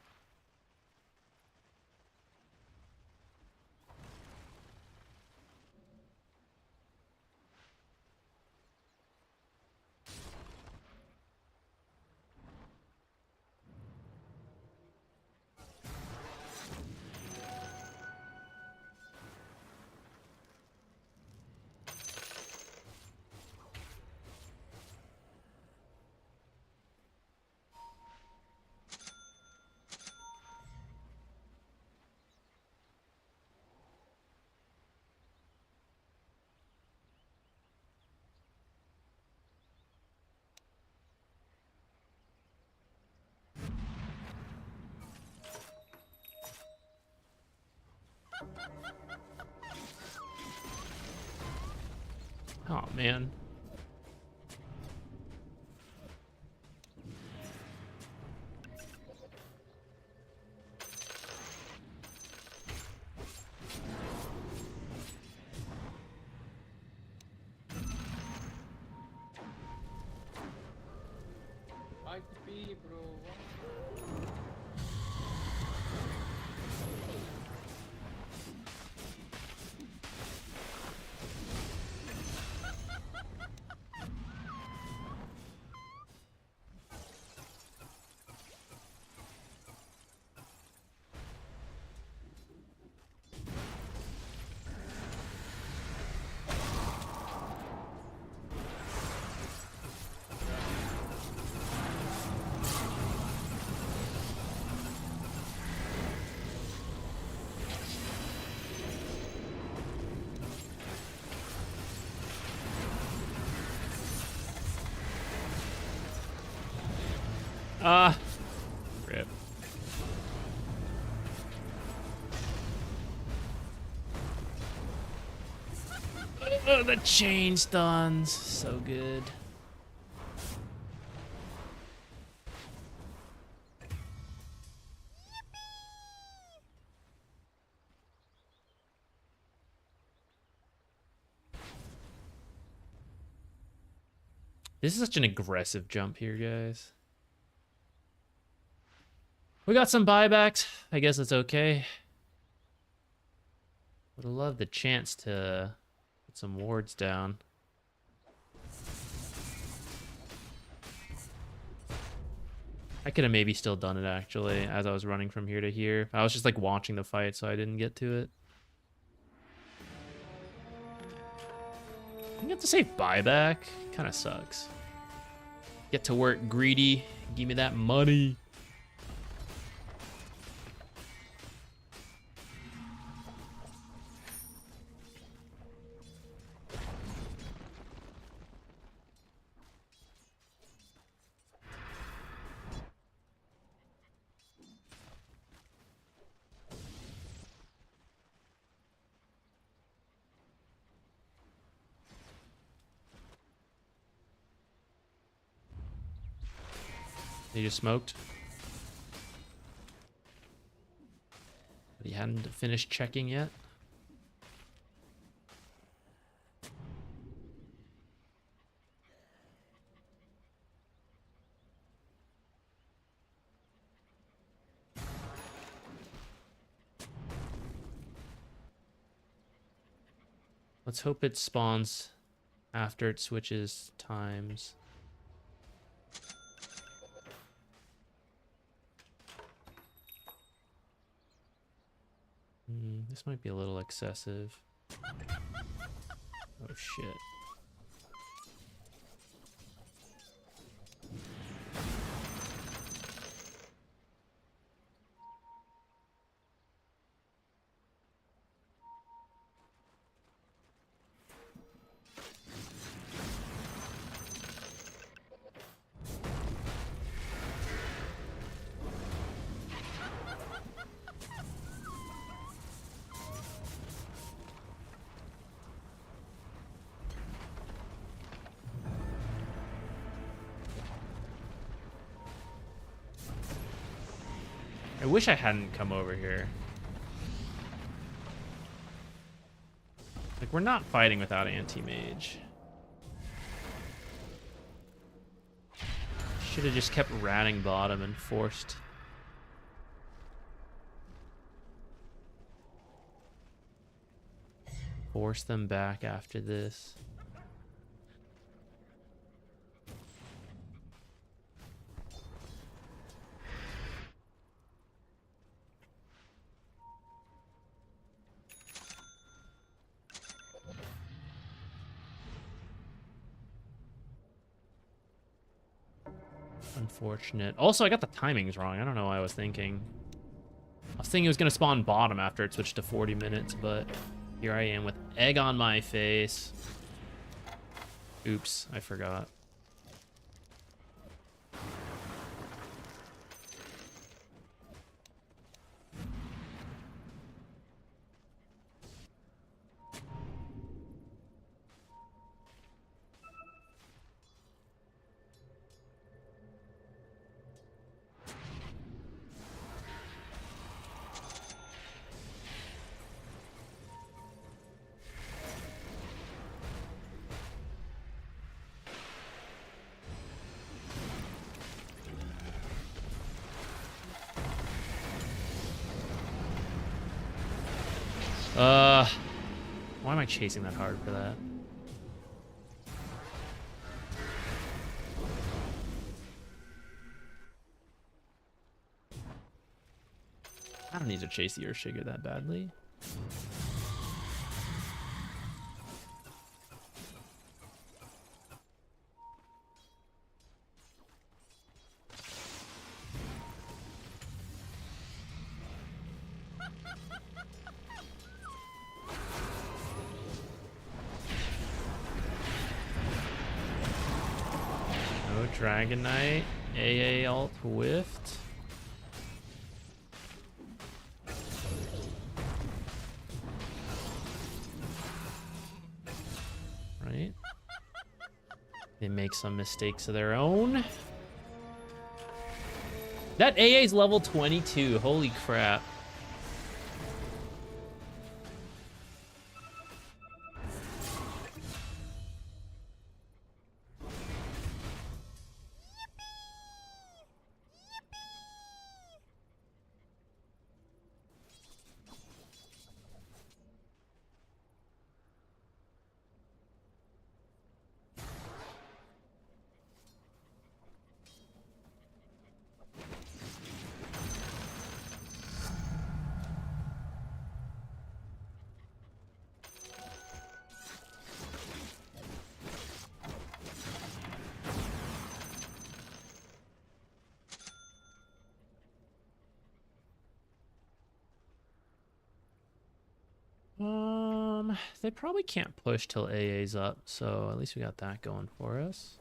Oh, man. Ah, rip. Oh, the chain stuns, so good. This is such an aggressive jump here, guys. We got some buybacks. I guess it's okay. Would have loved the chance to put some wards down. I could have maybe still done it, actually, as I was running from here to here. I was just, like, watching the fight, so I didn't get to it. You have to say buyback? Kind of sucks. Get to work greedy. Give me that money. He just smoked. But he hadn't finished checking yet. Let's hope it spawns after it switches times. This might be a little excessive. Oh shit. I wish I hadn't come over here. Like, we're not fighting without anti-mage. Should have just kept ratting bottom and forced. Force them back after this. Unfortunate. Also, I got the timings wrong. I don't know what I was thinking. I was thinking it was going to spawn bottom after it switched to 40 minutes, but here I am with egg on my face. Oops, I forgot. Why am I chasing that hard for that? I don't need to chase the Earthshaker that badly. No Dragon Knight. AA ult whiffed. Right? They make some mistakes of their own. That AA's level 22. Holy crap. They probably can't push till AA's up, so at least we got that going for us.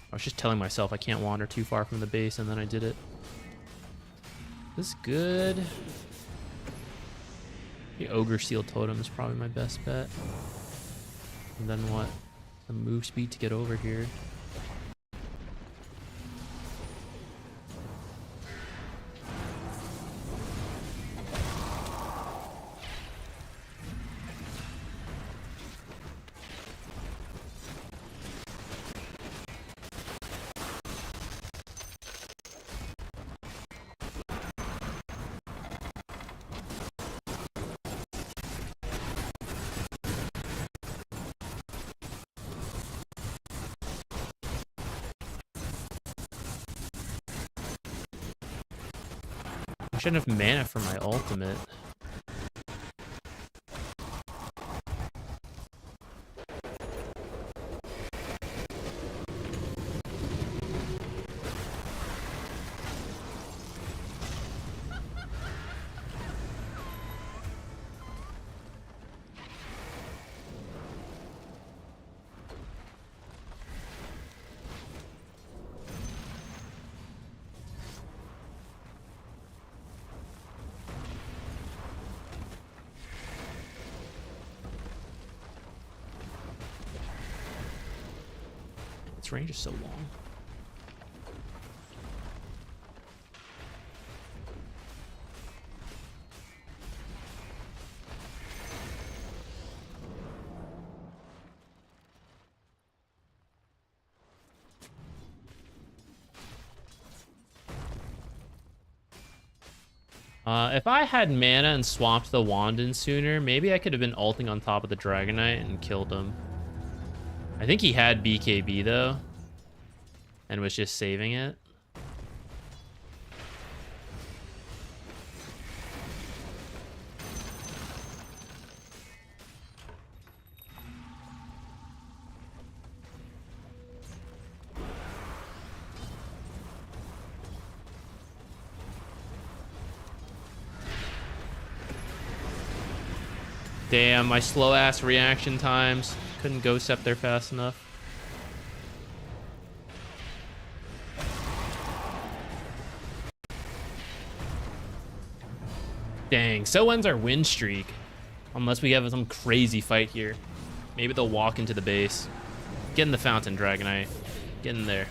I was just telling myself I can't wander too far from the base, and then I did it. This is good. The Ogre Seal Totem is probably my best bet. And then what? The move speed to get over here. I shouldn't have mana for my ultimate. Its range is so long. If I had mana and swapped the wand in sooner, maybe I could have been ulting on top of the Dragonite and killed him. I think he had BKB though, and was just saving it. Damn, my slow-ass reaction times. Couldn't Ghost Step there fast enough. Dang, so ends our win streak. Unless we have some crazy fight here. Maybe they'll walk into the base. Get in the fountain, Dragonite. Get in there.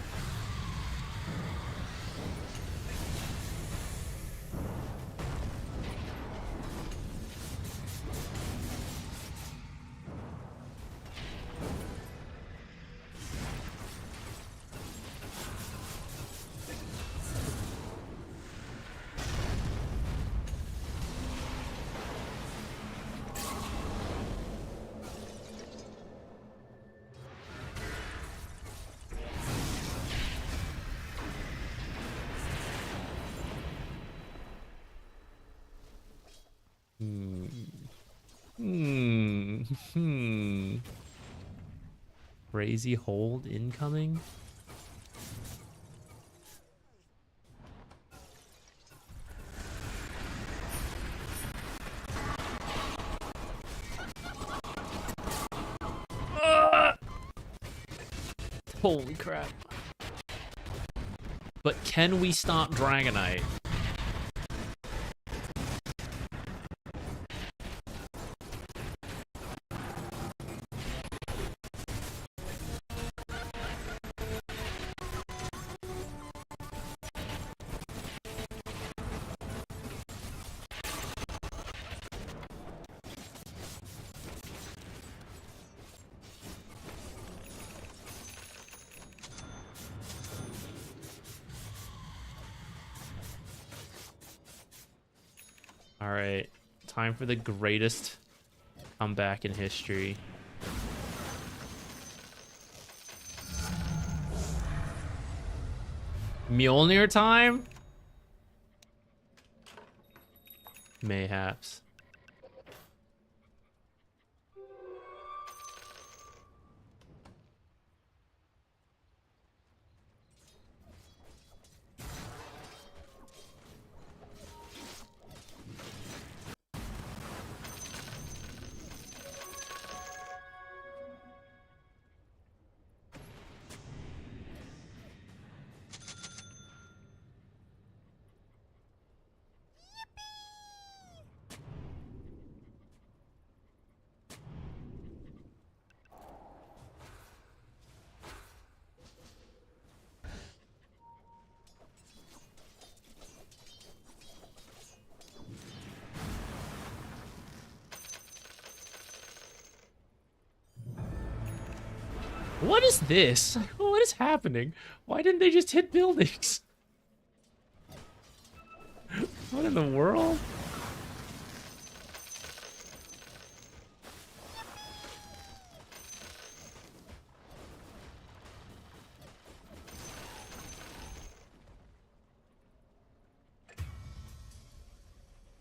Crazy hold incoming. Holy crap. But can we stop Dragonite? All right, time for the greatest comeback in history. Mjolnir time? Mayhaps. What is this? What is happening? Why didn't they just hit buildings? What in the world?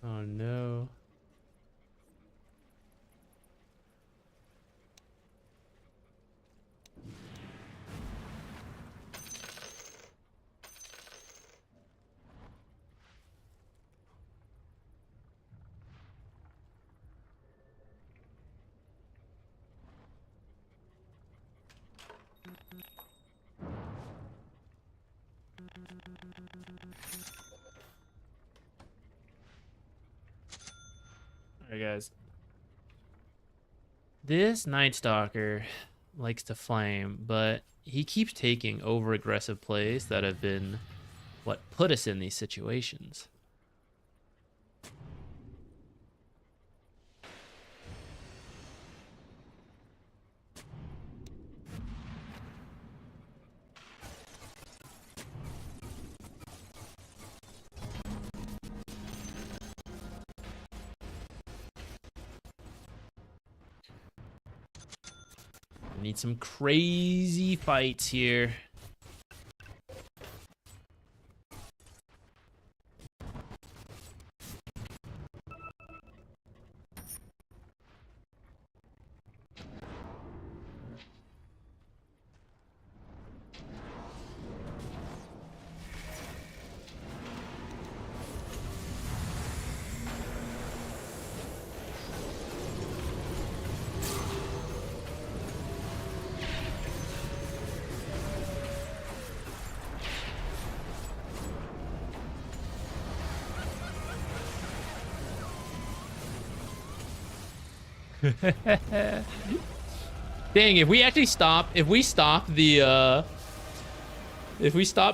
Oh no. Alright guys. This Night Stalker likes to flame, but he keeps taking over aggressive plays that have been what put us in these situations. Need some crazy fights here. Dang, if we actually stop, if we stop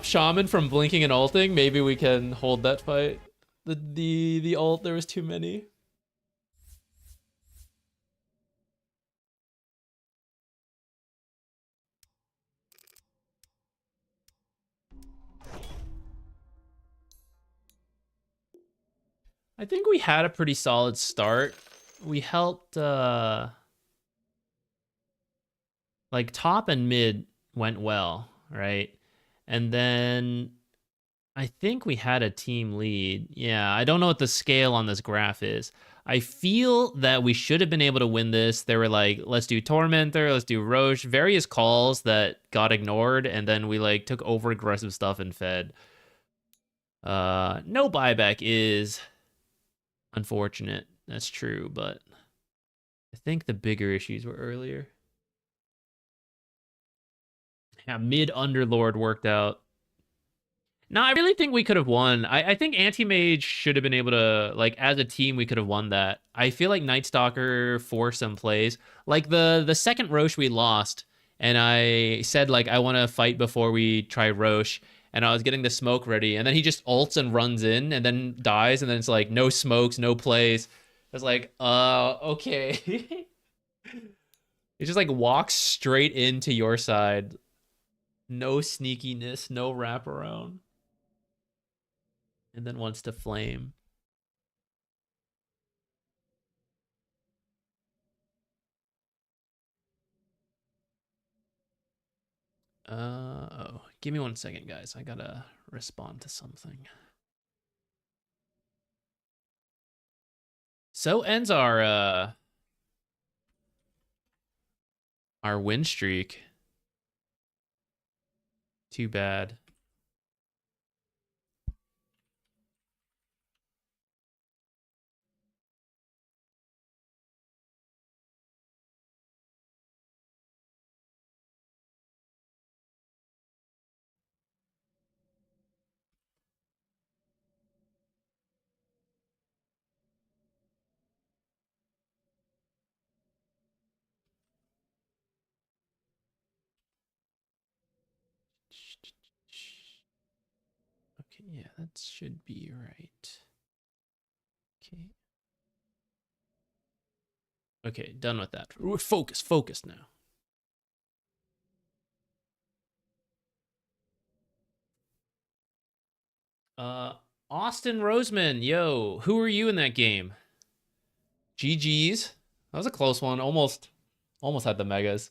Shaman from blinking and ulting, maybe we can hold that fight. The ult, there was too many. I think we had a pretty solid start. We helped, like top and mid went well, right? And then I think we had a team lead. Yeah, I don't know what the scale on this graph is. I feel that we should have been able to win this. There were like, let's do Tormentor, let's do Roche, various calls that got ignored, and then we like took over aggressive stuff and fed. No buyback is unfortunate. That's true, but I think the bigger issues were earlier. Yeah, mid Underlord worked out. No, I really think we could have won. I think Anti-Mage should have been able to, like, as a team, we could have won that. I feel like Night Stalker forced some plays. Like, the second Roche we lost, and I said, like, I want to fight before we try Roche, and I was getting the smoke ready, and then he just ults and runs in, and then dies, and then it's like, no smokes, no plays. I was like, okay. He just, like, walks straight into your side. No sneakiness, no wraparound. And then wants to flame. Oh, give me 1 second, guys. I gotta respond to something. So ends our win streak. Too bad. Okay, yeah, that should be right. Okay. Okay, done with that. We're focused now. Austin Roseman, yo, who are you in that game? GG's. That was a close one. Almost had the megas.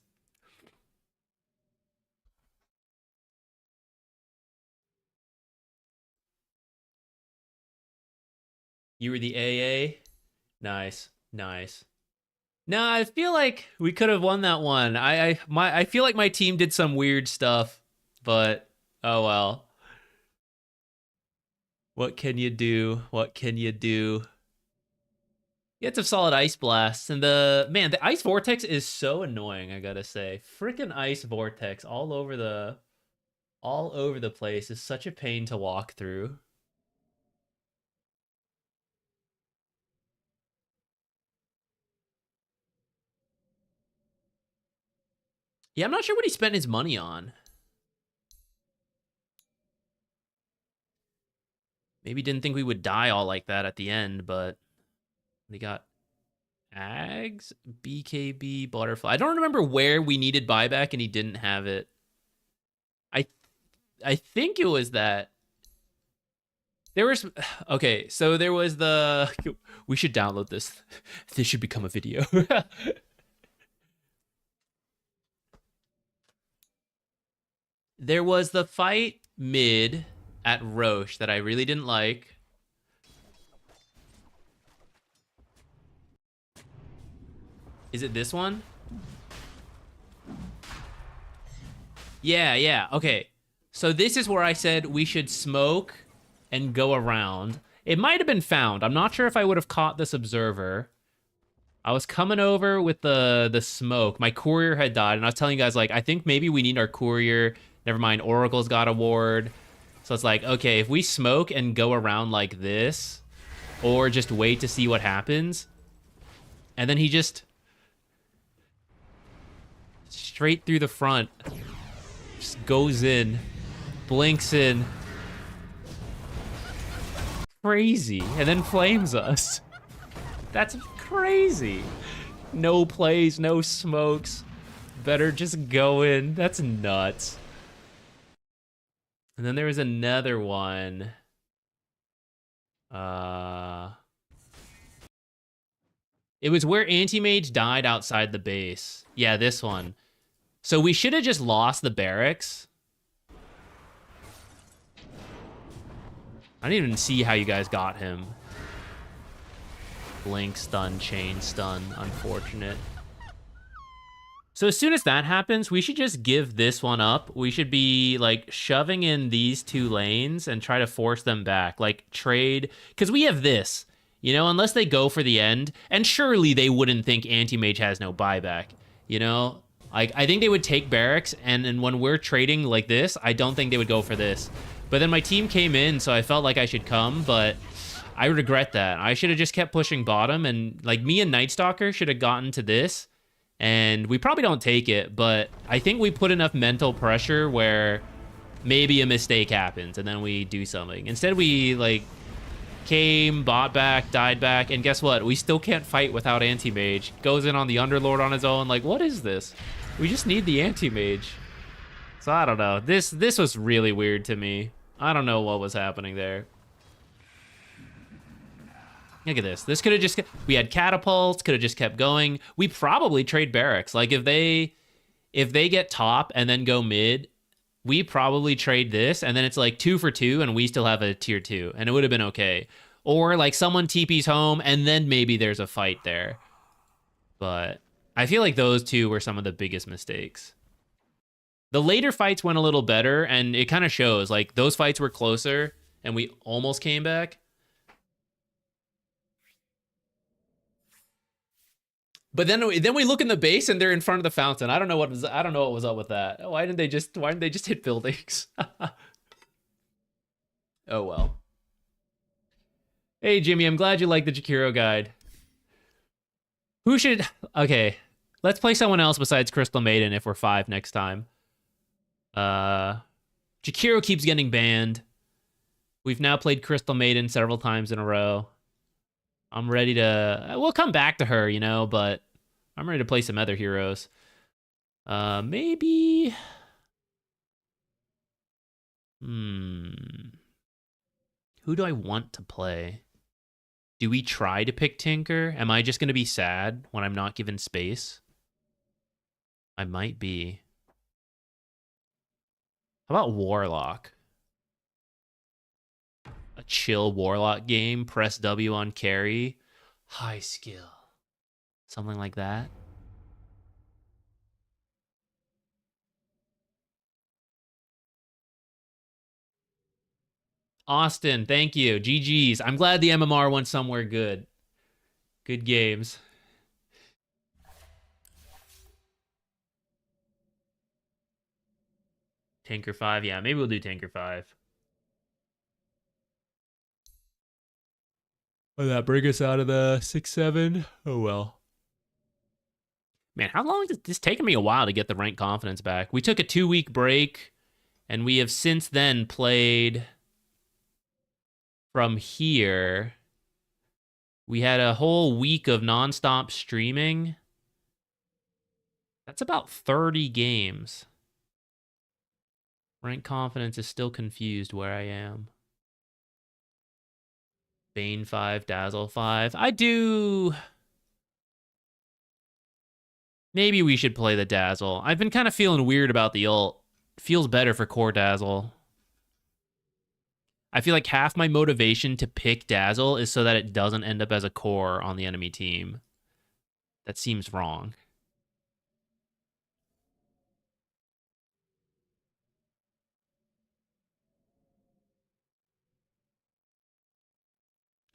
You were the AA. Nice. No, I feel like we could have won that one. I feel like my team did some weird stuff, but oh well. What can you do? You had some solid ice blasts, and the ice vortex is so annoying, I gotta say. Freaking ice vortex all over the place is such a pain to walk through. Yeah, I'm not sure what he spent his money on. Maybe didn't think we would die all like that at the end, but we got Ags, BKB, Butterfly. I don't remember where we needed buyback and he didn't have it. I think it was that. There was, okay, so there was the, we should download this. This should become a video. There was the fight mid at Roche that I really didn't like. Is it this one? Yeah, okay. So this is where I said we should smoke and go around. It might have been found. I'm not sure if I would have caught this observer. I was coming over with the smoke. My courier had died, and I was telling you guys, like, I think maybe we need our courier. Never mind, Oracle's got a ward. So it's like, okay, if we smoke and go around like this, or just wait to see what happens, and then he just straight through the front just goes in, blinks in, crazy, and then flames us. That's crazy. No plays, no smokes. Better just go in. That's nuts. And then there was another one. It was where Anti-Mage died outside the base. Yeah, this one. So we should have just lost the barracks. I didn't even see how you guys got him. Blink, stun, chain, stun. Unfortunate. So as soon as that happens, we should just give this one up. We should be, like, shoving in these two lanes and try to force them back. Like, trade. Because we have this. You know, unless they go for the end. And surely they wouldn't think Anti-Mage has no buyback. You know? Like, I think they would take barracks. And then when we're trading like this, I don't think they would go for this. But then my team came in, so I felt like I should come. But I regret that. I should have just kept pushing bottom. And, like, me and Night Stalker should have gotten to this. And we probably don't take it, but I think we put enough mental pressure where maybe a mistake happens and then we do something. Instead, we, like, came, bought back, died back, and guess what? We still can't fight without Anti-Mage. Goes in on the Underlord on his own. Like, what is this? We just need the Anti-Mage. So I don't know. This was really weird to me. I don't know what was happening there. Look at this. This could have just... We had catapults, could have just kept going. We probably trade barracks. Like, if they get top and then go mid, we probably trade this, and then it's like 2 for 2, and we still have a tier 2, and it would have been okay. Or, like, someone TP's home, and then maybe there's a fight there. But I feel like those two were some of the biggest mistakes. The later fights went a little better, and it kind of shows. Like, those fights were closer, and we almost came back. But then we look in the base and they're in front of the fountain. I don't know what was up with that. Why didn't they just hit buildings? Oh well. Hey Jimmy, I'm glad you like the Jakiro guide. Who should... Okay, let's play someone else besides Crystal Maiden if we're 5 next time. Jakiro keeps getting banned. We've now played Crystal Maiden several times in a row. I'm ready to... We'll come back to her, you know, but I'm ready to play some other heroes. Maybe... Who do I want to play? Do we try to pick Tinker? Am I just going to be sad when I'm not given space? I might be. How about Warlock? A chill Warlock game, press W on carry, high skill. Something like that. Austin, thank you. GG's. I'm glad the MMR went somewhere good. Good games. Tanker 5. Yeah, maybe we'll do Tanker 5. Will that bring us out of the 6-7? Oh, well. Man, how long is this taking me a while to get the rank confidence back? We took a 2-week break, and we have since then played from here. We had a whole week of nonstop streaming. That's about 30 games. Rank confidence is still confused where I am. Bane 5, Dazzle 5. I do... Maybe we should play the Dazzle. I've been kind of feeling weird about the ult. feels better for core Dazzle. I feel like half my motivation to pick Dazzle is so that it doesn't end up as a core on the enemy team. That seems wrong.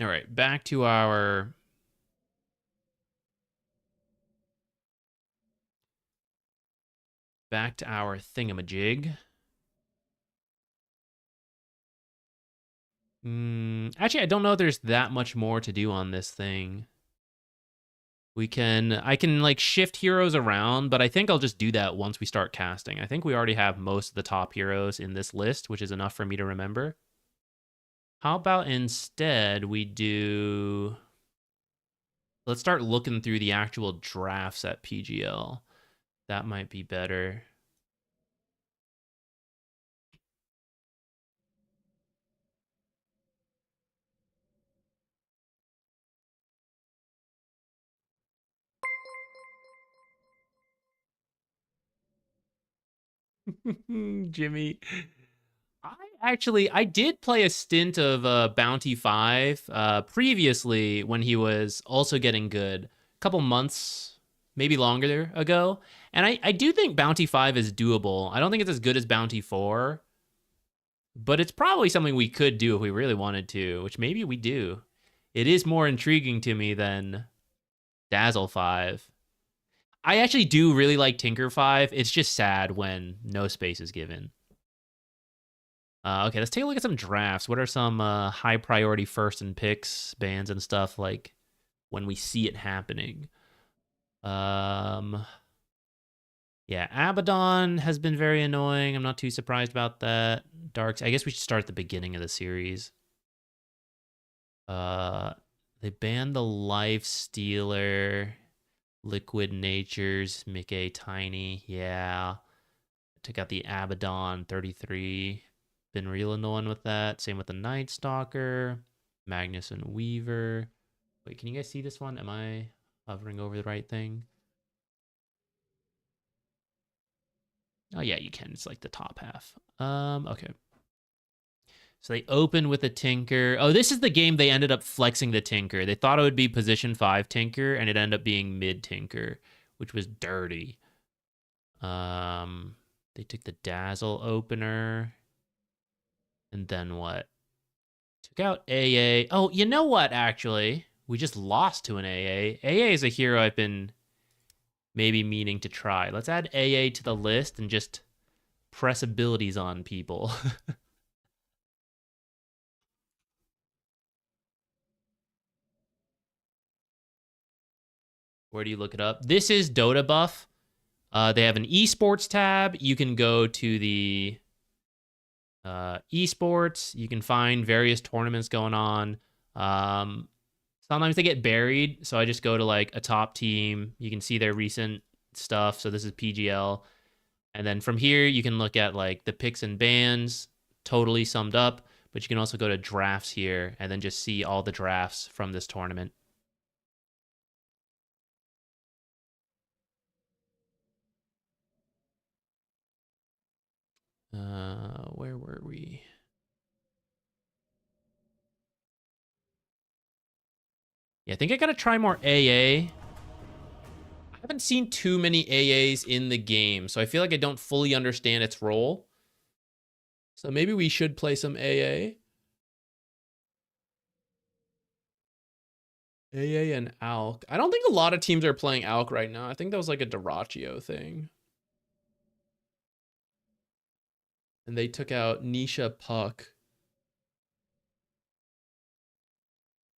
All right, back to our thingamajig. Actually, I don't know if there's that much more to do on this thing. I can like shift heroes around, but I think I'll just do that once we start casting. I think we already have most of the top heroes in this list, which is enough for me to remember. How about instead we do... Let's start looking through the actual drafts at PGL. That might be better. Jimmy. I did play a stint of Bounty 5 previously when he was also getting good. A couple months, maybe longer ago. And I do think Bounty 5 is doable. I don't think it's as good as Bounty 4. But it's probably something we could do if we really wanted to, which maybe we do. It is more intriguing to me than Dazzle 5. I actually do really like Tinker 5. It's just sad when no space is given. Okay, let's take a look at some drafts. What are some high priority first and picks, bans and stuff like when we see it happening? Yeah, Abaddon has been very annoying. I'm not too surprised about that. Darks. I guess we should start at the beginning of the series. They banned the Life Stealer, Liquid Natures, Mickey Tiny. Yeah. Took out the Abaddon 33. Been real annoying with that. Same with the Night Stalker, Magnus and Weaver. Wait, can you guys see this one? Am I hovering over the right thing? Oh yeah, you can. It's like the top half. Okay. So they open with a Tinker. Oh, this is the game they ended up flexing the Tinker. They thought it would be position 5 Tinker, and it ended up being mid Tinker, which was dirty. They took the Dazzle opener. And then what? Took out AA. Oh, you know what, actually? We just lost to an AA. AA is a hero I've been maybe meaning to try. Let's add AA to the list and just press abilities on people. Where do you look it up? This is Dota buff. They have an esports tab. You can go to the esports. You can find various tournaments going on. Sometimes they get buried, so I just go to like a top team. You can see their recent stuff. So this is PGL. And then from here, you can look at like the picks and bans, totally summed up. But you can also go to drafts here and then just see all the drafts from this tournament. Where were we? Yeah, I think I gotta try more AA. I haven't seen too many AAs in the game, so I feel like I don't fully understand its role. So maybe we should play some AA. AA and Alk. I don't think a lot of teams are playing Alk right now. I think that was like a Duraccio thing. And they took out Nisha Puck.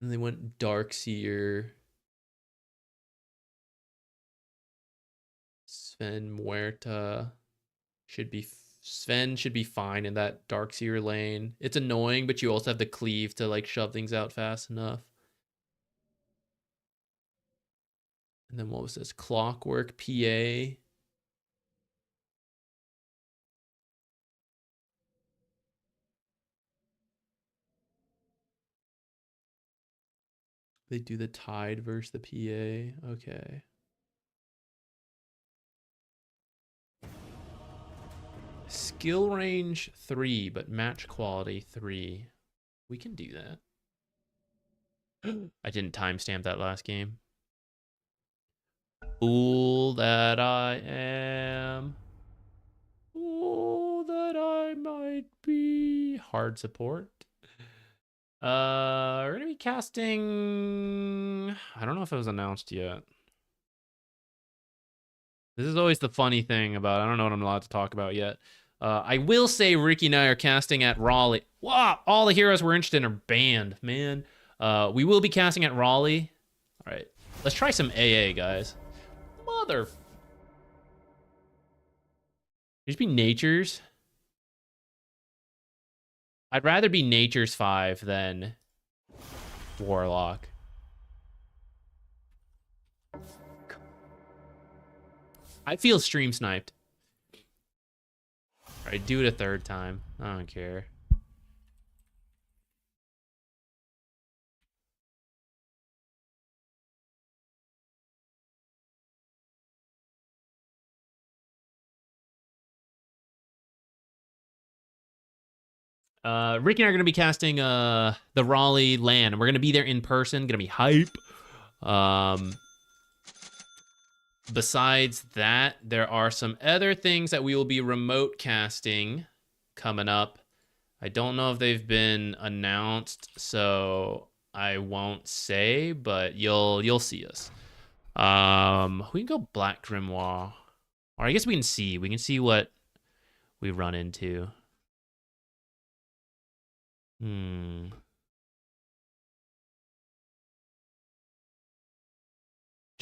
And they went Darkseer. Sven Muerta Sven should be fine in that Darkseer lane. It's annoying, but you also have the cleave to like shove things out fast enough. And then what was this? Clockwork PA. They do the Tide versus the PA. Okay. Skill range 3, but match quality 3. We can do that. I didn't timestamp that last game. Fool that I am. Fool that I might be. Hard support. We're gonna be casting. I don't know if it was announced yet. This is always the funny thing about. I don't know what I'm allowed to talk about yet. I will say Ricky and I are casting at Raleigh. Wow, all the heroes we're interested in are banned, man. We will be casting at Raleigh. All right, let's try some AA, guys. Mother. Just be Nature's. I'd rather be Nature's 5 than Warlock. I feel stream sniped. All right, do it a third time. I don't care. Ricky and I are going to be casting the Raleigh LAN, and we're going to be there in person. Going to be hype. Besides that, there are some other things that we will be remote casting coming up. I don't know if they've been announced, so I won't say, but you'll see us. We can go Black Grimoire. Or I guess we can see. We can see what we run into.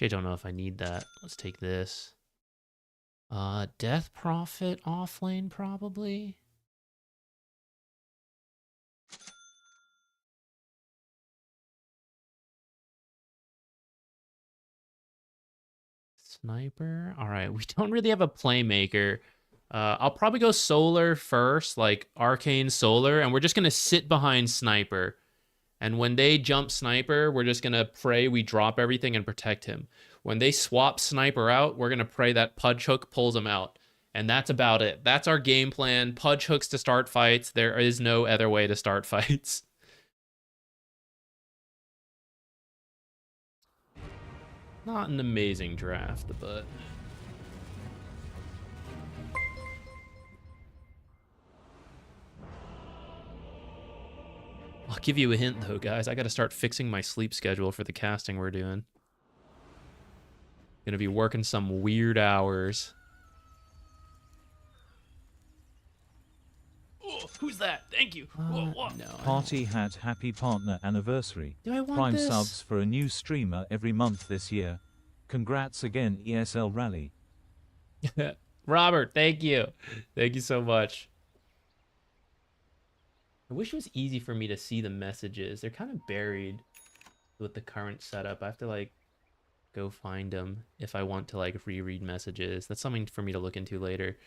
I don't know if I need that. Let's take this. Death Prophet off lane, probably. Sniper. All right, we don't really have a playmaker. I'll probably go Solar first, like Arcane Solar, and we're just going to sit behind Sniper. And when they jump Sniper, we're just going to pray we drop everything and protect him. When they swap Sniper out, we're going to pray that Pudge Hook pulls him out. And that's about it. That's our game plan. Pudge Hooks to start fights. There is no other way to start fights. Not an amazing draft, but... I'll give you a hint, though, guys. I got to start fixing my sleep schedule for the casting we're doing. Gonna be working some weird hours. Oh, who's that? Thank you. Whoa, what? No. Party hat happy partner anniversary. Do I want Prime this? subs for a new streamer every month this year. Congrats again, ESL Rally. Robert, thank you. Thank you so much. I wish it was easy for me to see the messages. They're kind of buried with the current setup. I have to, like, go find them if I want to, like, reread messages. That's something for me to look into later.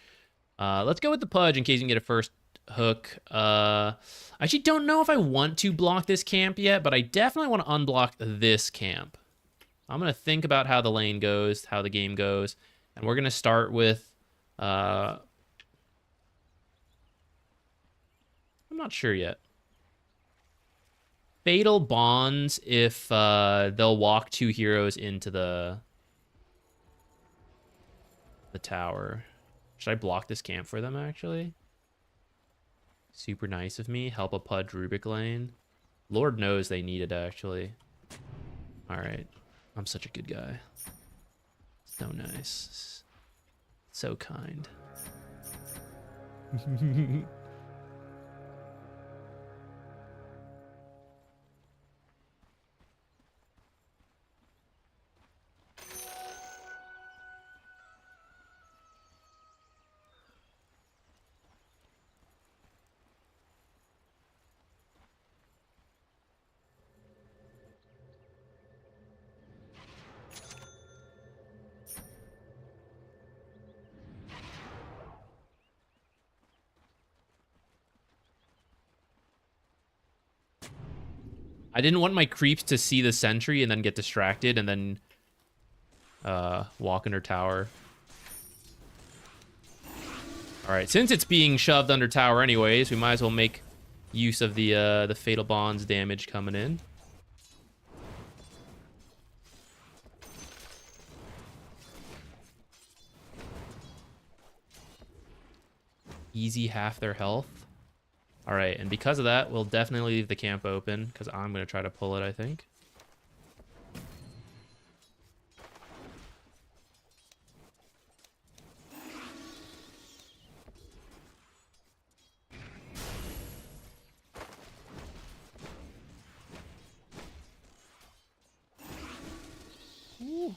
Let's go with the Pudge in case you can get a first hook. I actually don't know if I want to block this camp yet, but I definitely want to unblock this camp. I'm going to think about how the lane goes, how the game goes, and we're going to start with... I'm not sure yet. Fatal Bonds if they'll walk 2 heroes into the tower. Should I block this camp for them, actually? Super nice of me. Help a Pudge Rubik lane. Lord knows they need it, actually. Alright. I'm such a good guy. So nice. So kind. I didn't want my creeps to see the sentry and then get distracted and then walk in her tower. All right, since it's being shoved under tower anyways, we might as well make use of the Fatal Bonds damage coming in. Easy half their health. All right, and because of that, we'll definitely leave the camp open because I'm going to try to pull it, I think. Ooh.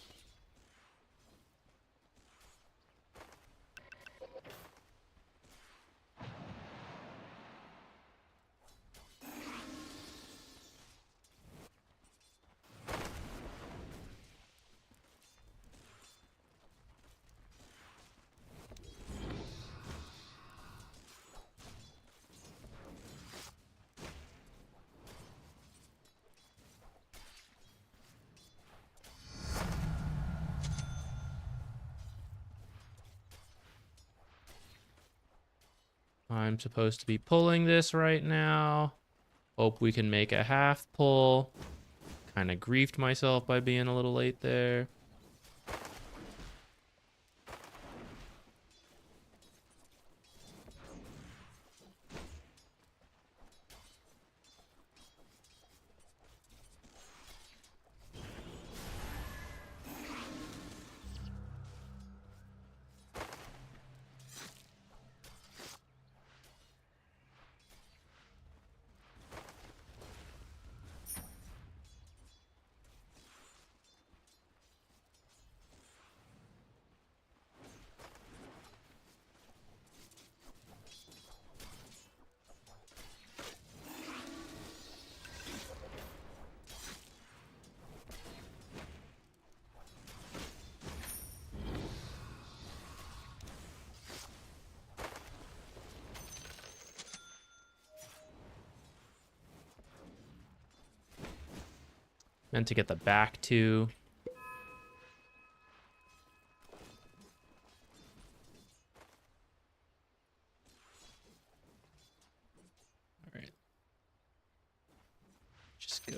I'm supposed to be pulling this right now. Hope we can make a half pull. Kind of griefed myself by being a little late there. Meant to get the back two. All right. Just go.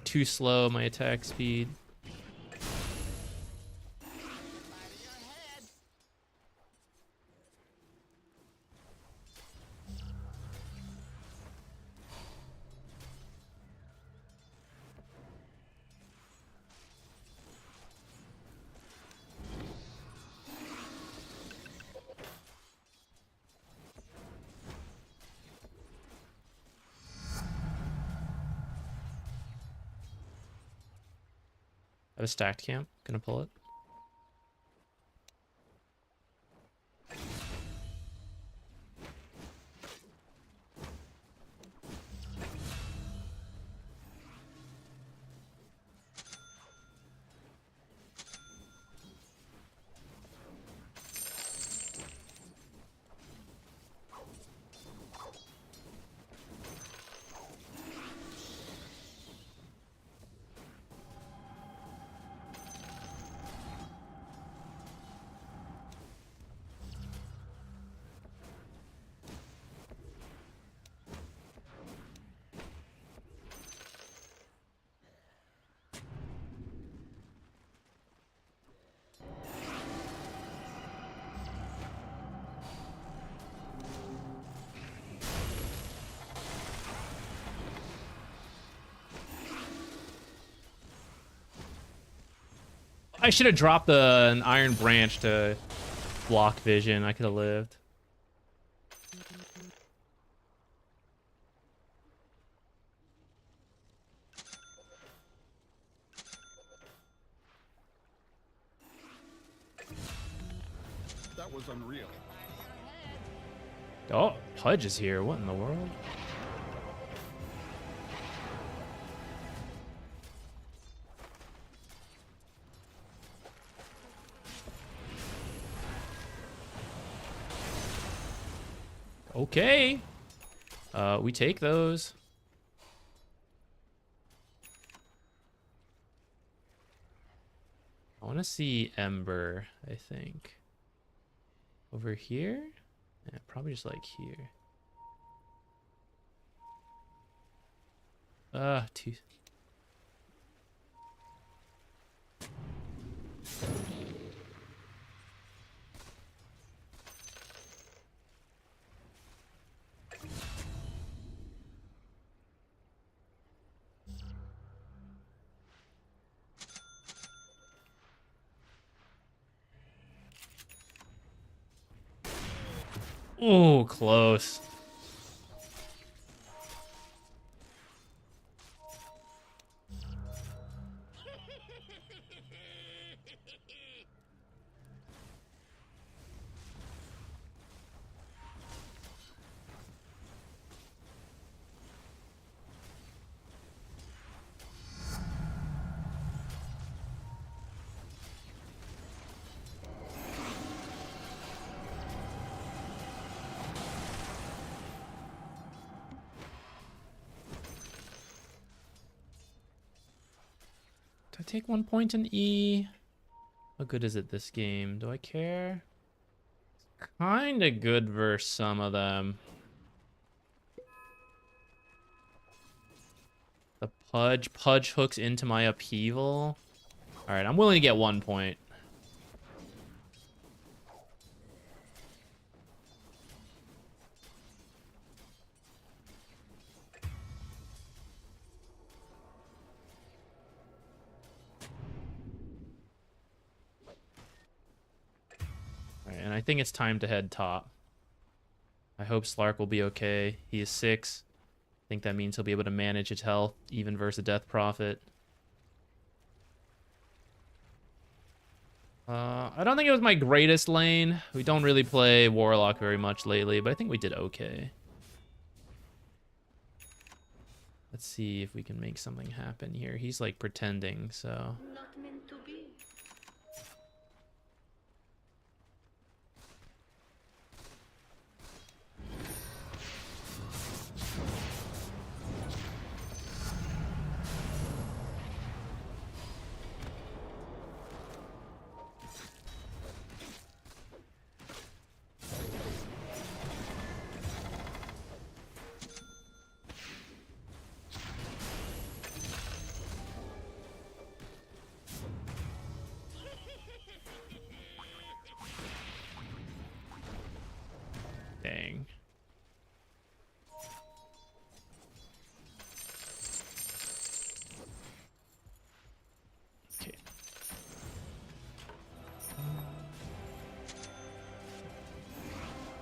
Too slow, my attack speed. I have a stacked camp. Gonna pull it. I should have dropped an Iron Branch to block vision. I could have lived. That was unreal. Oh, Pudge is here. What in the world? Okay. We take those. I want to see Ember, I think. Over here? Yeah, probably just like here. Two. Oh, close. Do I take 1 point in E? How good is it this game? Do I care? Kinda good versus some of them. The Pudge hooks into my upheaval. Alright, I'm willing to get 1 point. Alright, and I think it's time to head top. I hope Slark will be okay. He is 6. I think that means he'll be able to manage his health, even versus a Death Prophet. I don't think it was my greatest lane. We don't really play Warlock very much lately, but I think we did okay. Let's see if we can make something happen here. He's like pretending, so... Not meant to be. Dang. Okay.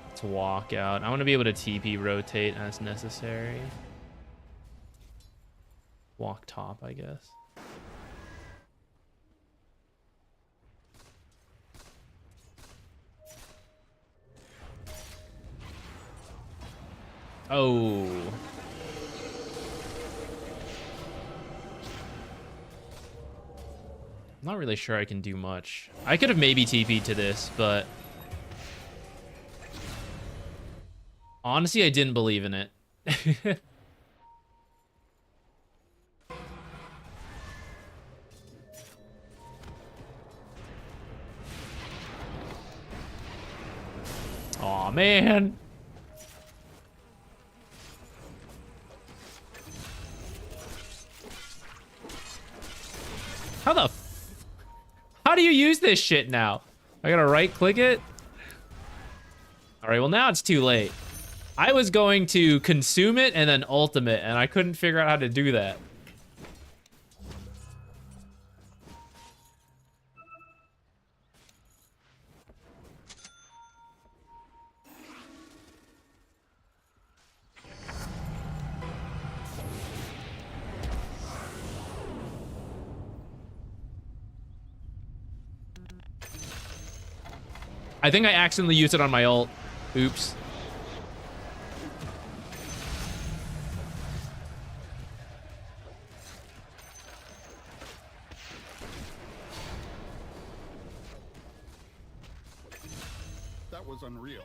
Let's walk out. I want to be able to TP rotate as necessary. Walk top, I guess. Oh. I'm not really sure I can do much. I could have maybe TP'd to this, but... honestly, I didn't believe in it. Aw, man. How do you use this shit now? I gotta right click it? Alright, well now it's too late. I was going to consume it and then ultimate, and I couldn't figure out how to do that. I think I accidentally used it on my ult. Oops. That was unreal.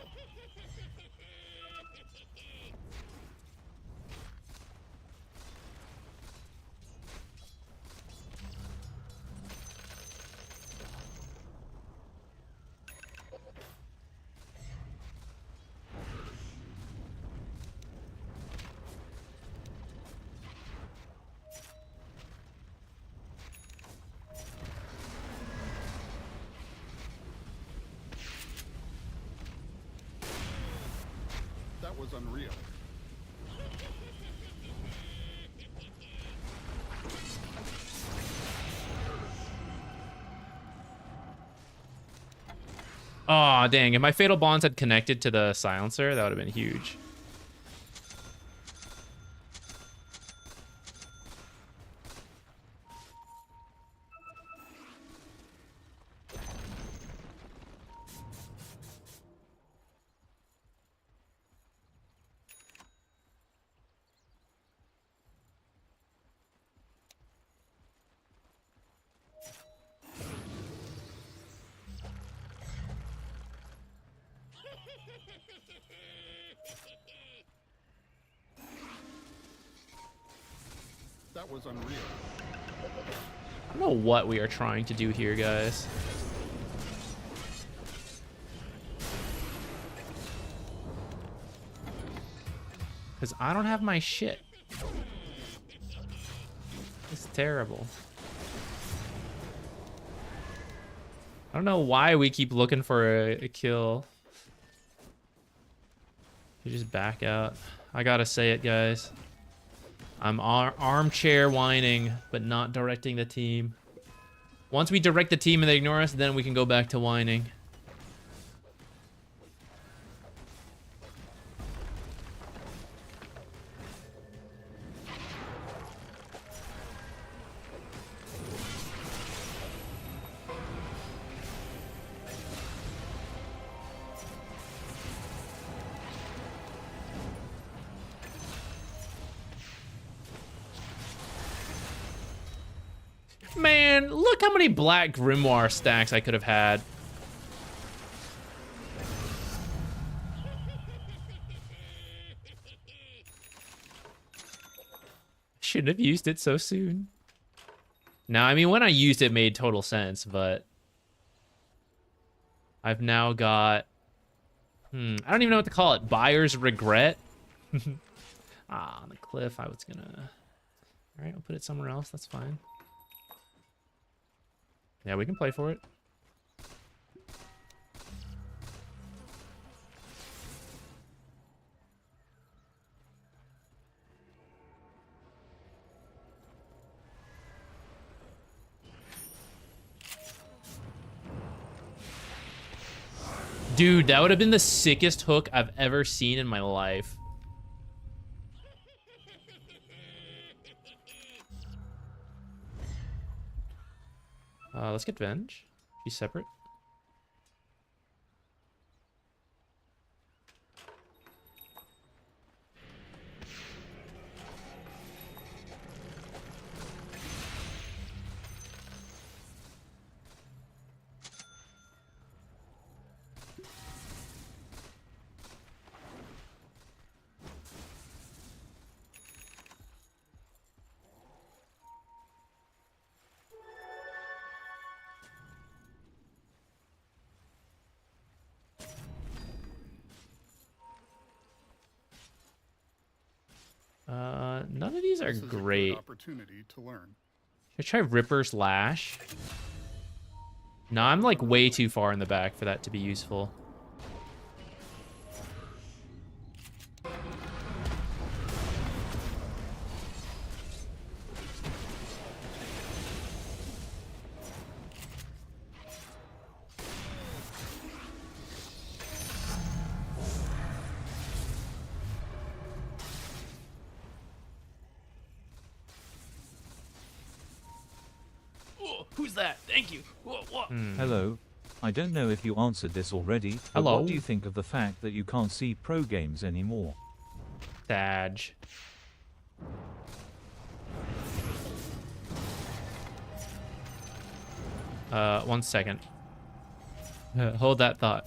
That was unreal. Aw, dang. If my Fatal Bonds had connected to the silencer, that would have been huge. That was unreal. I don't know what we are trying to do here, guys. Because I don't have my shit. It's terrible. I don't know why we keep looking for a kill. You just back out. I gotta say it, guys. I'm armchair whining, but not directing the team. Once we direct the team and they ignore us, then we can go back to whining. Man, look how many black grimoire stacks I could have had. Shouldn't have used it so soon. Now, I mean, when I used it, it made total sense, but I've now got, I don't even know what to call it. Buyer's regret. On the cliff, I was gonna, all right, I'll put it somewhere else. That's fine. Yeah, we can play for it. Dude, that would have been the sickest hook I've ever seen in my life. Let's get Venge. She's separate. None of these are great. A good opportunity to learn. Should I try Ripper's Lash? No, I'm like way too far in the back for that to be useful. Who's that? Thank you. What? Hello. I don't know if you answered this already, but Hello. what do you think of the fact that you can't see pro games anymore? Dodge. One second. Hold that thought.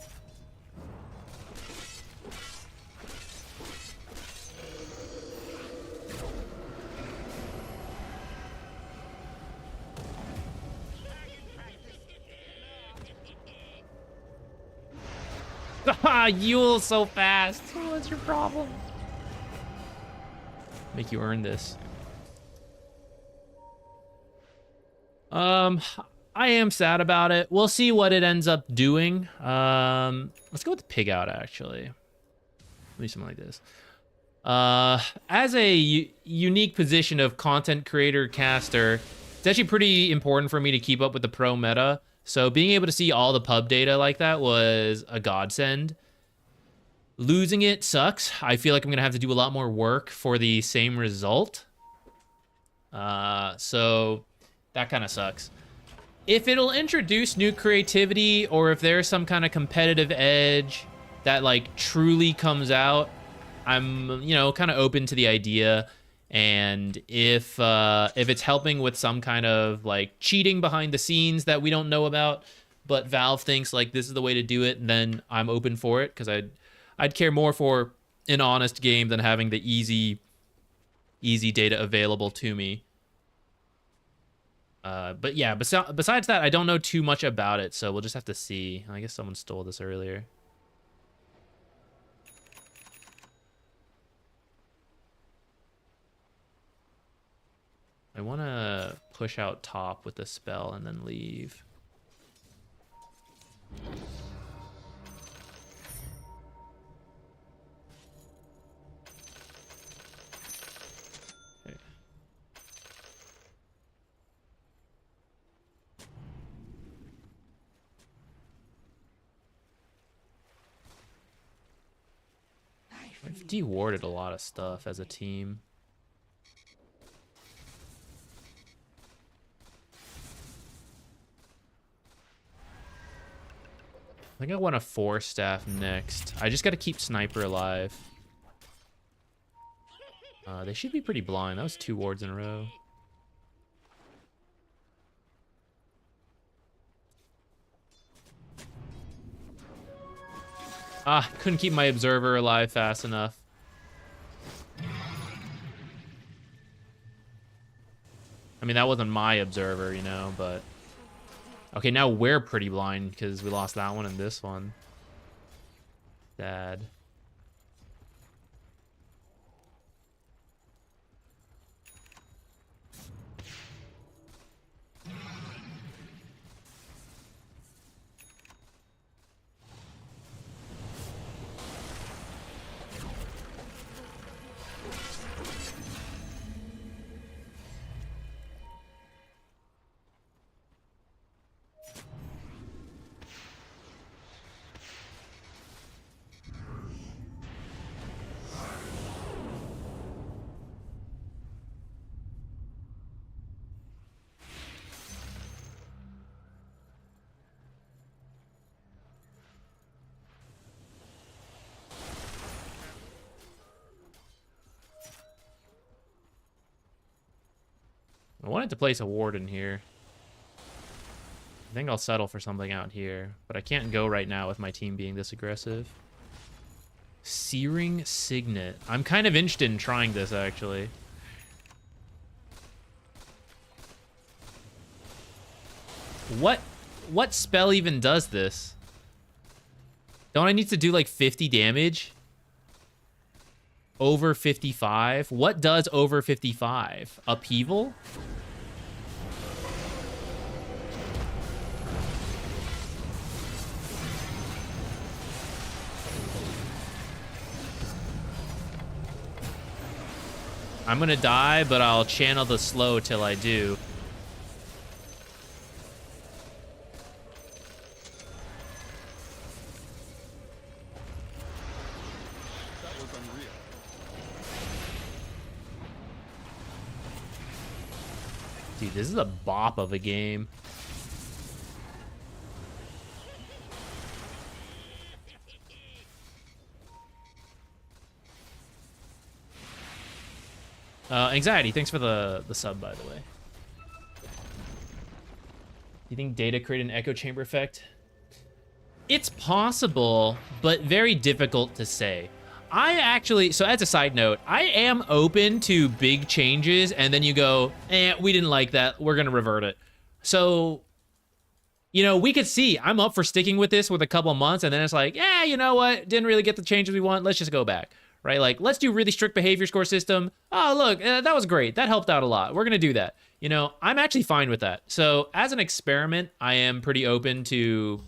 Ah, Yule so fast. What's your problem? Make you earn this. I am sad about it. We'll see what it ends up doing. Let's go with the pig out, actually. Maybe something like this. As a unique position of content creator caster, it's actually pretty important for me to keep up with the pro meta. So being able to see all the pub data like that was a godsend. Losing it sucks. I feel like I'm gonna have to do a lot more work for the same result. So that kind of sucks. If it'll introduce new creativity, or if there's some kind of competitive edge that like truly comes out, I'm, you know, kind of open to the idea. And if it's helping with some kind of like cheating behind the scenes that we don't know about, but Valve thinks like this is the way to do it, then I'm open for it, because I'd care more for an honest game than having the easy data available to me. But yeah, besides that, I don't know too much about it, so we'll just have to see. I guess someone stole this earlier. I want to push out top with the spell and then leave. Okay. I've de-warded a lot of stuff as a team. I think I want a 4-staff next. I just got to keep Sniper alive. They should be pretty blind. That was 2 wards in a row. Ah, couldn't keep my Observer alive fast enough. I mean, that wasn't my Observer, you know, but... Okay, now we're pretty blind because we lost that one and this one. Sad. I wanted to place a ward in here. I think I'll settle for something out here, but I can't go right now with my team being this aggressive. Searing Signet. I'm kind of interested in trying this, actually. What spell even does this? Don't I need to do like 50 damage? Over 55? What does over 55? Upheaval? I'm gonna die, but I'll channel the slow till I do. That was unreal. Dude, this is a bop of a game. Anxiety, thanks for the sub, by the way. You think data create an echo chamber effect? It's possible, but very difficult to say. I actually, so as a side note, I am open to big changes, and then you go, we didn't like that, we're gonna revert it. So, you know, we could see I'm up for sticking with this with a couple of months, and then it's like, yeah, you know what? Didn't really get the changes we want. Let's just go back, right? Like, let's do really strict behavior score system. Oh, look, that was great. That helped out a lot. We're going to do that. You know, I'm actually fine with that. So as an experiment, I am pretty open to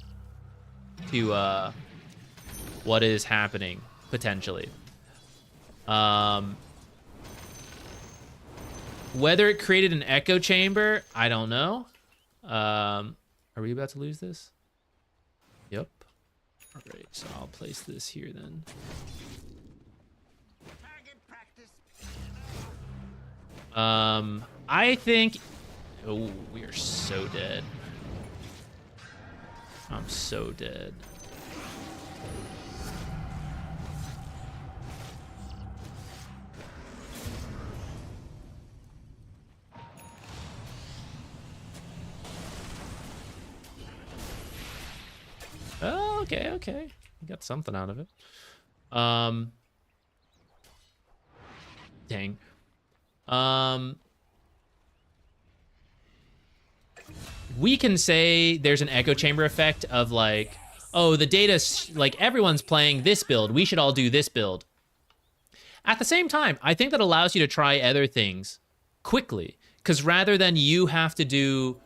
what is happening potentially. Whether it created an echo chamber, I don't know. Are we about to lose this? Yep. All right, so I'll place this here then. I think... Oh, we are so dead. I'm so dead. Oh, okay, okay. We got something out of it. Dang. We can say there's an echo chamber effect of like, oh, the data's like everyone's playing this build. We should all do this build. At the same time, I think that allows you to try other things quickly. Because rather than you have to do,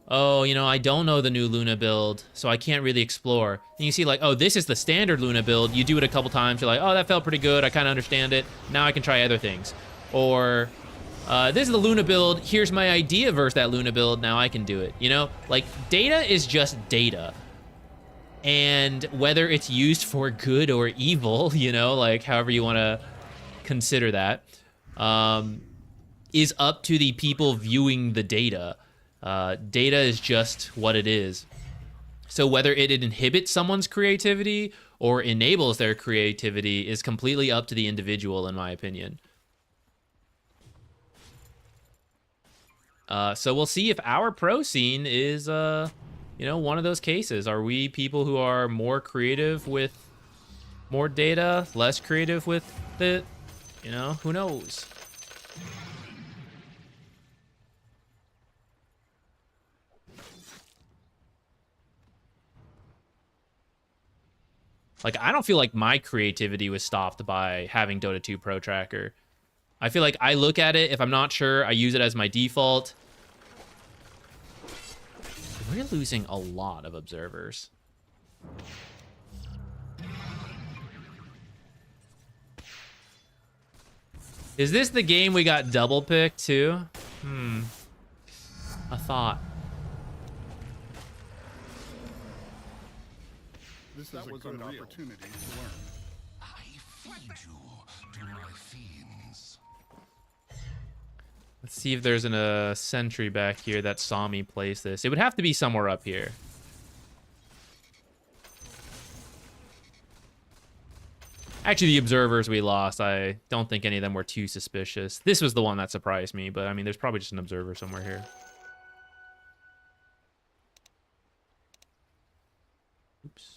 oh, you know, I don't know the new Luna build, so I can't really explore. And you see like, oh, this is the standard Luna build. You do it a couple times. You're like, oh, that felt pretty good. I kind of understand it. Now I can try other things. Or this is the Luna build. Here's my idea versus that Luna build. Now I can do it. You know, like data is just data. And whether it's used for good or evil, you know, like however you want to consider that, is up to the people viewing the data. Data is just what it is. So whether it inhibits someone's creativity or enables their creativity is completely up to the individual, in my opinion. So we'll see if our pro scene is, you know, one of those cases. Are we people who are more creative with more data, less creative with it? You know, who knows? Like, I don't feel like my creativity was stopped by having Dota 2 Pro Tracker. I feel like I look at it, if I'm not sure, I use it as my default. We're losing a lot of observers. Is this the game we got double picked too? A thought. This is a good opportunity to learn. I feed you to my fiends. Let's see if there's a sentry back here that saw me place this. It would have to be somewhere up here. Actually, the observers we lost, I don't think any of them were too suspicious. This was the one that surprised me, but I mean, there's probably just an observer somewhere here. Oops.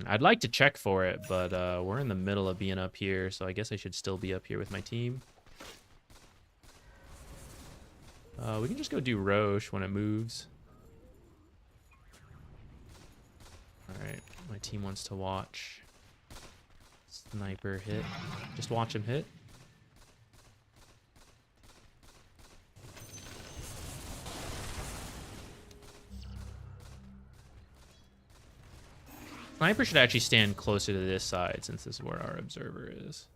I'd like to check for it, but we're in the middle of being up here, so I guess I should still be up here with my team. We can just go do Roche when it moves. Alright, my team wants to watch. Sniper hit. Just watch him hit. Sniper should actually stand closer to this side since this is where our observer is.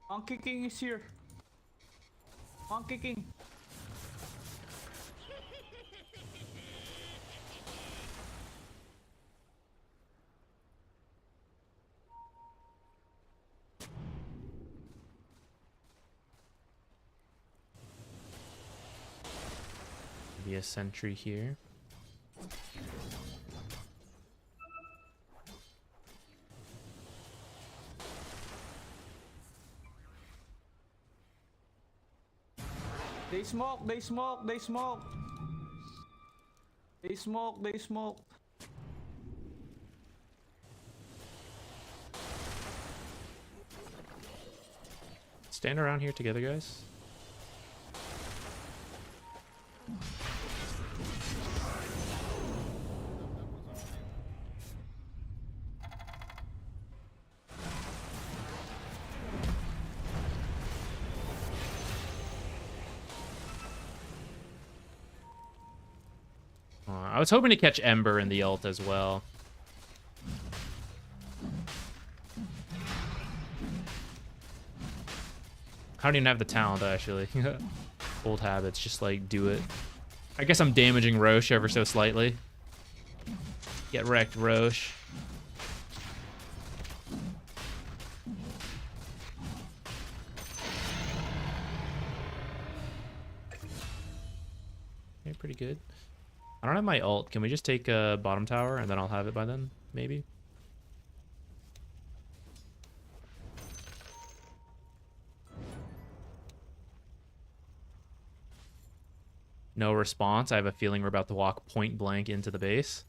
Monkey King is here. Monkey King. Be a sentry here. They smoke, they smoke, they smoke. They smoke, they smoke. Stand around here together, guys. I was hoping to catch Ember in the ult as well. I don't even have the talent, actually. Old habits, just like do it. I guess I'm damaging Roche ever so slightly. Get wrecked, Roche. Okay, pretty good. I don't have my ult. Can we just take bottom tower and then I'll have it by then, maybe? No response. I have a feeling we're about to walk point blank into the base.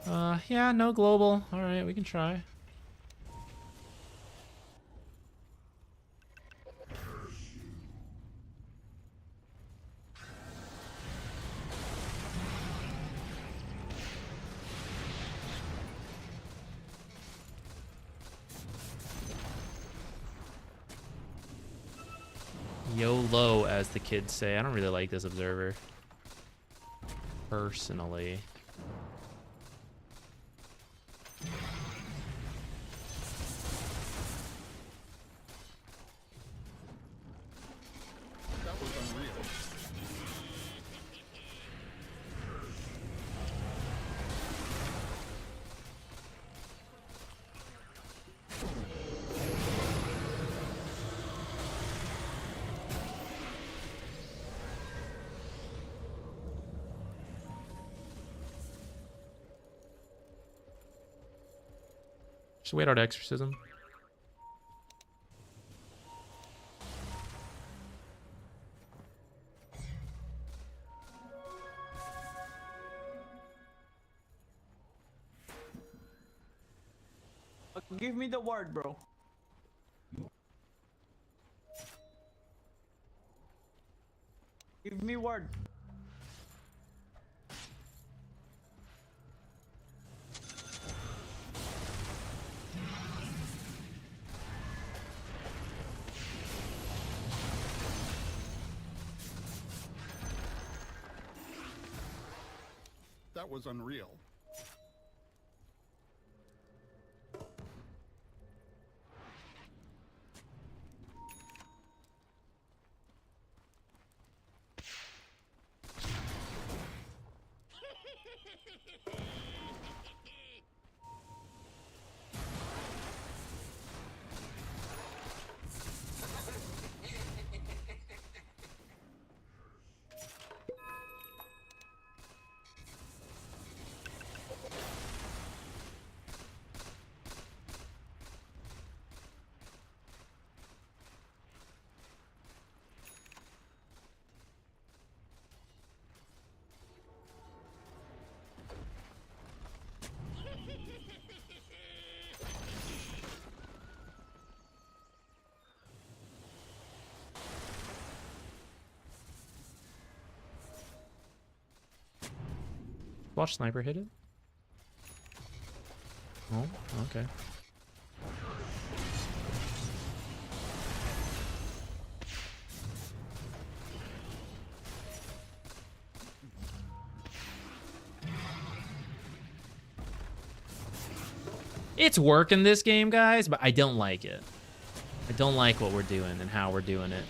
Yeah, no global. All right, we can try. YOLO, as the kids say. I don't really like this observer. Personally. That was unreal. Just wait out exorcism. Give me the ward, bro. Give me ward. That was unreal. Watch sniper hit it. Oh, okay. It's working this game, guys, but I don't like it. I don't like what we're doing and how we're doing it.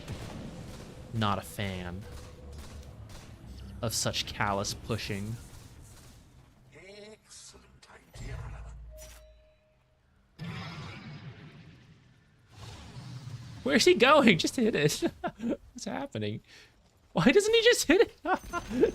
Not a fan of such callous pushing. Excellent idea. Where's he going? Just hit it. What's happening? Why doesn't he just hit it?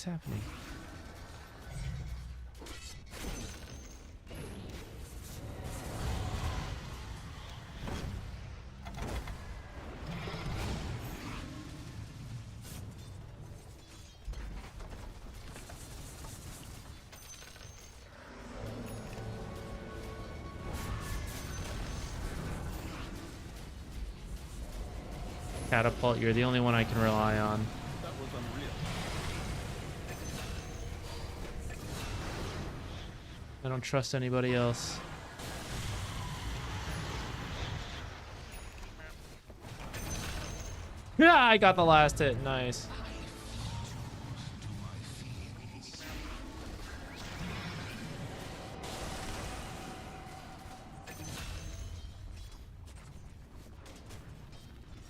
What's happening? Catapult, you're the only one I can rely on. That was unreal. I don't trust anybody else. Yeah, I got the last hit. Nice.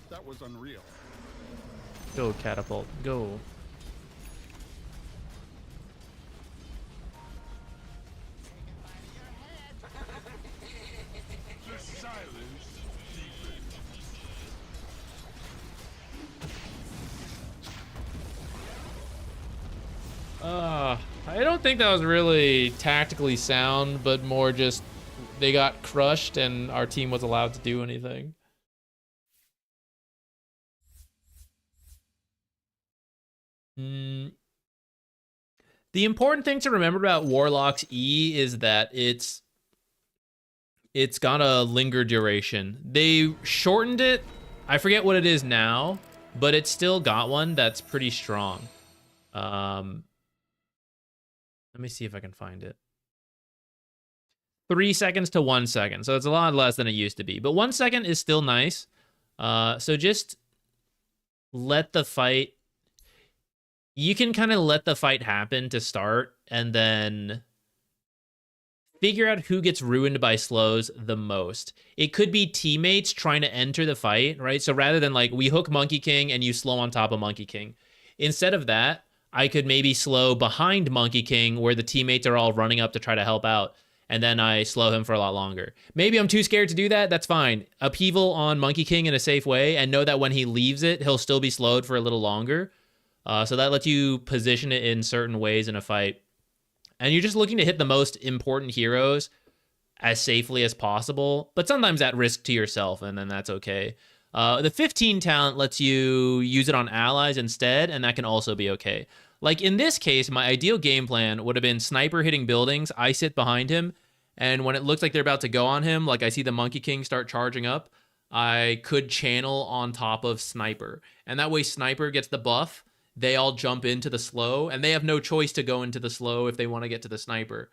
That was unreal. Go, Catapult. Go. I don't think that was really tactically sound, but more just they got crushed and our team was allowed to do anything. The important thing to remember about Warlock's E is that it's got a linger duration. They shortened it. I forget what it is now, but it's still got one that's pretty strong. Let me see if I can find it. 3 seconds to 1 second. So it's a lot less than it used to be. But 1 second is still nice. So just let the fight... You can kind of let the fight happen to start and then figure out who gets ruined by slows the most. It could be teammates trying to enter the fight, right? So rather than like we hook Monkey King and you slow on top of Monkey King, instead of that, I could maybe slow behind Monkey King where the teammates are all running up to try to help out, and then I slow him for a lot longer. Maybe I'm too scared to do that. That's fine. Upheaval on Monkey King in a safe way and know that when he leaves it, he'll still be slowed for a little longer. So that lets you position it in certain ways in a fight. And you're just looking to hit the most important heroes as safely as possible, but sometimes at risk to yourself, and then that's okay. The 15 talent lets you use it on allies instead, and that can also be okay. Like in this case, my ideal game plan would have been sniper hitting buildings, I sit behind him, and when it looks like they're about to go on him, like I see the Monkey King start charging up, I could channel on top of sniper. And that way sniper gets the buff, they all jump into the slow, and they have no choice to go into the slow if they want to get to the sniper.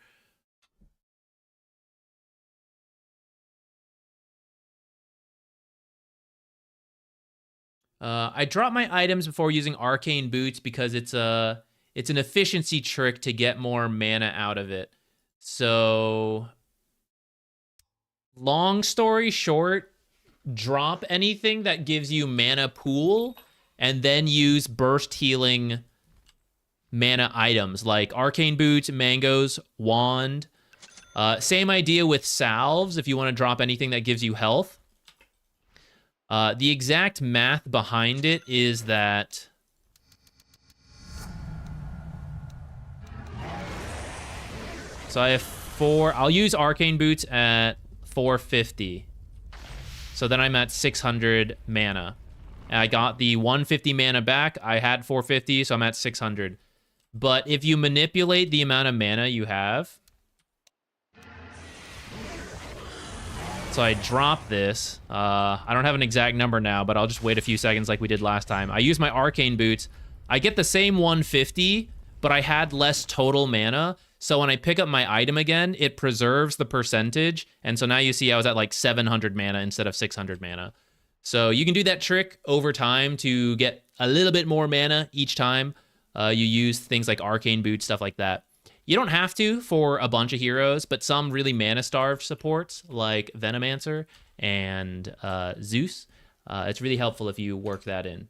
I drop my items before using Arcane Boots because it's an efficiency trick to get more mana out of it. So, long story short, drop anything that gives you mana pool and then use burst healing mana items like Arcane Boots, Mangoes, Wand. Same idea with salves if you want to drop anything that gives you health. The exact math behind it is that so I have 4. I'll use Arcane Boots at 450. So then I'm at 600 mana. And I got the 150 mana back. I had 450, so I'm at 600. But if you manipulate the amount of mana you have, so I drop this. I don't have an exact number now, but I'll just wait a few seconds like we did last time. I use my Arcane Boots. I get the same 150, but I had less total mana. So when I pick up my item again, it preserves the percentage. And so now you see I was at like 700 mana instead of 600 mana. So you can do that trick over time to get a little bit more mana each time you use things like Arcane Boots, stuff like that. You don't have to for a bunch of heroes, but some really mana-starved supports, like Venomancer and Zeus, it's really helpful if you work that in.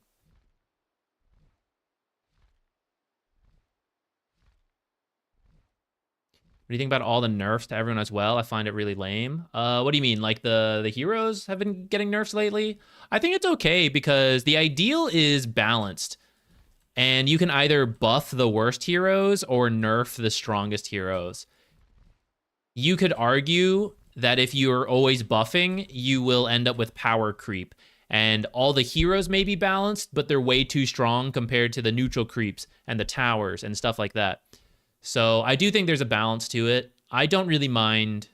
What do you think about all the nerfs to everyone as well? I find it really lame. What do you mean? Like the heroes have been getting nerfs lately? I think it's okay because the ideal is balanced. And you can either buff the worst heroes or nerf the strongest heroes. You could argue that if you're always buffing, you will end up with power creep. And all the heroes may be balanced, but they're way too strong compared to the neutral creeps and the towers and stuff like that. So I do think there's a balance to it. I don't really mind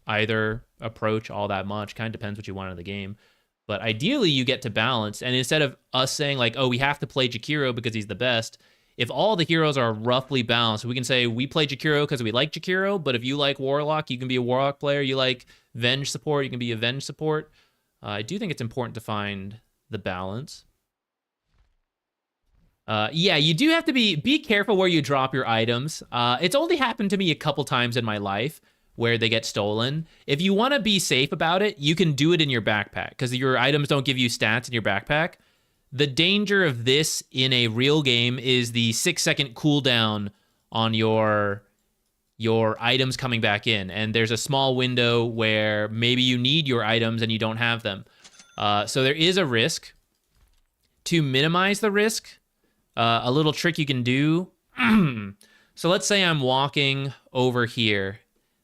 either approach all that much. Kind of depends what you want in the game. But ideally, you get to balance. And instead of us saying, like, oh, we have to play Jakiro because he's the best, if all the heroes are roughly balanced, we can say we play Jakiro because we like Jakiro, but if you like Warlock, you can be a Warlock player. You like Venge support, you can be a Venge support. I do think it's important to find the balance. Yeah, you do have to be careful where you drop your items. It's only happened to me a couple times in my life where they get stolen. If you want to be safe about it, you can do it in your backpack because your items don't give you stats in your backpack. The danger of this in a real game is the 6-second cooldown on your items coming back in. And there's a small window where maybe you need your items and you don't have them. So there is a risk. To minimize the risk, a little trick you can do. So let's say I'm walking over here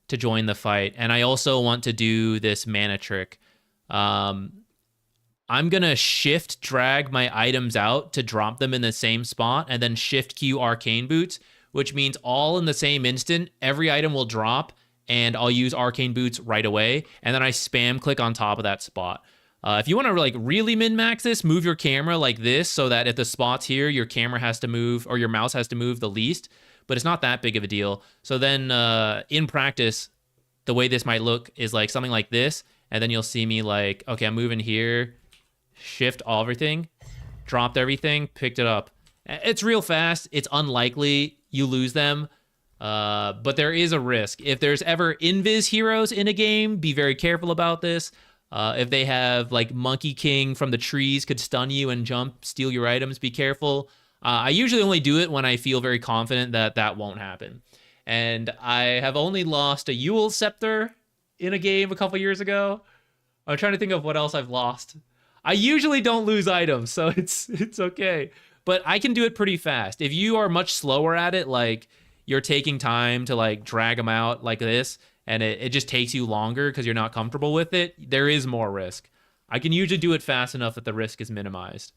to join the fight, and I also want to do this mana trick. I'm going to shift drag my items out to drop them in the same spot, and then shift Q Arcane Boots, which means all in the same instant, every item will drop, and I'll use Arcane Boots right away, and then I spam click on top of that spot. If you want to like really min-max this, move your camera like this so that if the spot's here, your camera has to move, or your mouse has to move the least, but it's not that big of a deal. So then in practice, the way this might look is like something like this, and then you'll see me like, okay, I'm moving here, shift all everything, dropped everything, picked it up. It's real fast. It's unlikely you lose them, but there is a risk. If there's ever invis heroes in a game, be very careful about this. If they have like Monkey King from the trees could stun you and jump, steal your items, be careful. I usually only do it when I feel very confident that that won't happen. And I have only lost a Yule Scepter in a game a couple years ago. I'm trying to think of what else I've lost. I usually don't lose items, so it's okay. But I can do it pretty fast. If you are much slower at it, like you're taking time to like drag them out like this, and it just takes you longer because you're not comfortable with it, there is more risk. I can usually do it fast enough that the risk is minimized.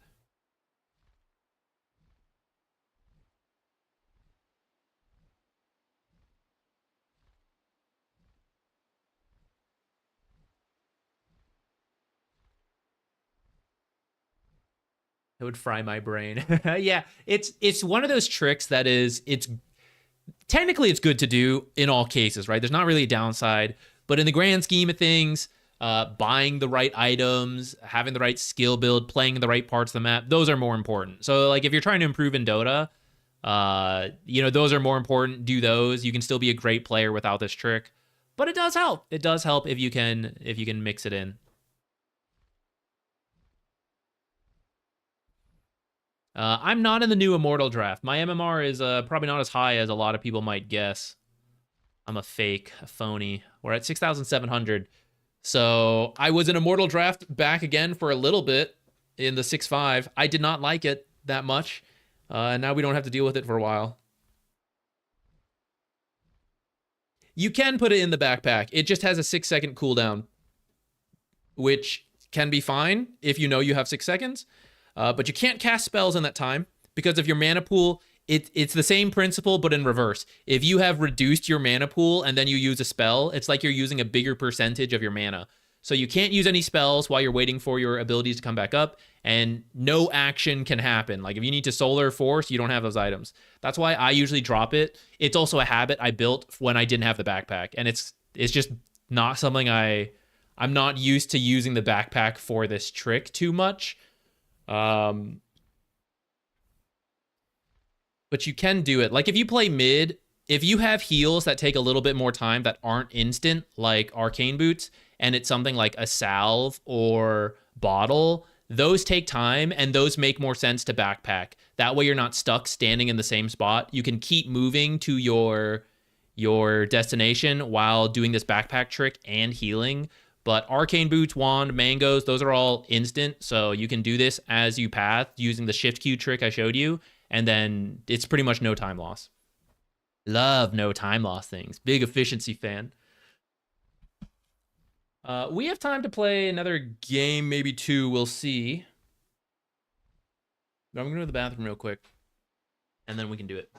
It would fry my brain. Yeah, it's one of those tricks that is, technically it's good to do in all cases, right? There's not really a downside, but in the grand scheme of things, buying the right items, having the right skill build, playing the right parts of the map, those are more important. So like if you're trying to improve in Dota, those are more important. Do those. You can still be a great player without this trick, but it does help. It does help if you can mix it in. I'm not in the new Immortal draft. My MMR is probably not as high as a lot of people might guess. I'm a fake, a phony. We're at 6,700. So I was in Immortal draft back again for a little bit in the 6.5. I did not like it that much. And now we don't have to deal with it for a while. You can put it in the backpack. It just has a 6-second cooldown, which can be fine if you know you have 6 seconds. But you can't cast spells in that time because of your mana pool. It's the same principle, but in reverse. If you have reduced your mana pool and then you use a spell, it's like you're using a bigger percentage of your mana. So you can't use any spells while you're waiting for your abilities to come back up, and no action can happen. Like if you need to Solar Force, you don't have those items. That's why I usually drop it. It's also a habit I built when I didn't have the backpack, and it's just not something I'm not used to using the backpack for this trick too much. But you can do it. Like if you play mid, if you have heals that take a little bit more time that aren't instant, like Arcane Boots, and it's something like a salve or bottle, those take time and those make more sense to backpack. That way you're not stuck standing in the same spot. You can keep moving to your destination while doing this backpack trick and healing. But Arcane Boots, Wand, Mangoes, those are all instant. So you can do this as you path using the Shift Q trick I showed you. and then it's pretty much no time loss. Love no time loss things. Big efficiency fan. We have time to play another game, maybe two. We'll see. I'm going to go to the bathroom real quick, and then we can do it.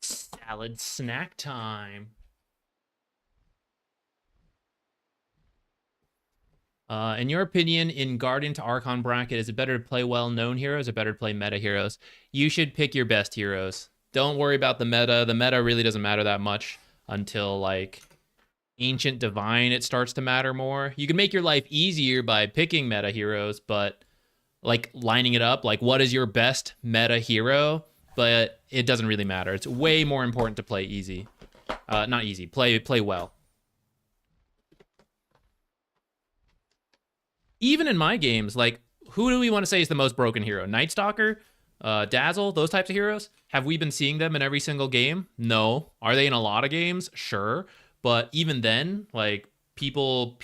Salad snack time. In your opinion, in Guardian to Archon bracket, is it better to play well-known heroes or better to play meta heroes? You should pick your best heroes. Don't worry about the meta. The meta really doesn't matter that much until, like, Ancient Divine, it starts to matter more. You can make your life easier by picking meta heroes, but, like, lining it up, like, what is your best meta hero? But it doesn't really matter. It's way more important to play easy. Not easy. Play well. Even in my games, like, who do we want to say is the most broken hero? Night Stalker? Dazzle? Those types of heroes? Have we been seeing them in every single game? No. Are they in a lot of games? Sure. But even then, like, people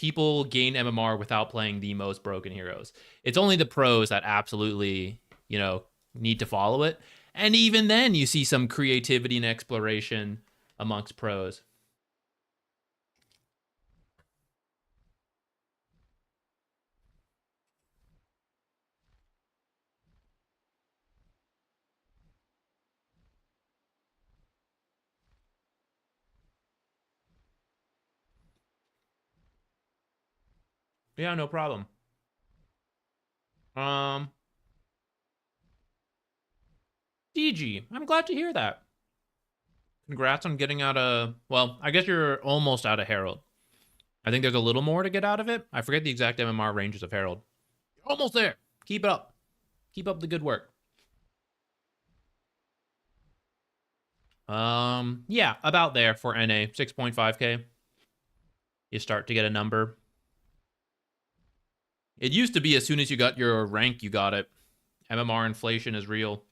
gain MMR without playing the most broken heroes. It's only the pros that absolutely, you know, need to follow it. And even then, you see some creativity and exploration amongst pros. Yeah, no problem. DG, I'm glad to hear that. Congrats on getting out of... Well, I guess you're almost out of Herald. I think there's a little more to get out of it. I forget the exact MMR ranges of Herald. You're almost there. Keep it up. Keep up the good work. Yeah, about there for NA. 6.5k. You start to get a number. It used to be as soon as you got your rank, you got it. MMR inflation is real.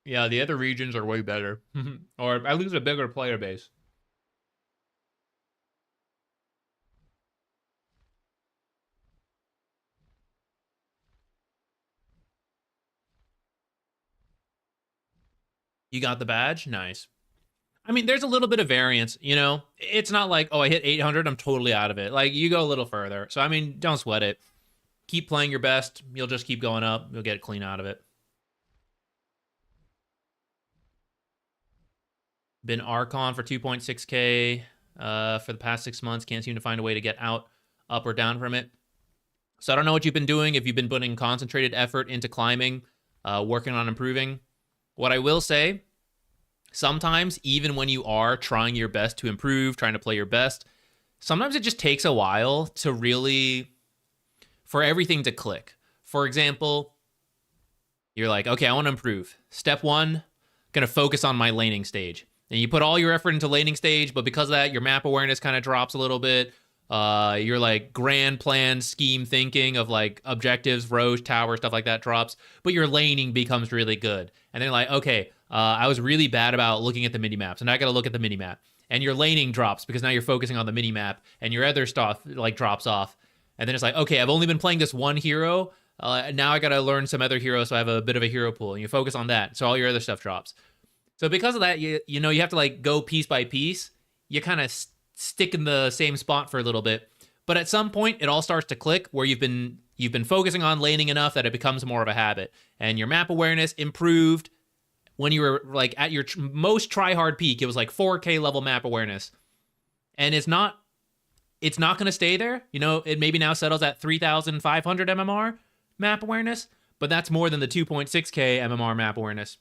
Yeah, the other regions are way better. Or at least a bigger player base. You got the badge? Nice. I mean, there's a little bit of variance, you know? It's not like, oh, I hit 800, I'm totally out of it. Like, you go a little further. So, I mean, don't sweat it. Keep playing your best. You'll just keep going up. You'll get clean out of it. Been Archon for 2.6k for the past 6 months. Can't seem to find a way to get out, up, or down from it. So I don't know what you've been doing, if you've been putting concentrated effort into climbing, working on improving. What I will say, sometimes, even when you are trying your best to improve, trying to play your best, sometimes it just takes a while to really, for everything to click. For example, you're like, okay, I want to improve. Step one, going to focus on my laning stage. And you put all your effort into laning stage, but because of that, your map awareness kind of drops a little bit. Your like grand plan scheme thinking of like objectives, rows, towers, stuff like that drops, but your laning becomes really good. And then like, okay, I was really bad about looking at the mini maps, and I got to look at the mini map. And your laning drops because now you're focusing on the mini map, and your other stuff like drops off. And then it's like, okay, I've only been playing this one hero. Now I got to learn some other heroes, so I have a bit of a hero pool, and you focus on that. So all your other stuff drops. So because of that, you know, you have to like go piece by piece. You kind of stick in the same spot for a little bit, but at some point it all starts to click where you've been focusing on laning enough that it becomes more of a habit, and your map awareness improved. When you were like at your most try-hard peak, it was like 4k level map awareness, and it's not going to stay there. You know, it maybe now settles at 3,500 MMR map awareness, but that's more than the 2.6k MMR map awareness.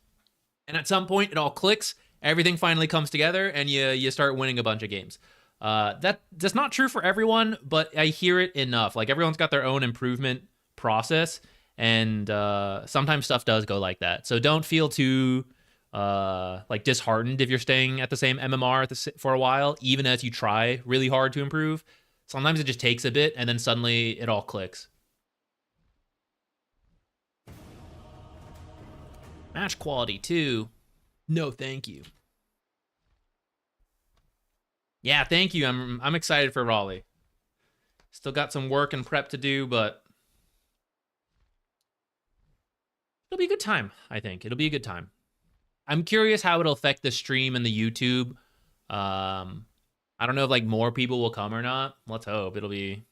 And at some point, it all clicks. Everything finally comes together, and you start winning a bunch of games. That's not true for everyone, but I hear it enough. Like, everyone's got their own improvement process, and sometimes stuff does go like that. So don't feel too like disheartened if you're staying at the same MMR for a while, even as you try really hard to improve. Sometimes it just takes a bit, and then suddenly it all clicks. Match quality 2. No, thank you. Yeah, thank you. I'm excited for Raleigh. Still got some work and prep to do, but it'll be a good time, I think. It'll be a good time. I'm curious how it'll affect the stream and the YouTube. I don't know if like more people will come or not. Let's hope it'll be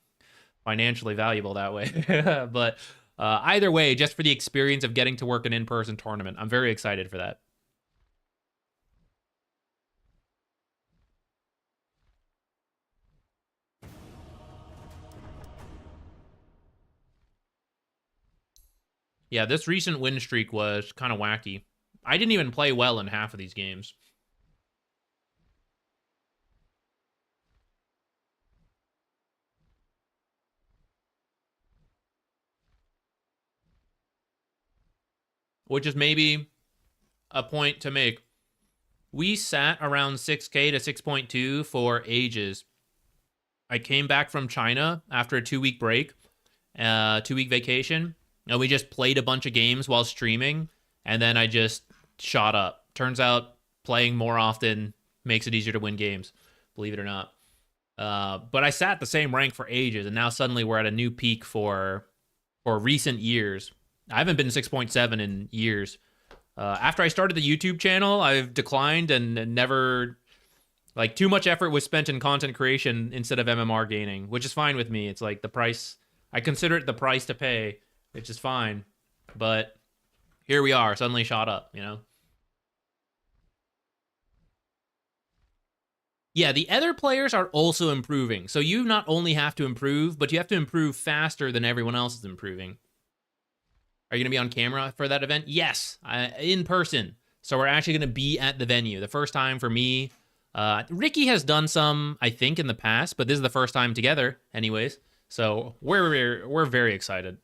financially valuable that way. But either way, just for the experience of getting to work an in-person tournament, I'm very excited for that. Yeah, this recent win streak was kind of wacky. I didn't even play well in half of these games. Which is maybe a point to make. We sat around 6k to 6.2 for ages. I came back from China after a 2-week break, 2-week vacation, and we just played a bunch of games while streaming, and then I just shot up. Turns out playing more often makes it easier to win games, believe it or not. But I sat the same rank for ages, and now suddenly we're at a new peak for recent years. I haven't been 6.7 in years. After I started the YouTube channel, I've declined and never... Like, too much effort was spent in content creation instead of MMR gaining, which is fine with me. It's like the price... I consider it the price to pay, which is fine. But here we are, suddenly shot up, you know? Yeah, the other players are also improving. So you not only have to improve, but you have to improve faster than everyone else is improving. Are you going to be on camera for that event? Yes, in person. So we're actually going to be at the venue. The first time for me. Ricky has done some, I think, in the past, but this is the first time together anyways. So we're very excited.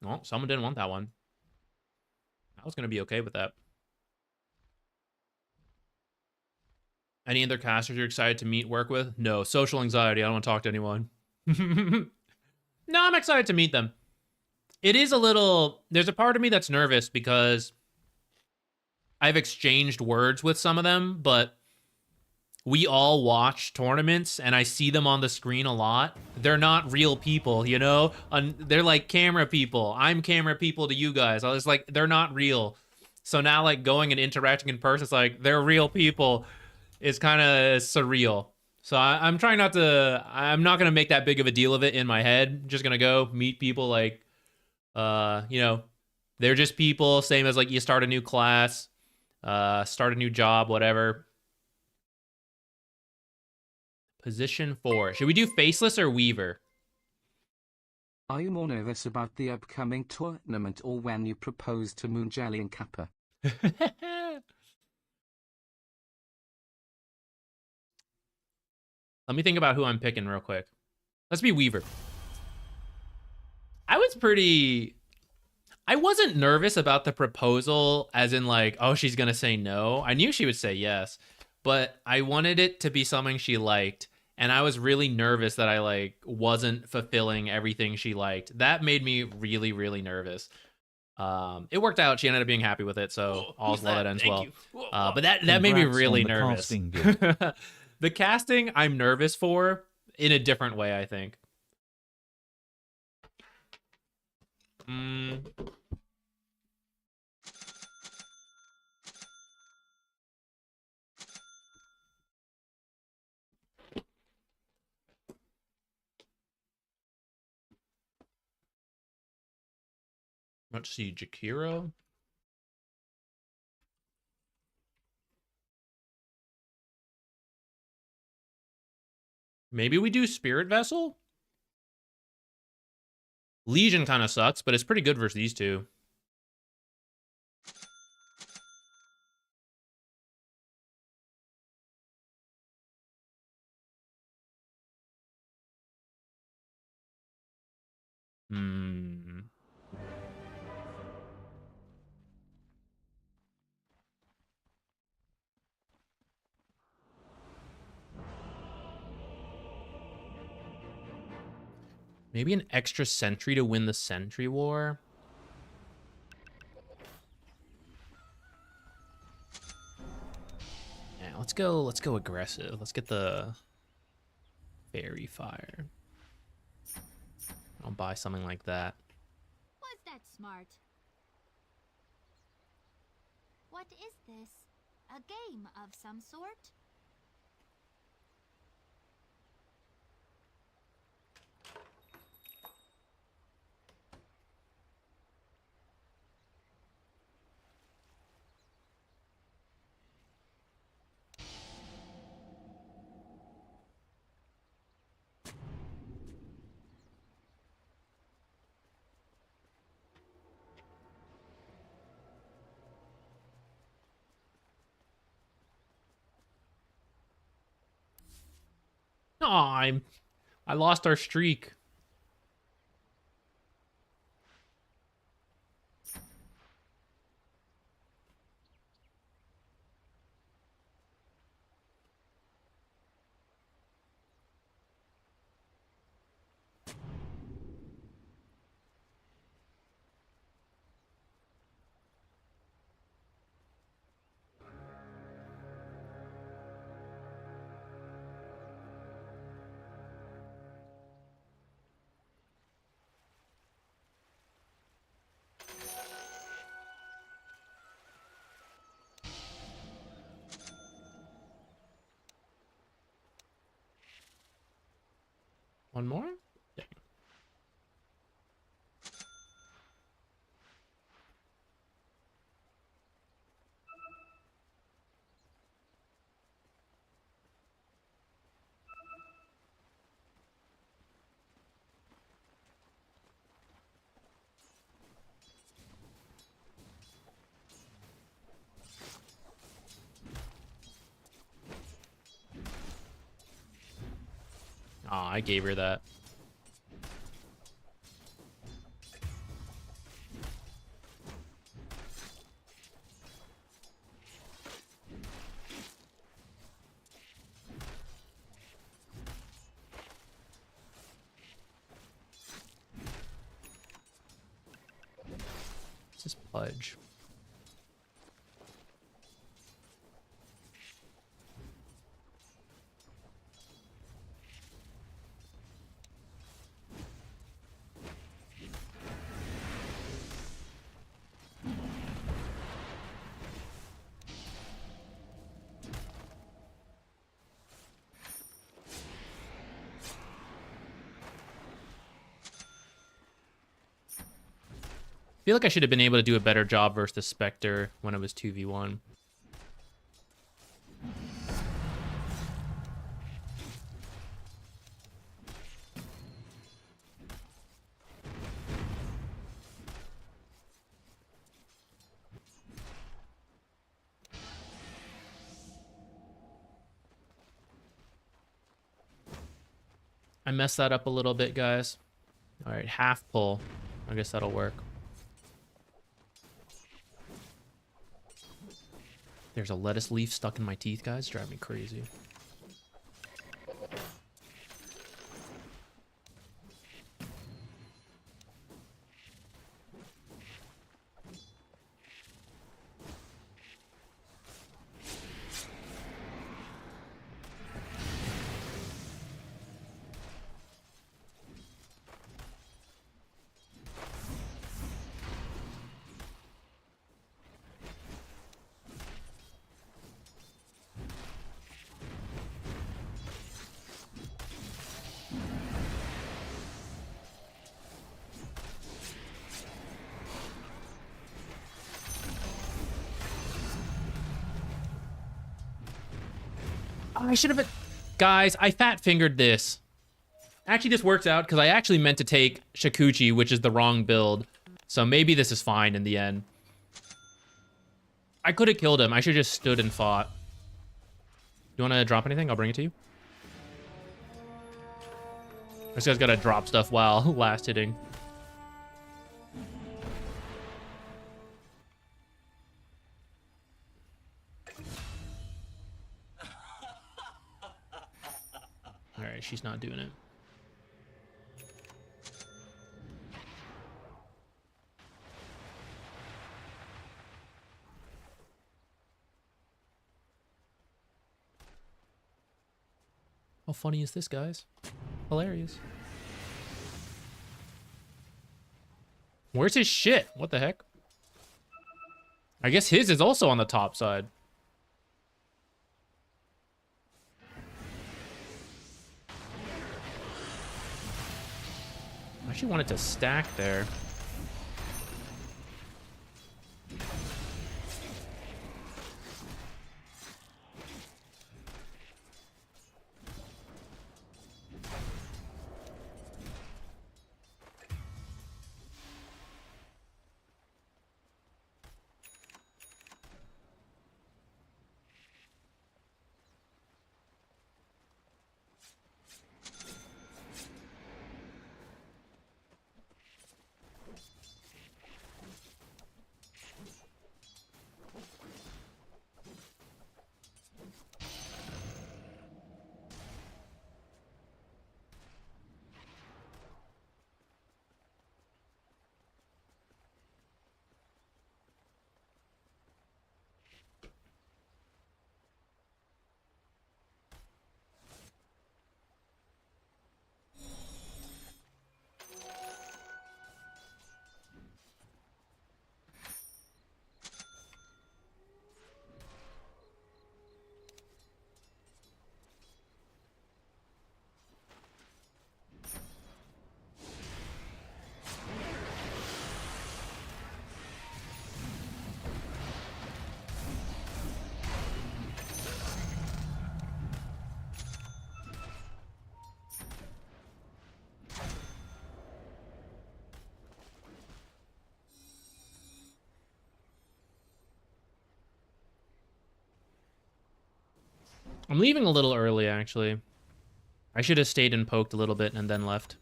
Well, someone didn't want that one. I was going to be okay with that. Any other casters you're excited to meet, work with? No, social anxiety. I don't want to talk to anyone. No, I'm excited to meet them. It is a little... There's a part of me that's nervous because I've exchanged words with some of them, but we all watch tournaments and I see them on the screen a lot. They're not real people, you know? They're like camera people. I'm camera people to you guys. I was like, they're not real. So now like going and interacting in person, it's like, they're real people. It's kind of surreal. So I'm trying not to... I'm not going to make that big of a deal of it in my head. I'm just going to go meet people like, you know, they're just people. Same as like you start a new class, start a new job, whatever. Position 4. Should we do Faceless or Weaver? Are you more nervous about the upcoming tournament or when you propose to Moon Jelly and Kappa? Let me think about who I'm picking real quick. Let's be Weaver. I wasn't nervous about the proposal as in like, oh, she's gonna say no. I knew she would say yes, but I wanted it to be something she liked. And I was really nervous that I like wasn't fulfilling everything she liked. That made me really, really nervous. It worked out. She ended up being happy with it, so all's well that ends well. But that made me Congrats really on the nervous. casting gift. The casting I'm nervous for in a different way, I think. Let's see, Jakiro. Maybe we do Spirit Vessel? Legion kind of sucks, but it's pretty good versus these two. Maybe an extra sentry to win the sentry war. Yeah, let's go aggressive. Let's get the fairy fire. I'll buy something like that. Was that smart? What is this? A game of some sort? Oh, I lost our streak. One more? Dang. Aw, I gave her that. What's this pledge? I feel like I should have been able to do a better job versus the Spectre when it was 2v1. I messed that up a little bit, guys. All right, half pull. I guess that'll work. There's a lettuce leaf stuck in my teeth, guys. Drive me crazy. I should have... Guys, I fat-fingered this. Actually, this works out because I actually meant to take Shikuchi, which is the wrong build. So maybe this is fine in the end. I could have killed him. I should have just stood and fought. You want to drop anything? I'll bring it to you. This guy's got to drop stuff while last hitting. Alright, she's not doing it. How funny is this, guys? Hilarious. Where's his shit? What the heck? I guess his is also on the top side. I actually wanted to stack there. I'm leaving a little early, actually. I should have stayed and poked a little bit and then left.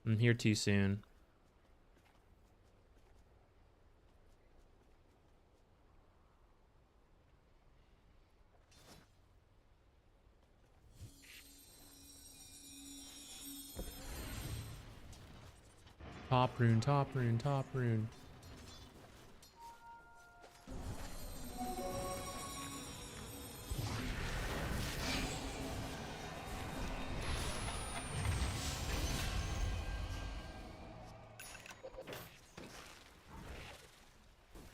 I'm here too soon. Top rune, top rune, top rune.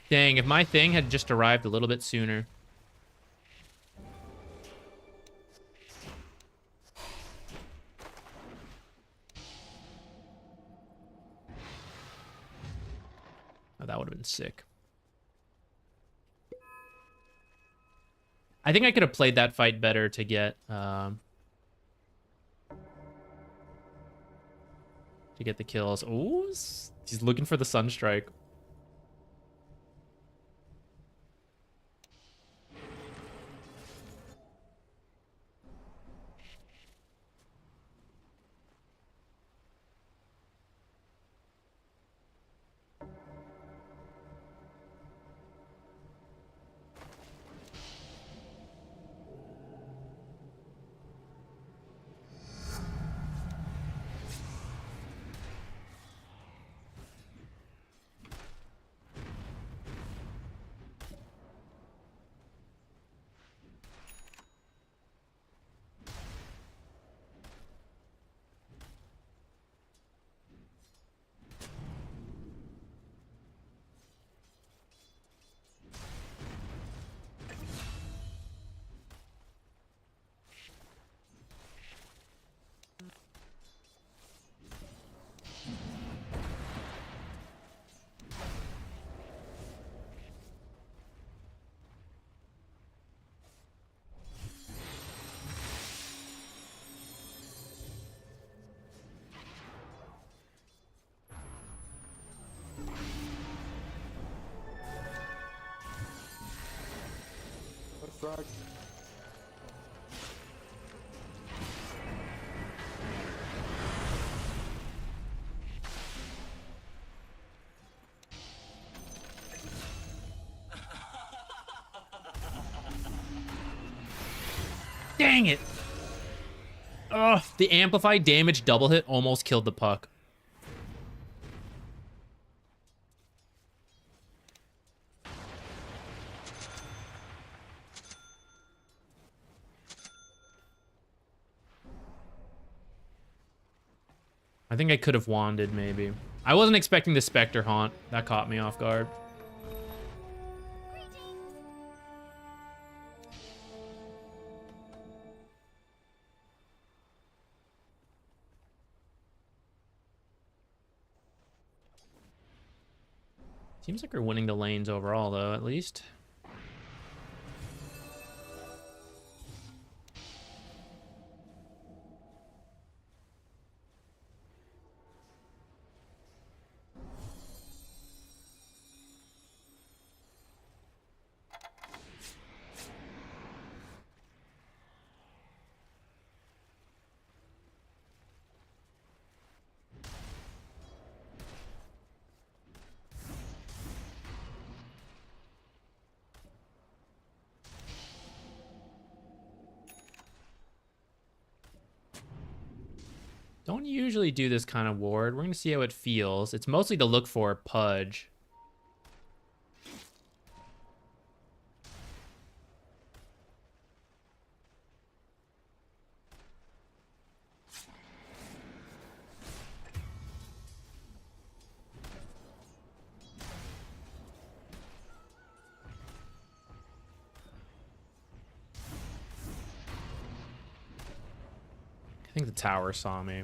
Dang, if my thing had just arrived a little bit sooner. Oh, that would have been sick. I think I could have played that fight better to get the kills. Ooh, he's looking for the Sunstrike. Frog. Dang it! Ugh, the amplified damage double hit almost killed the puck. I think I could have wanded, maybe. I wasn't expecting the Spectre Haunt. That caught me off guard. Seems like we're winning the lanes overall, though, at least. Don't usually do this kind of ward. We're going to see how it feels. It's mostly to look for Pudge. I think the tower saw me.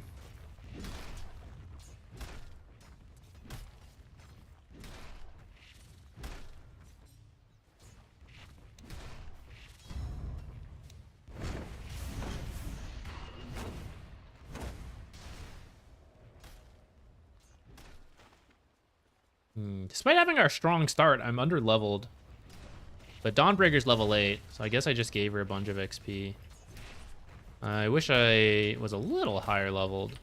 Despite having our strong start, I'm under-leveled. But Dawnbreaker's level 8, so I guess I just gave her a bunch of XP. I wish I was a little higher leveled.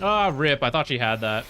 Ah, rip. I thought she had that.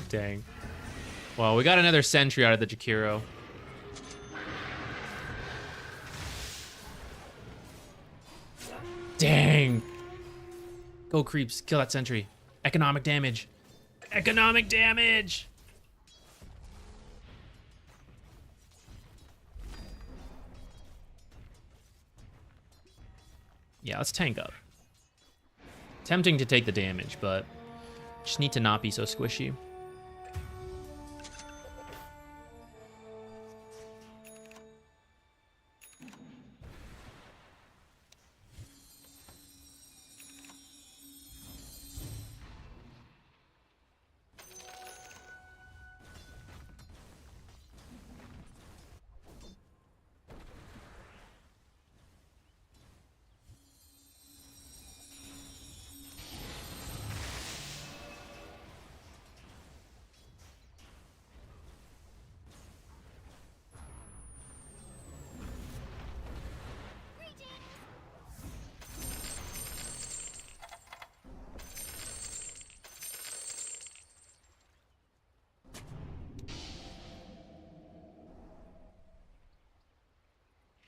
Dang. Well, we got another sentry out of the Jakiro. Dang. Go creeps. Kill that sentry. Economic damage. Economic damage. Yeah, let's tank up. Tempting to take the damage, but just need to not be so squishy.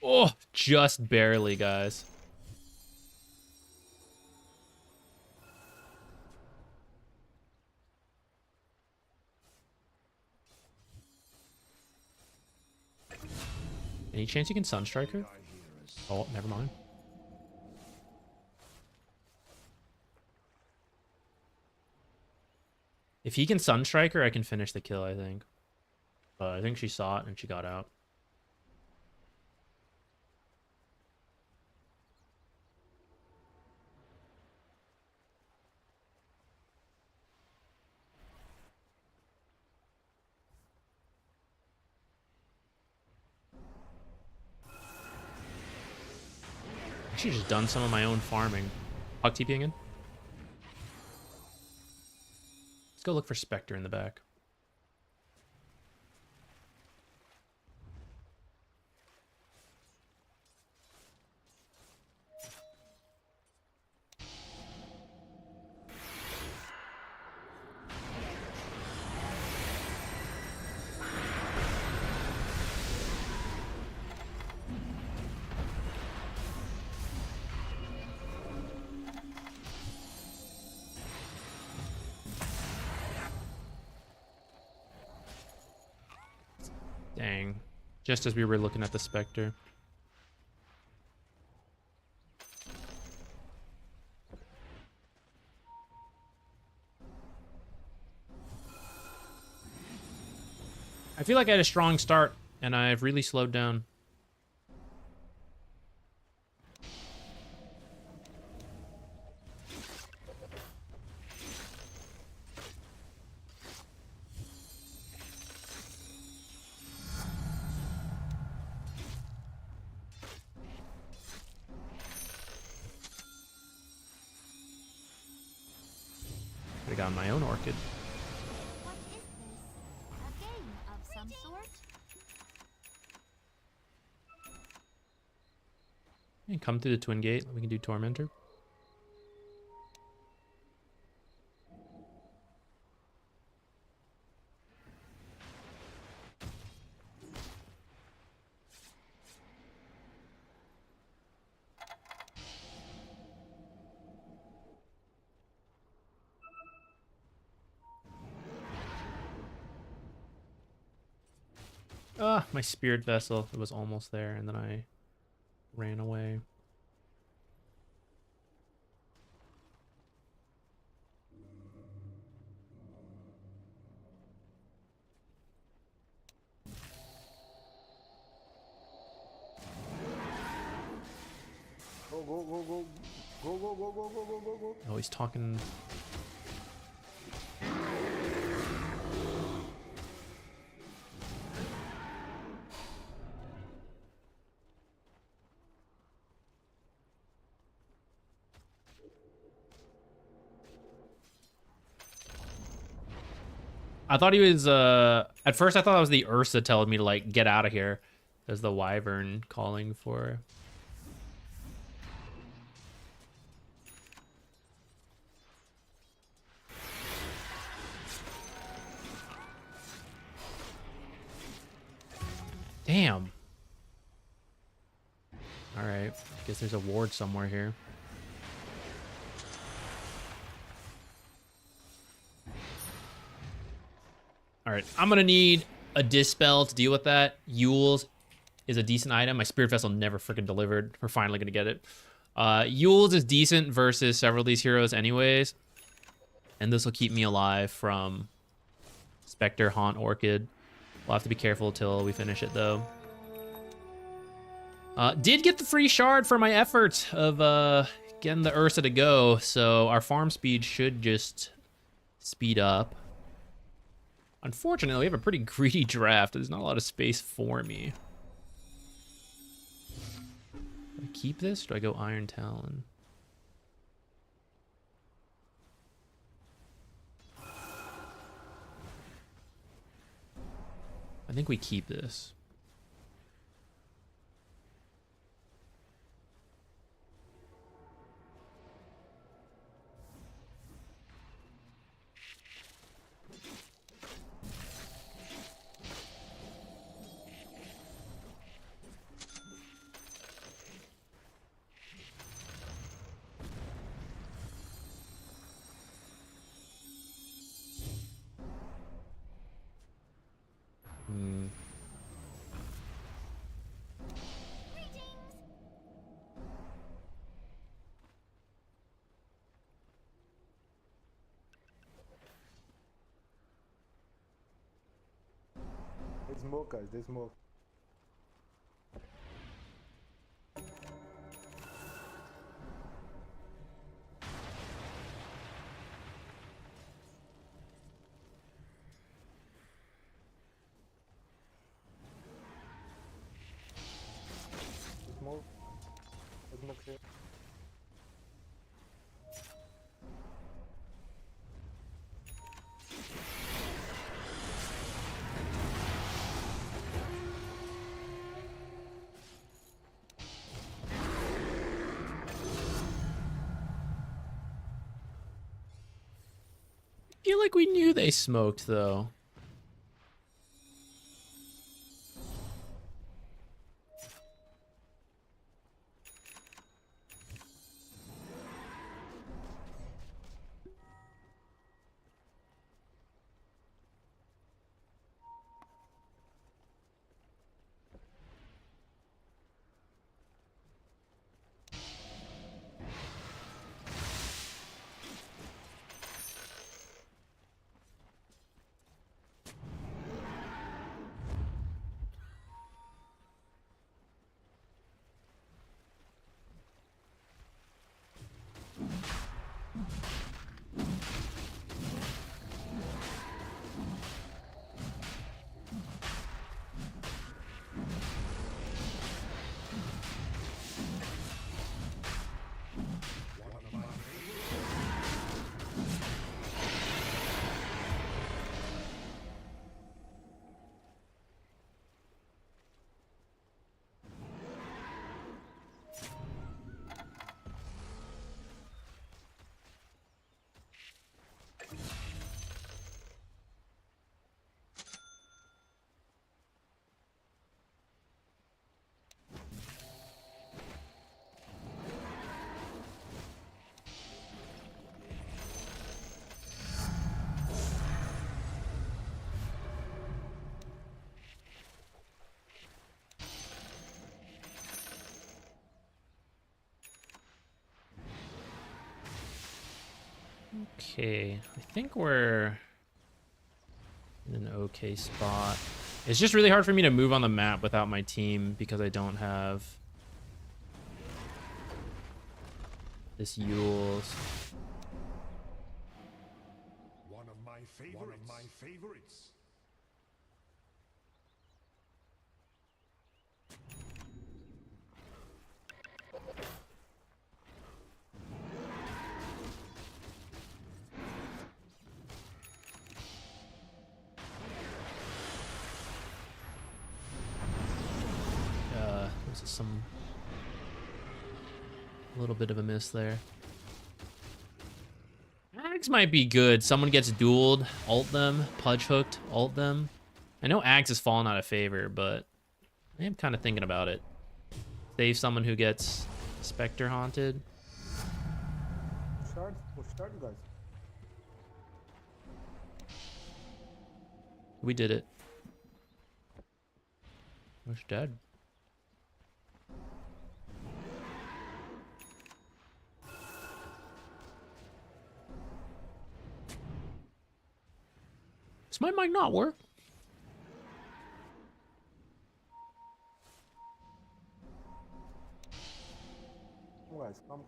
Oh, just barely, guys. Any chance you can Sunstrike her? Oh, never mind. If he can Sunstrike her, I can finish the kill, I think. But I think she saw it and she got out. I should just done some of my own farming. Hog TP again. Let's go look for Spectre in the back. Dang. Just as we were looking at the Spectre. I feel like I had a strong start, and I've really slowed down. I got my own orchid. What is this? A game of some sort? And come through the twin gate. We can do Tormentor. Ah, my spirit vessel. It was almost there, and then I ran away. Oh, he's talking. I thought he was, at first I thought that was the Ursa telling me to, like, get out of here. There's the Wyvern calling for... Damn. Alright, guess there's a ward somewhere here. Alright, I'm gonna need a Dispel to deal with that. Yule's is a decent item. My Spirit Vessel never freaking delivered. We're finally gonna get it. Yule's is decent versus several of these heroes anyways. And this will keep me alive from Spectre, Haunt, Orchid. We'll have to be careful till we finish it though. Did get the free shard for my effort of getting the Ursa to go, so our farm speed should just speed up. Unfortunately, we have a pretty greedy draft. There's not a lot of space for me. Do I keep this? Or do I go Iron Talon? I think we keep this. There's smoke, guys. There's smoke. Smoke. There's smoke here. I feel like we knew they smoked though. Okay, I think we're in an okay spot. It's just really hard for me to move on the map without my team because I don't have This Yules. One of my favorites. This is some a little bit of a miss there. Ags might be good. Someone gets dueled, ult them, pudge hooked, ult them. I know Ags has fallen out of favor, but I am kind of thinking about it. Save someone who gets Spectre haunted. Push start, guys. We did it. Wish dead. This might not work. Come guys, come.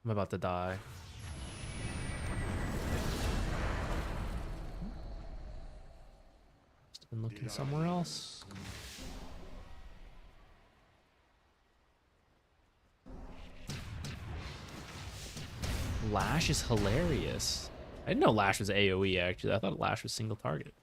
I'm about to die. Must have been looking somewhere else. Lash is hilarious. I didn't know Lash was AoE actually. I thought Lash was single target.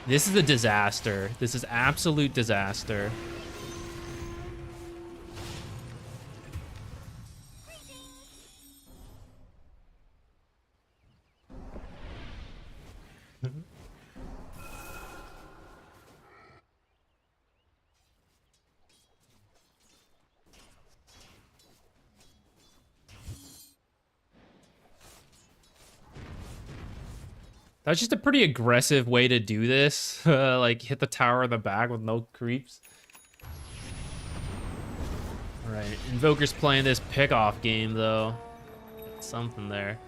This is a disaster. This is absolute disaster. That's just a pretty aggressive way to do this. Like, hit the tower in the back with no creeps. Alright, Invoker's playing this pick-off game, though. Something there.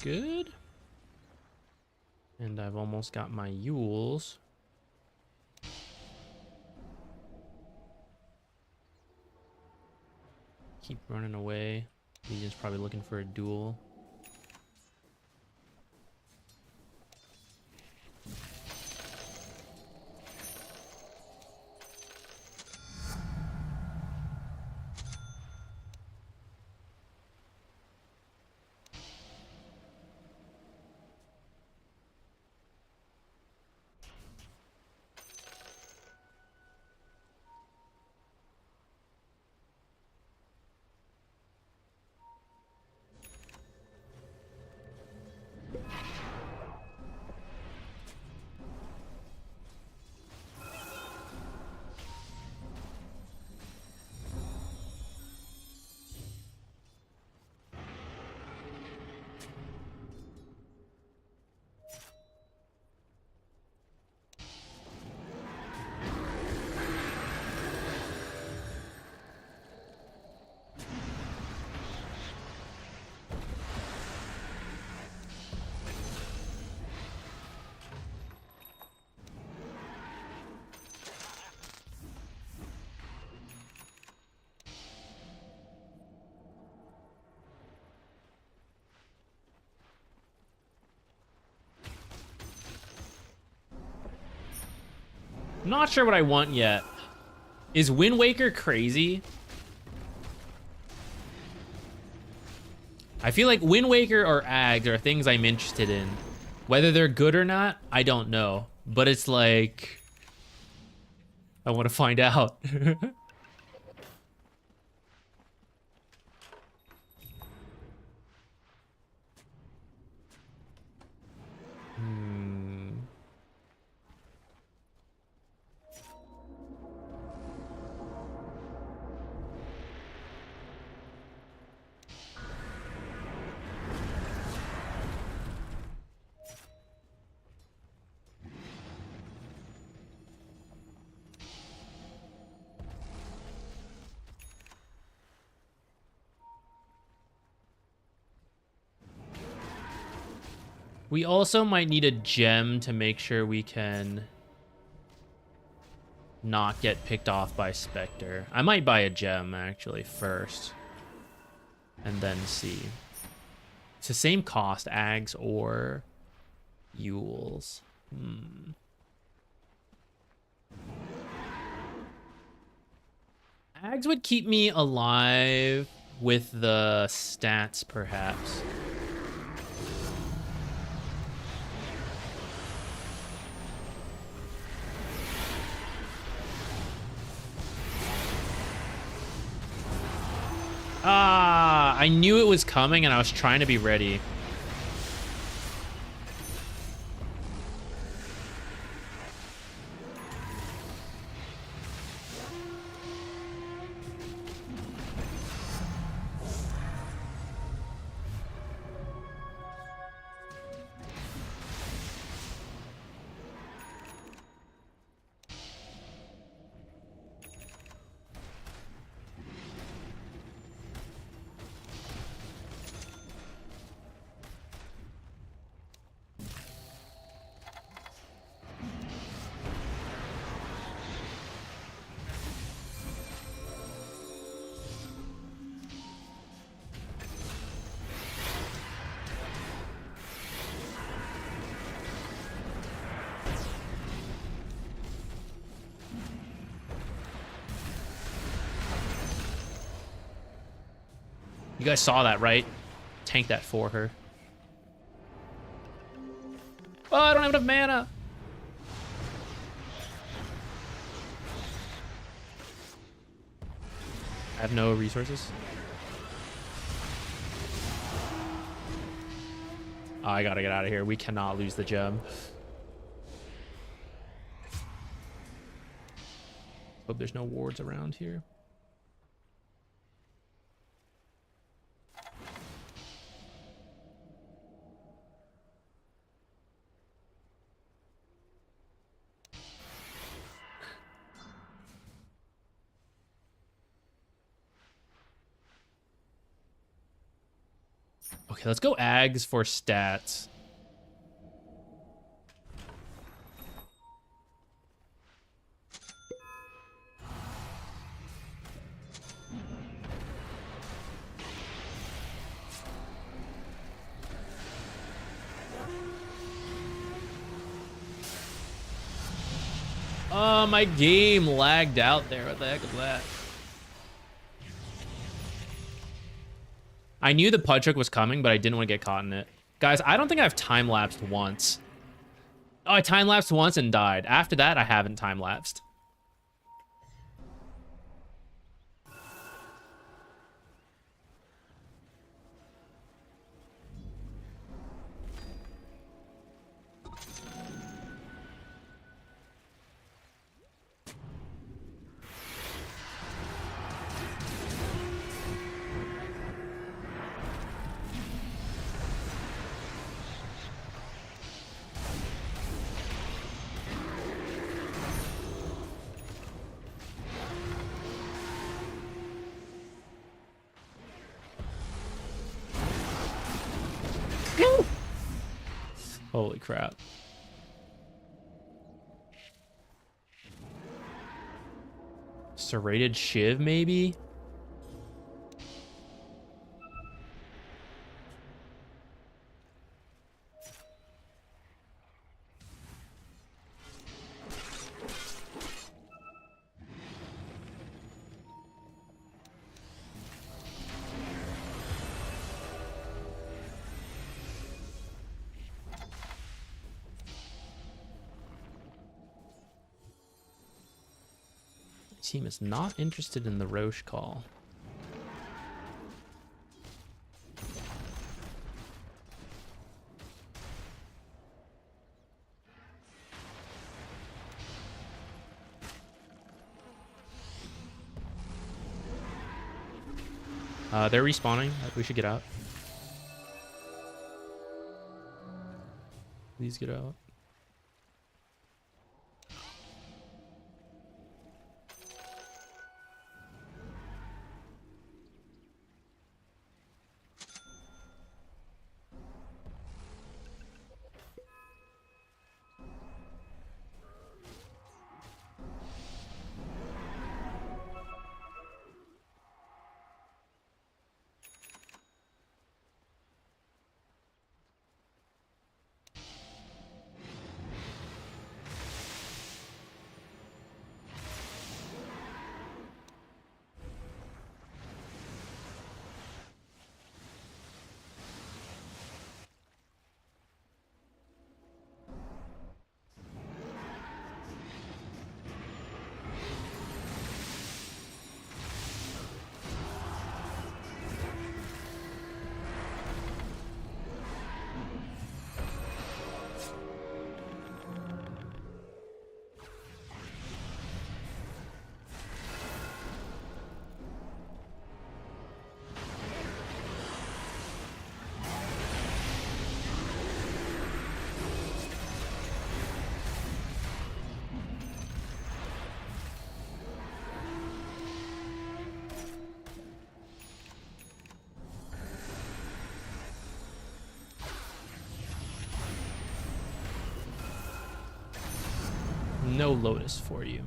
Good. And I've almost got my Yules. Keep running away. Legion's probably looking for a duel. I'm not sure what I want yet. Is Wind Waker crazy? I feel like Wind Waker or Ags are things I'm interested in. Whether they're good or not, I don't know. But it's like, I want to find out. We also might need a gem to make sure we can not get picked off by Spectre. I might buy a gem actually first and then see. It's the same cost, Ags or Yules. Ags would keep me alive with the stats, perhaps. Ah, I knew it was coming and I was trying to be ready. You guys saw that, right? Tank that for her. Oh, I don't have enough mana. I have no resources. Oh, I gotta get out of here. We cannot lose the gem. Hope there's no wards around here. Okay, let's go Ags for stats. Oh, my game lagged out there. What the heck is that? I knew the Pud Trick was coming, but I didn't want to get caught in it. Guys, I don't think I've time-lapsed once. Oh, I time-lapsed once and died. After that, I haven't time-lapsed. Holy crap. Serrated Shiv, maybe? Team is not interested in the Roche call. They're respawning. We should get out. Please get out. No Lotus for you.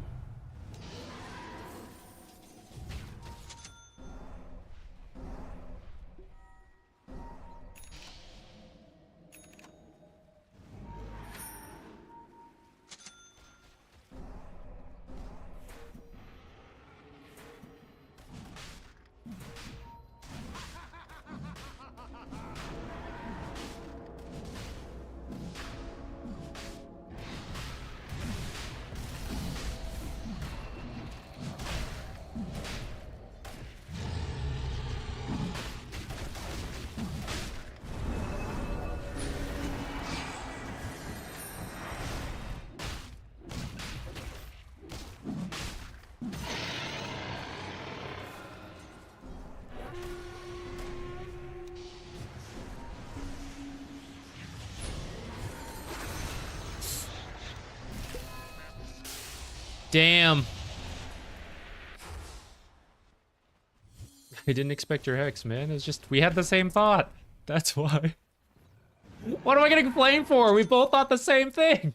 Damn. I didn't expect your hex, man. It's just, we had the same thought. That's why. What am I gonna complain for? We both thought the same thing.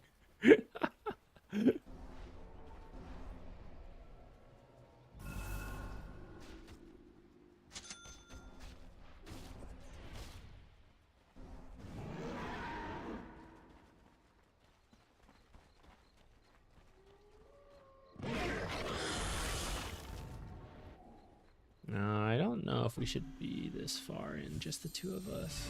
No, I don't know if we should be this far in, just the two of us.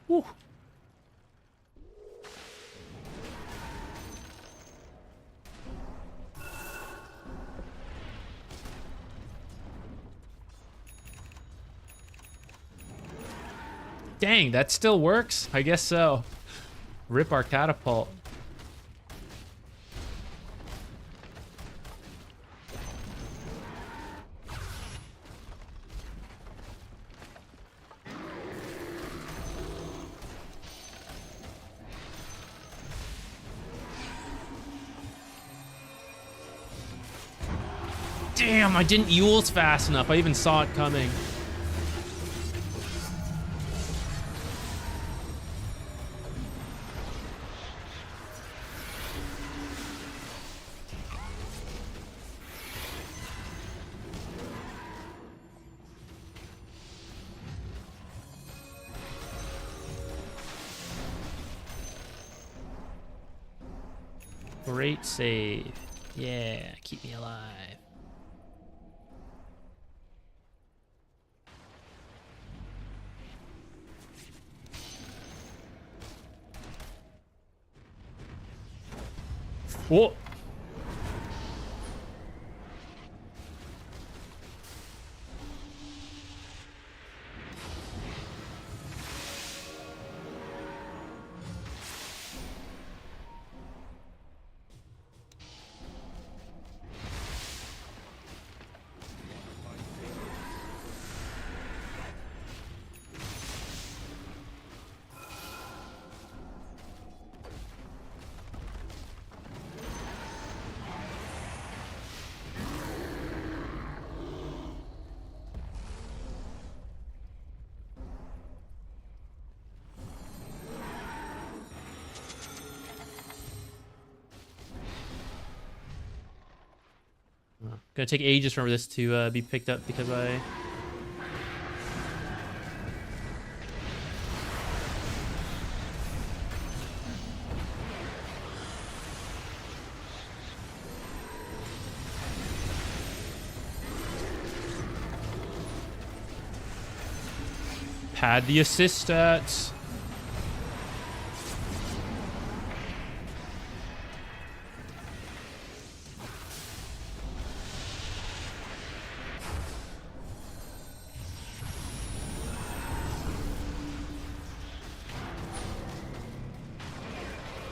Woo. Dang, that still works? I guess so. Rip our catapult. Damn, I didn't Yules fast enough. I even saw it coming. Great save. Yeah, keep me alive. Whoa. Gonna take ages for this to be picked up because I... Pad the assist stats.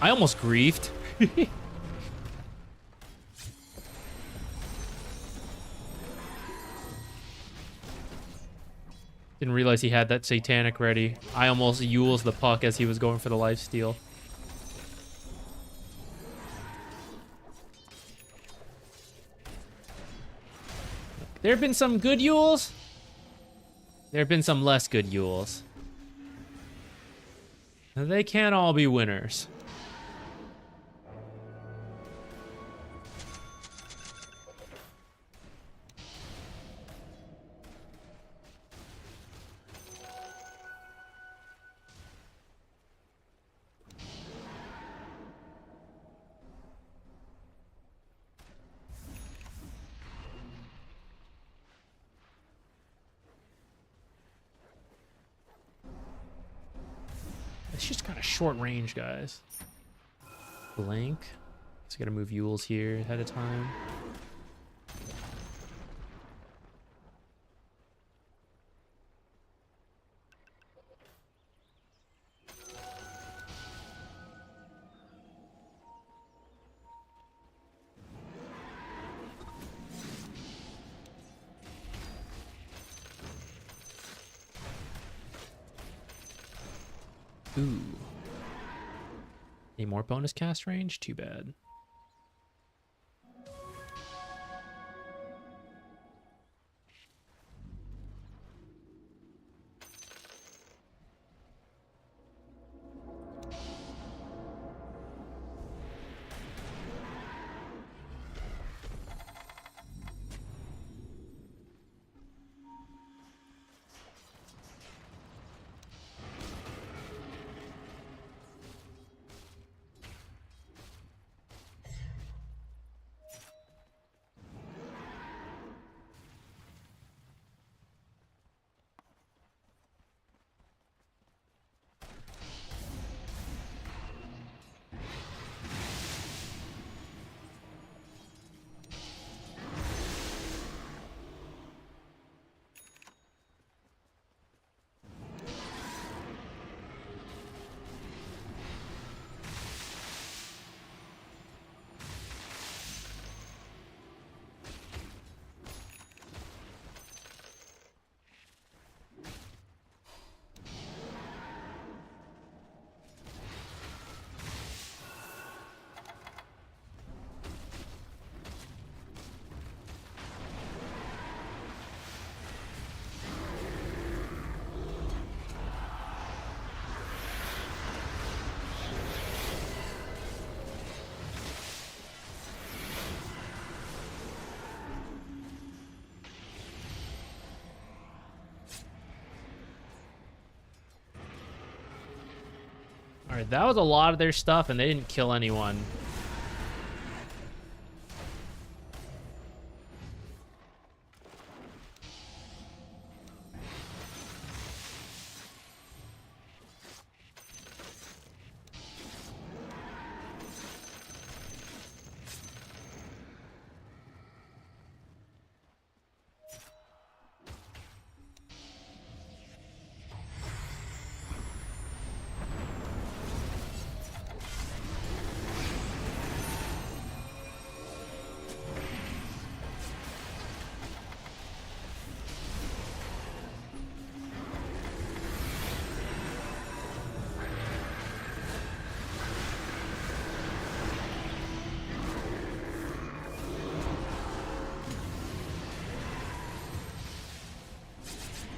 I almost griefed. Didn't realize he had that satanic ready. I almost Yules the puck as he was going for the lifesteal. There have been some good Yules. There have been some less good Yules. They can't all be winners. It's just got a short range, guys. Blank. So gotta move Yules here ahead of time. Ooh. Any more bonus cast range? Too bad. All right, that was a lot of their stuff, and they didn't kill anyone.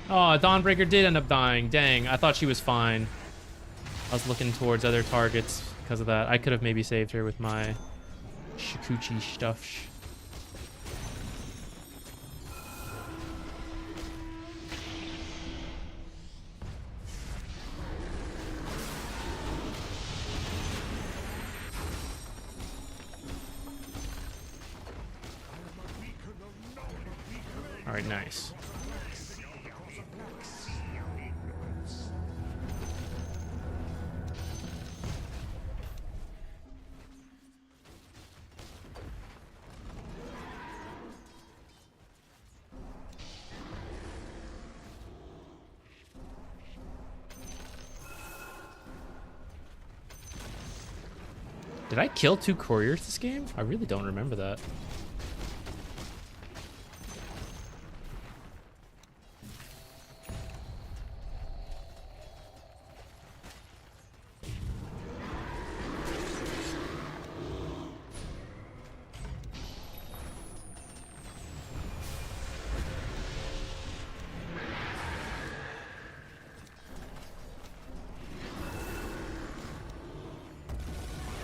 Oh, Dawnbreaker did end up dying. Dang, I thought she was fine. I was looking towards other targets because of that. I could have maybe saved her with my Shikuchi stuff. All right, nice. Did I kill 2 couriers this game? I really don't remember that.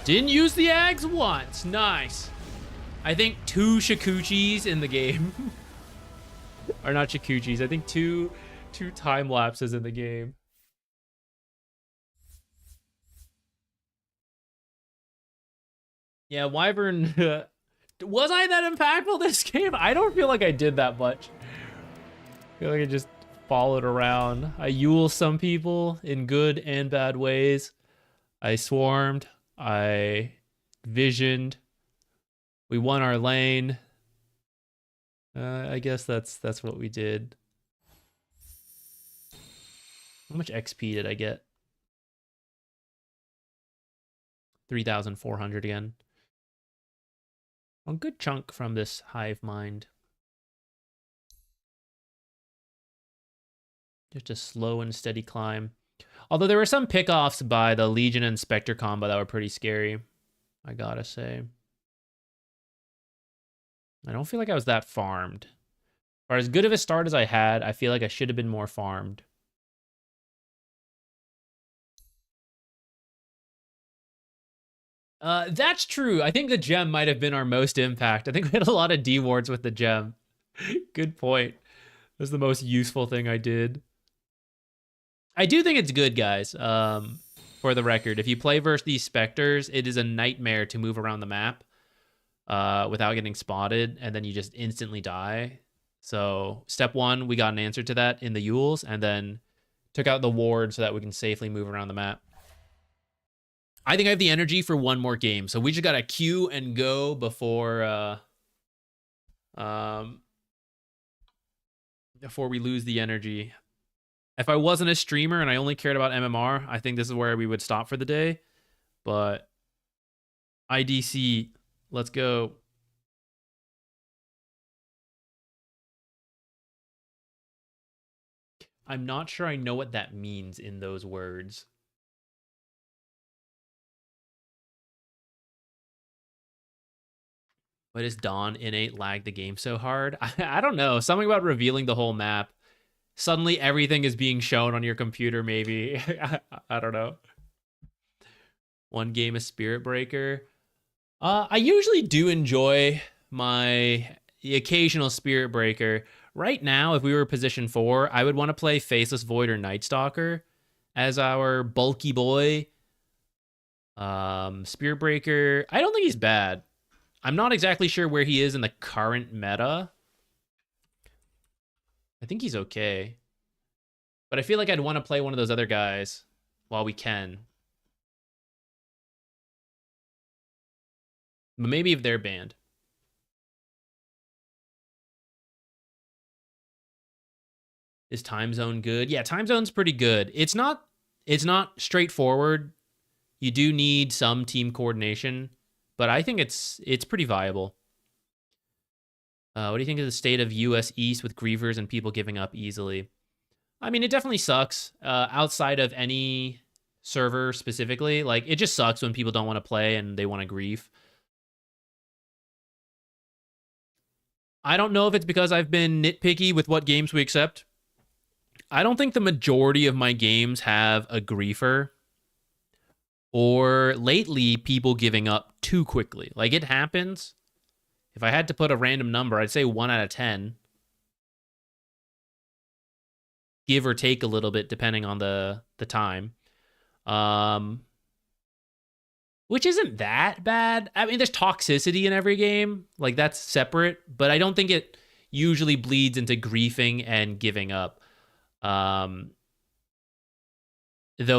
Didn't use the Ags once. Nice. I think 2 Shikuchis in the game. Or not Shikuchis. I think two time lapses in the game. Yeah, Wyvern. Was I that impactful this game? I don't feel like I did that much. I feel like I just followed around. I Yule some people in good and bad ways. I swarmed. I visioned. We won our lane. I guess that's what we did. How much XP did I get? 3,400 again. A good chunk from this hive mind. Just a slow and steady climb. Although there were some pickoffs by the Legion and Spectre combo that were pretty scary, I gotta say. I don't feel like I was that farmed. For as good of a start as I had, I feel like I should have been more farmed. That's true. I think the gem might have been our most impact. I think we had a lot of D wards with the gem. Good point. That was the most useful thing I did. I do think it's good, guys. For the record, if you play versus these Spectres, it is a nightmare to move around the map without getting spotted, and then you just instantly die. So step 1, we got an answer to that in the Yules, and then took out the ward so that we can safely move around the map. I think I have the energy for one more game, so we just gotta queue and go before we lose the energy. If I wasn't a streamer and I only cared about MMR, I think this is where we would stop for the day. But IDC, let's go. I'm not sure I know what that means in those words. Why does Dawn innate lag the game so hard? I don't know. Something about revealing the whole map. Suddenly everything is being shown on your computer, maybe. I don't know. One game of Spirit Breaker. I usually do enjoy the occasional Spirit Breaker. Right now, if we were position 4, I would want to play Faceless Void or Night Stalker as our bulky boy. Spirit Breaker, I don't think he's bad. I'm not exactly sure where he is in the current meta. I think he's okay. But I feel like I'd want to play one of those other guys while we can. But maybe if they're banned. Is Time Zone good? Yeah, Time Zone's pretty good. It's not straightforward. You do need some team coordination, but I think it's pretty viable. What do you think of the state of US East with griefers and people giving up easily? I mean, it definitely sucks. Outside of any server specifically, like it just sucks when people don't want to play and they want to grief. I don't know if it's because I've been nitpicky with what games we accept. I don't think the majority of my games have a griefer, or lately people giving up too quickly. Like it happens. If I had to put a random number, I'd say 1 out of 10. Give or take a little bit depending on the time. Which isn't that bad. I mean, there's toxicity in every game. Like that's separate, but I don't think it usually bleeds into griefing and giving up. Though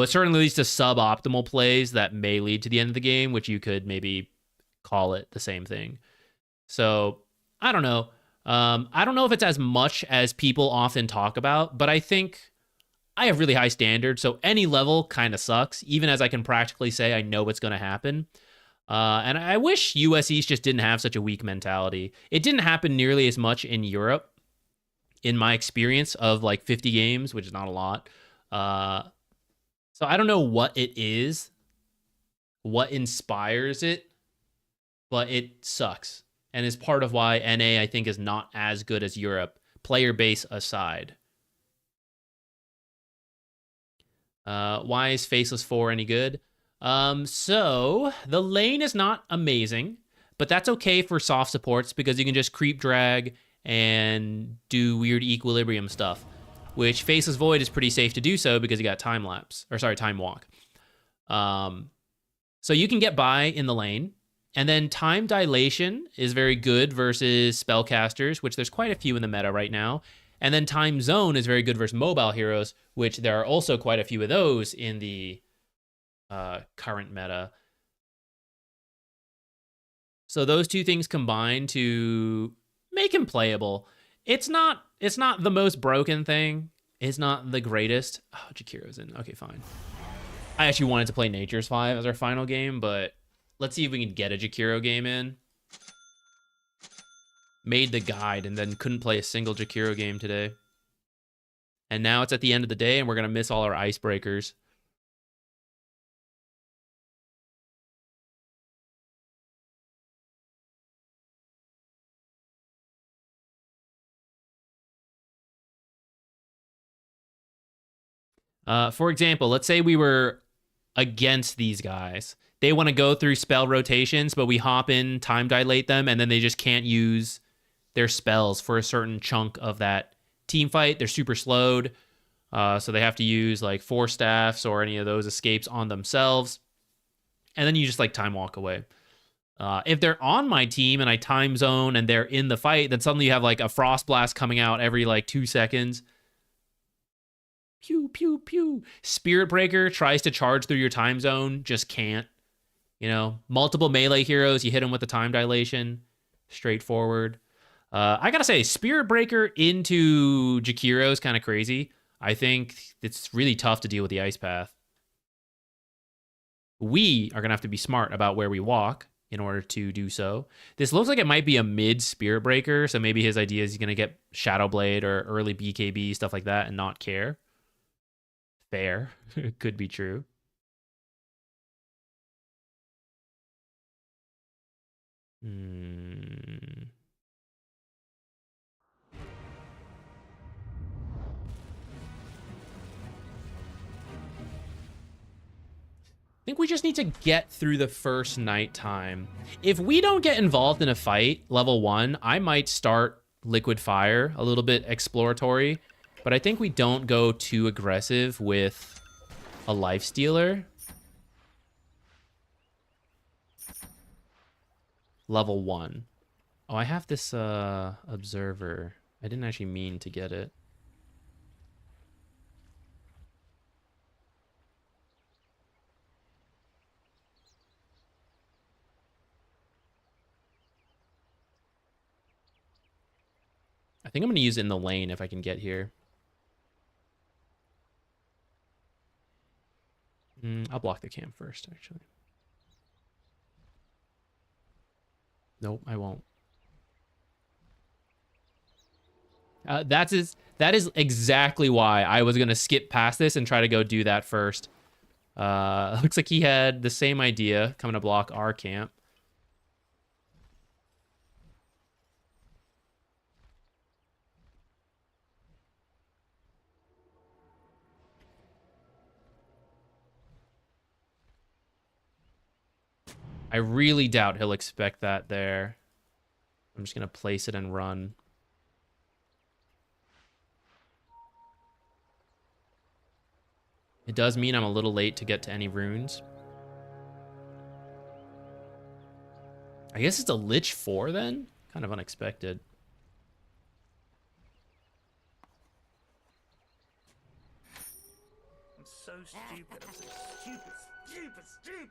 it certainly leads to suboptimal plays that may lead to the end of the game, which you could maybe call it the same thing. So I don't know. I don't know if it's as much as people often talk about, but I think I have really high standards. So any level kind of sucks, even as I can practically say I know what's going to happen. And I wish US East just didn't have such a weak mentality. It didn't happen nearly as much in Europe, in my experience of like 50 games, which is not a lot. So I don't know what it is, what inspires it, but it sucks. And is part of why NA, I think, is not as good as Europe, player base aside. Why is Faceless 4 any good? So the lane is not amazing, but that's okay for soft supports because you can just creep drag and do weird equilibrium stuff, which Faceless Void is pretty safe to do so because you got time walk. So you can get by in the lane. And then time dilation is very good versus spellcasters, which there's quite a few in the meta right now. And then time zone is very good versus mobile heroes, which there are also quite a few of those in the current meta. So those two things combine to make him playable. It's not the most broken thing. It's not the greatest. Oh, Jakiro's in. Okay, fine. I actually wanted to play Nature's 5 as our final game, but let's see if we can get a Jakiro game in. Made the guide and then couldn't play a single Jakiro game today. And now it's at the end of the day and we're going to miss all our icebreakers. For example, let's say we were against these guys. They want to go through spell rotations, but we hop in, time dilate them, and then they just can't use their spells for a certain chunk of that team fight. They're super slowed, so they have to use like 4 staffs or any of those escapes on themselves, and then you just like time walk away. If they're on my team and I time zone and they're in the fight, then suddenly you have like a frost blast coming out every like 2 seconds. Pew, pew, pew. Spirit Breaker tries to charge through your time zone, just can't. You know, multiple melee heroes, you hit them with the time dilation. Straightforward. I gotta say, Spirit Breaker into Jakiro is kind of crazy. I think it's really tough to deal with the ice path. We are gonna have to be smart about where we walk in order to do so. This looks like it might be a mid Spirit Breaker, so maybe his idea is he's gonna get Shadow Blade or early BKB, stuff like that, and not care. Fair. Could be true. I think we just need to get through the first nighttime. If we don't get involved in a fight, level 1, I might start Liquid Fire, a little bit exploratory, but I think we don't go too aggressive with a Lifestealer. level 1. Oh, I have this observer. I didn't actually mean to get it. I think I'm going to use it in the lane if I can get here. I'll block the camp first, actually. Nope, I won't. That is exactly why I was going to skip past this and try to go do that first. Looks like he had the same idea, coming to block our camp. I really doubt he'll expect that there. I'm just going to place it and run. It does mean I'm a little late to get to any runes. I guess it's a Lich 4 then? Kind of unexpected. I'm so stupid. I'm so stupid.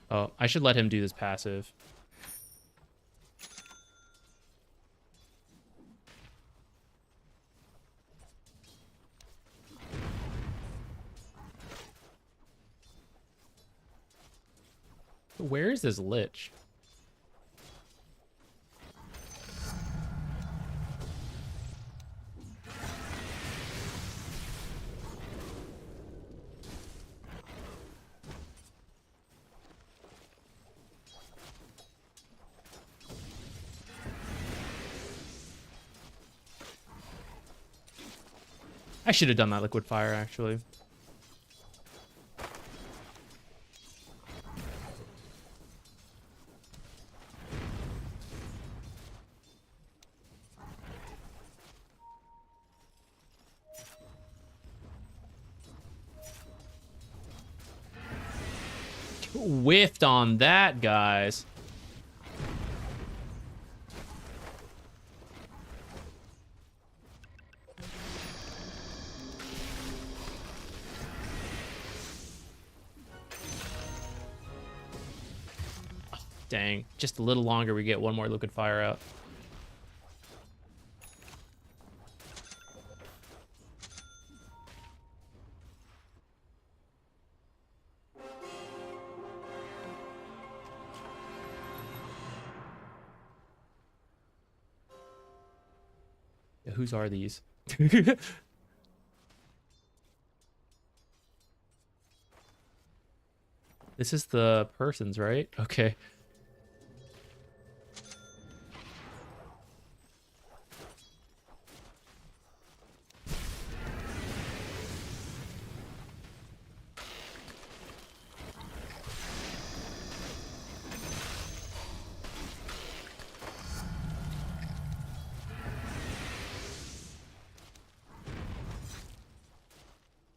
Oh, I should let him do this passive. Where is this Lich? I should have done that liquid fire, actually. Whiffed on that, guys. Dang, just a little longer, we get one more liquid fire out. Yeah, whose are these? This is the person's, right? Okay.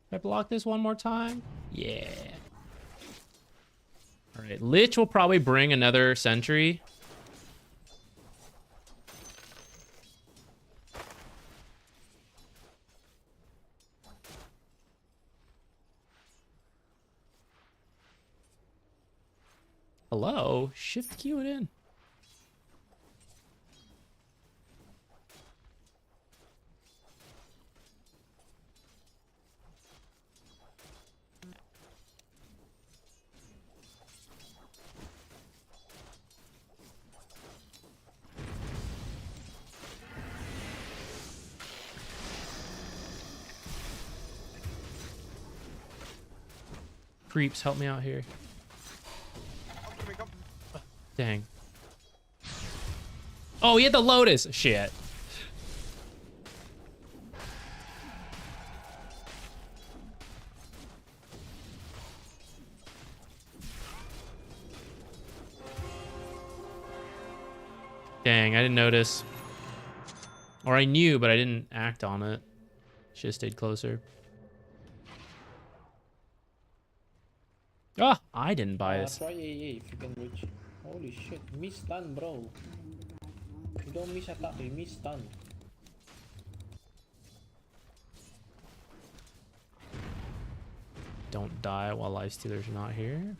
Can I block this one more time? Yeah. All Right, Lich will probably bring another sentry. Hello? Shift Q it in. Creeps, help me out here. Dang. Oh, he had the Lotus. Shit. Dang, I didn't notice. Or I knew, but I didn't act on it. Should have stayed closer. Ah, I didn't buy this. Try AA if you can reach. Holy shit, miss stun, bro. You don't miss attack, you miss stun. Don't die while Lifestealer's not here.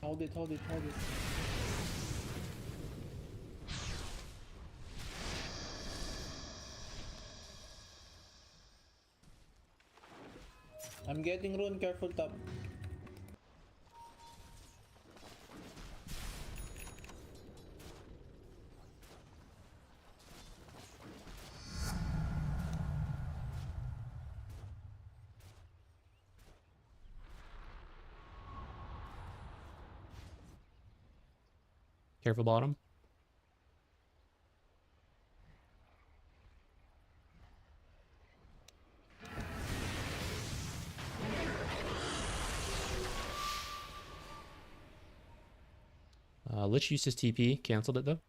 Hold it, hold it, hold it. I'm getting rune, careful top. Careful bottom. Lich used his TP, canceled it though.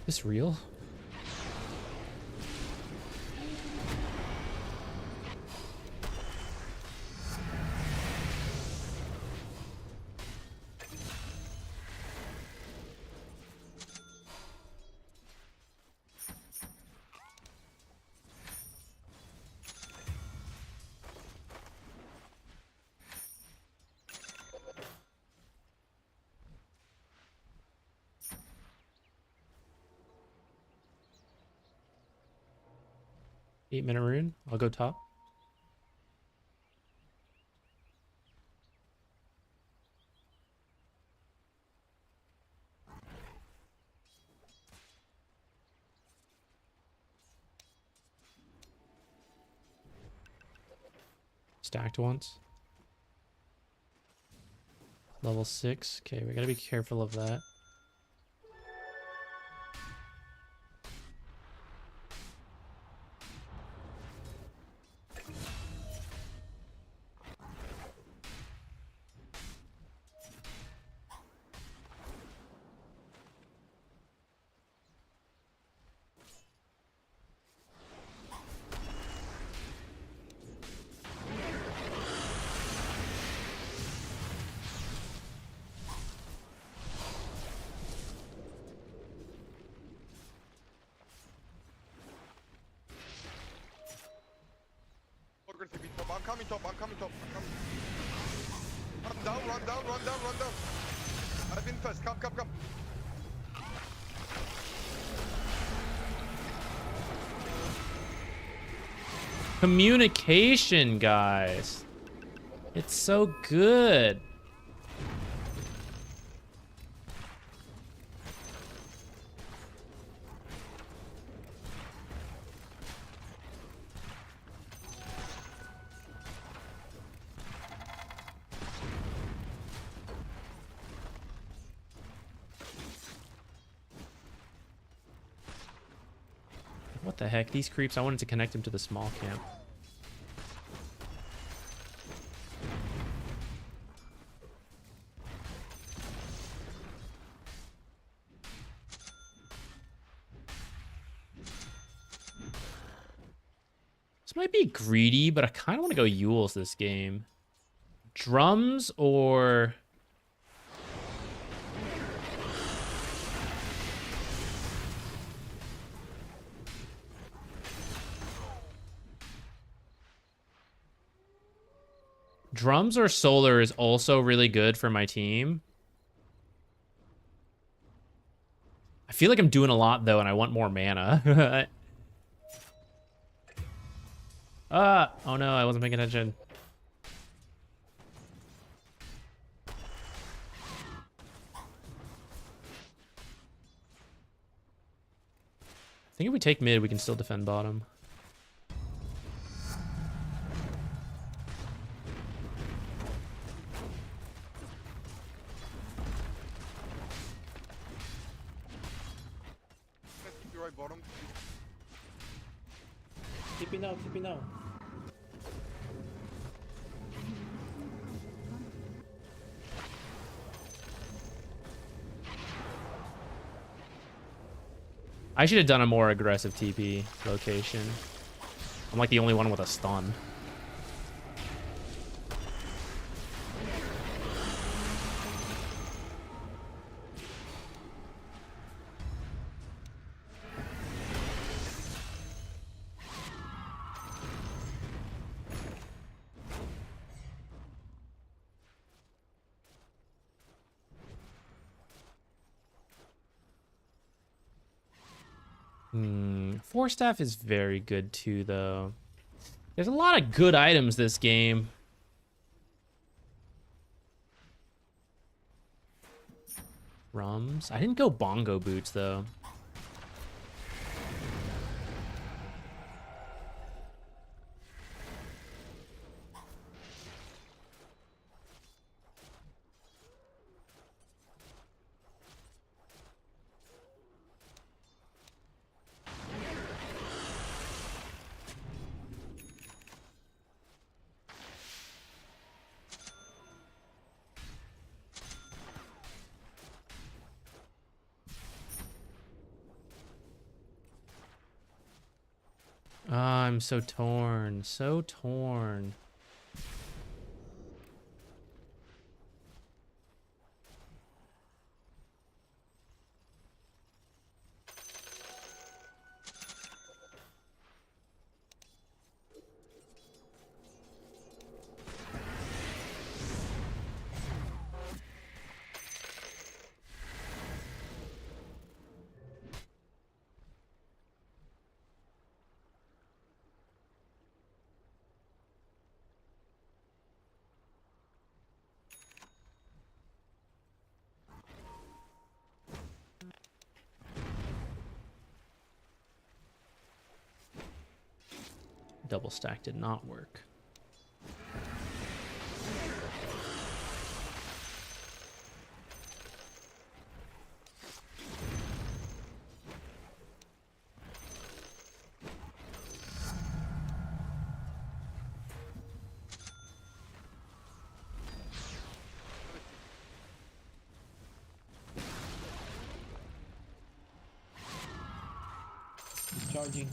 Is this real? Eight-minute rune. I'll go top. Stacked once. Level 6. Okay, we gotta be careful of that. coming top. I'm coming top. I'm coming. Run down, run down, run down, run down. I've been first. Come. Communication, guys. It's so good. What the heck? These creeps, I wanted to connect them to the small camp. This might be greedy, but I kind of want to go Yules this game. Drums or... Drums or solar is also really good for my team. I feel like I'm doing a lot though, and I want more mana. Oh no, I wasn't paying attention. I think if we take mid, we can still defend bottom. Bottom. TP now. I should have done a more aggressive TP location. I'm like the only one with a stun. Force staff is very good too, though. There's a lot of good items this game. Rums. I didn't go bongo boots though. I'm so torn. So torn. Double stack did not work. Charging.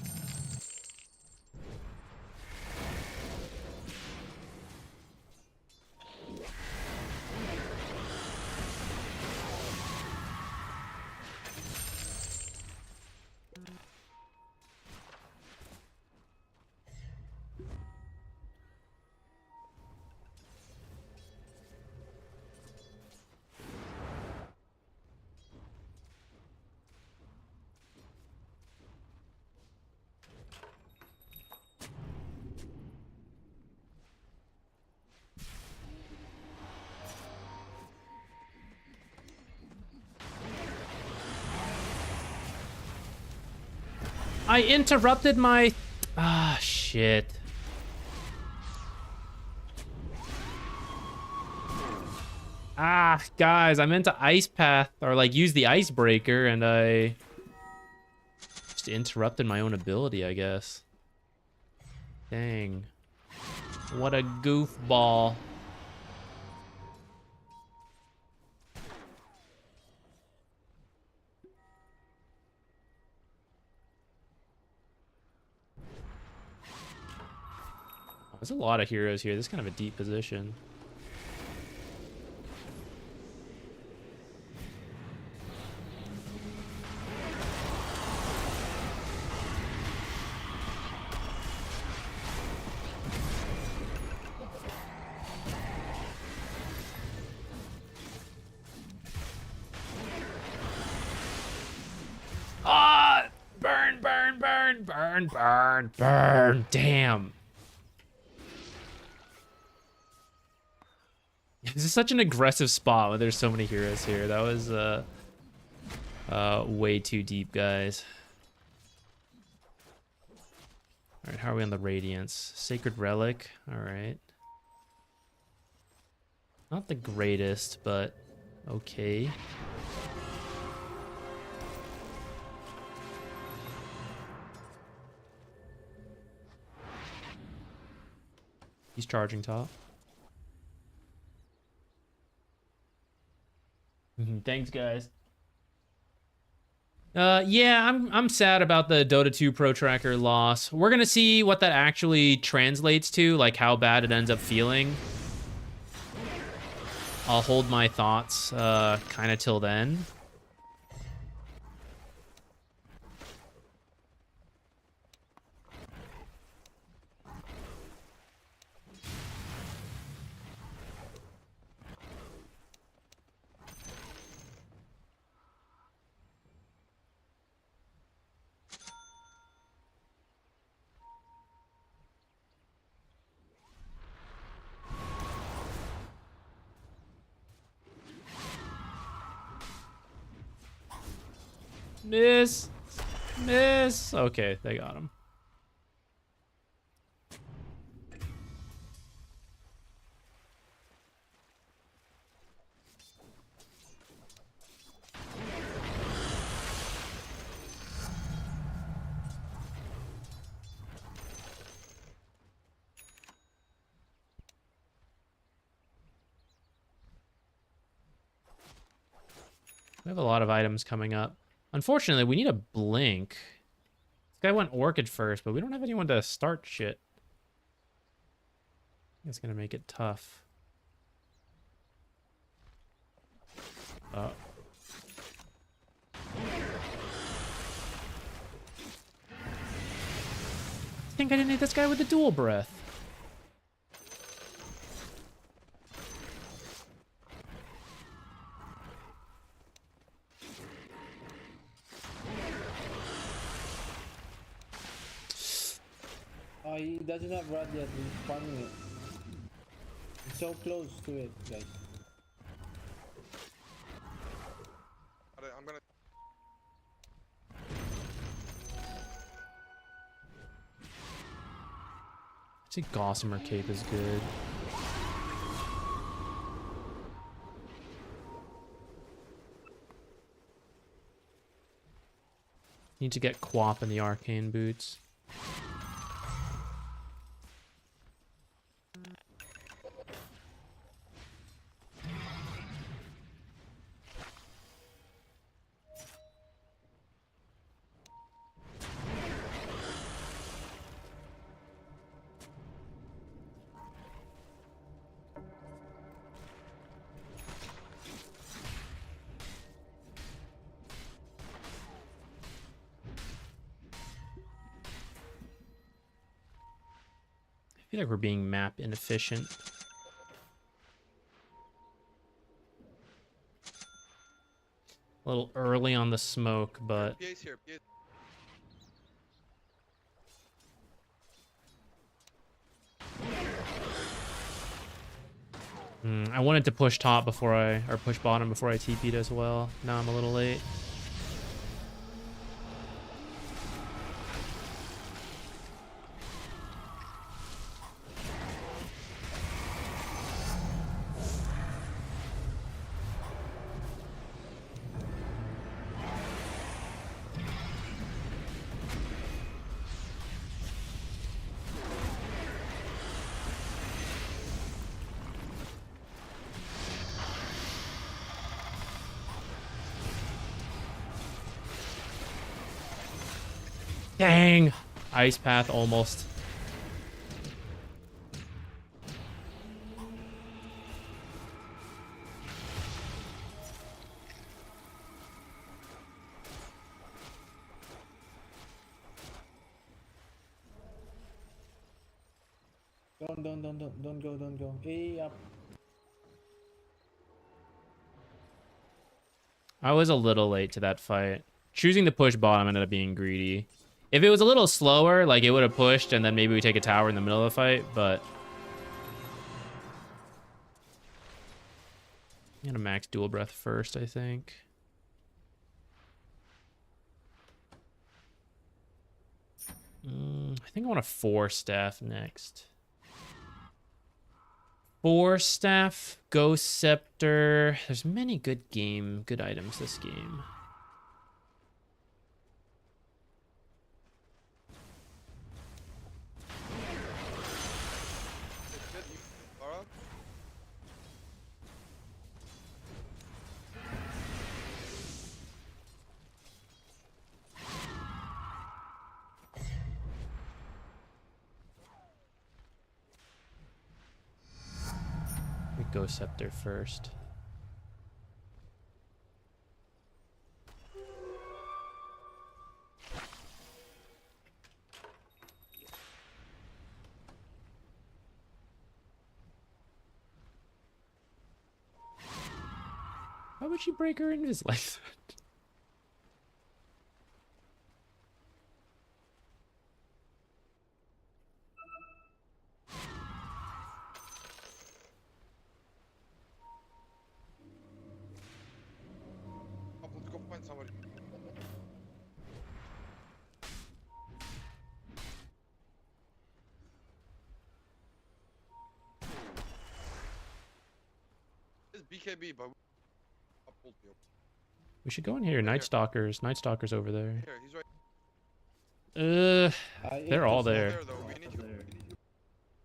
I interrupted my... Ah, shit. Ah, guys, I meant to ice path or like use the icebreaker and I just interrupted my own ability, I guess. Dang. What a goofball. There's a lot of heroes here. This is kind of a deep position. Ah! Burn, burn, burn, burn, burn, burn. Damn. This is such an aggressive spot when there's so many heroes here. That was way too deep, guys. All right, how are we on the Radiance? Sacred Relic. All right. Not the greatest, but okay. He's charging top. Thanks, guys. Yeah, I'm sad about the Dota 2 Pro Tracker loss. We're gonna see what that actually translates to, like how bad it ends up feeling. I'll hold my thoughts kind of till then. Miss. Miss. Okay, they got him. We have a lot of items coming up. Unfortunately, we need a blink. This guy went Orchid first, but we don't have anyone to start shit. It's gonna make it tough. I think I didn't hit this guy with the dual breath. He doesn't have rod yet, he's farming it. He's so close to it, guys. I'm gonna... I think Gossamer Cape is good. Need to get Quap in the Arcane Boots. I feel like we're being map inefficient. A little early on the smoke, but PA's here. I wanted to push top before or push bottom before I TP'd as well. Now I'm a little late. Dang! Ice path almost. Don't go. Hey, up. I was a little late to that fight. Choosing to push bottom ended up being greedy. If it was a little slower, like it would have pushed and then maybe we take a tower in the middle of the fight, but... I'm gonna max dual breath first, I think. I think I want a 4 staff next. 4 staff, Ghost Scepter. There's many good items this game. Ghost Scepter first. Why would she break her invis like that? Let's go find somebody. It's BKB, but We should go in here. Night Stalkers. Night Stalkers over there. here, he's right. They're all there. There, though. We need you.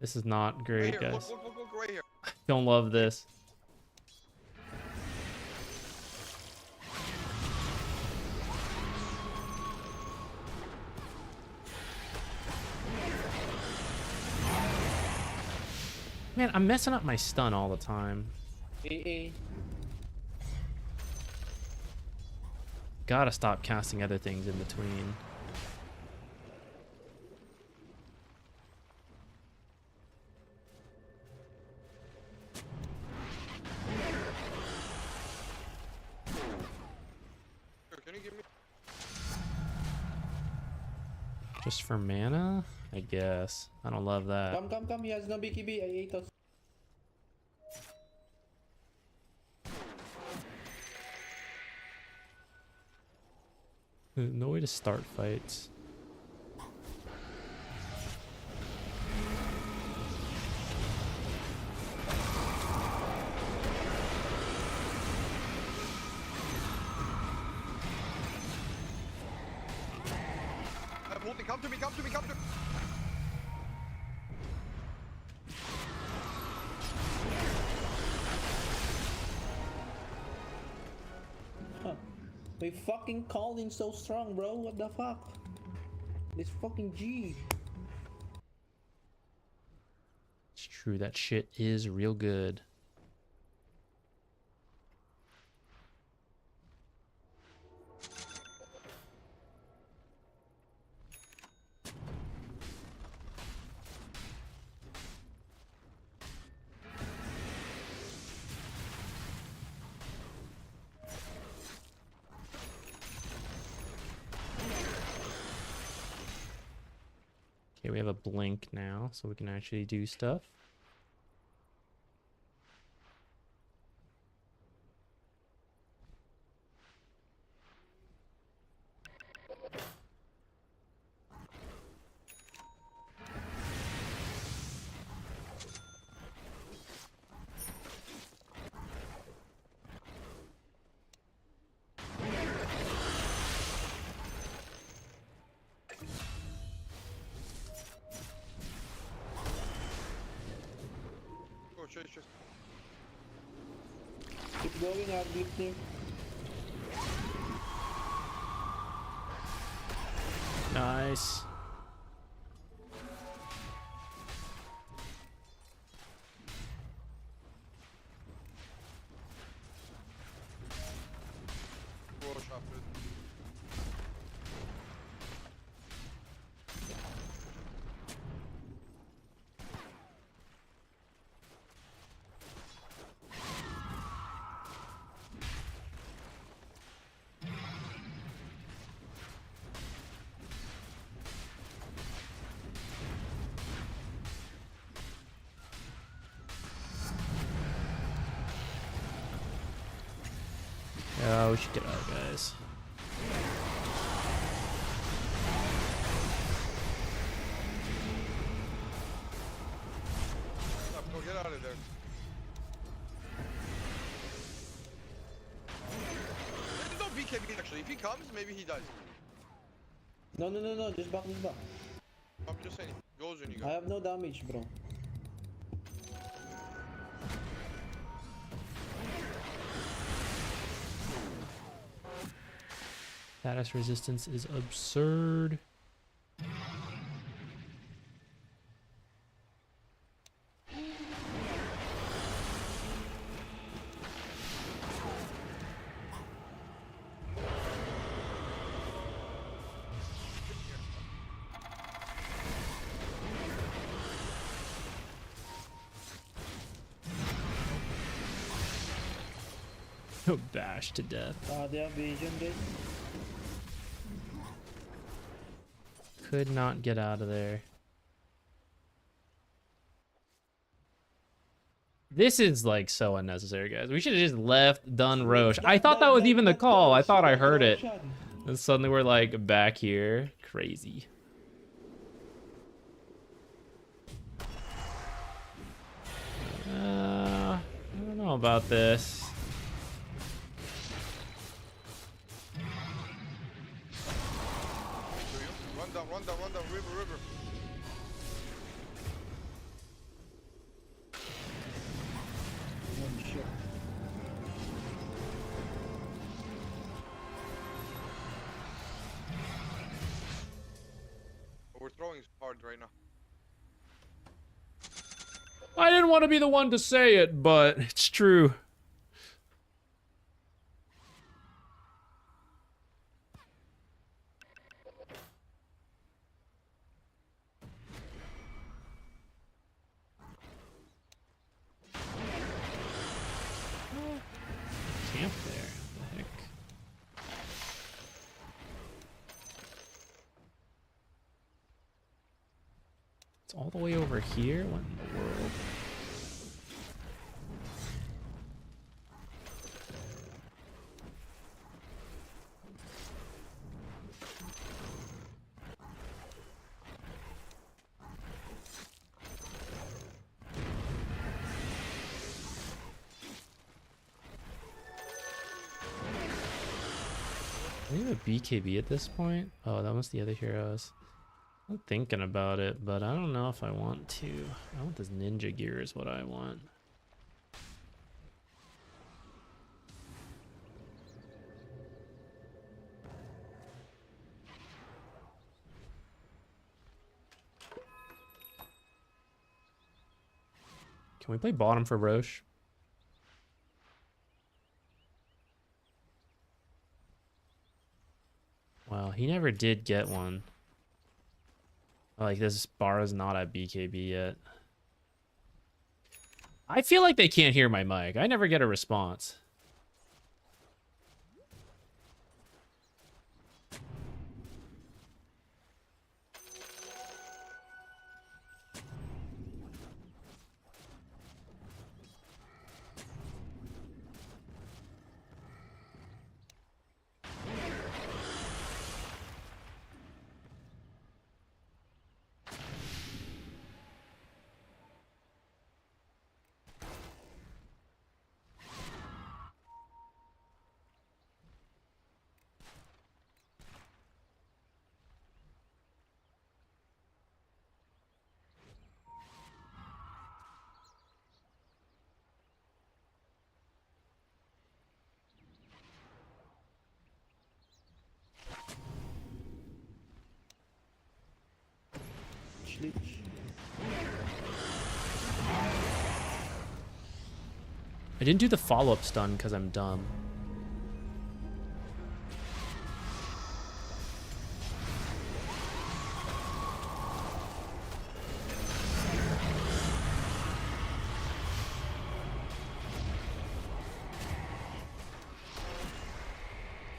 This is not Right great, here. guys. Look right here. Don't love this. Man, I'm messing up my stun all the time. Gotta stop casting other things in between. Can you give me? Just for mana? I guess. I don't love that. Come. He has no BKB. I ate us. No way to start fights. Come to me. My fucking calling so strong, bro. What the fuck? This fucking G. It's true, that shit is real good. Okay, we have a blink now, so we can actually do stuff. Chase. Keep going, I'll grip him. Nice. Roll shot, dude. Oh, we should get out, guys. Stop, go get out of there. There's no BKB actually. If he comes, maybe he dies. No, no, no, no. Just back, just back. I'm just saying, he goes when you I go. have no damage, bro. Status resistance is absurd. Bashed to death. They have vision, guys. Could not get out of there. This is like so unnecessary, guys. We should have just left, done Roche. I thought that was even the call. I thought I heard it. And suddenly we're like back here. Crazy. I don't know about this. Run down, river. Oh, shit. We're throwing hard right now. I didn't want to be the one to say it, but it's true. Camp there. What the heck? It's all the way over here? What in the world? Do we have a BKB at this point? Oh, that was the other heroes. I'm thinking about it, but I don't know if I want to. I want this ninja gear is what I want. Can we play bottom for Roche? Well, he never did get one. Like, this bar is not at BKB yet. I feel like they can't hear my mic. I never get a response. Lich. I didn't do the follow-up stun because I'm dumb.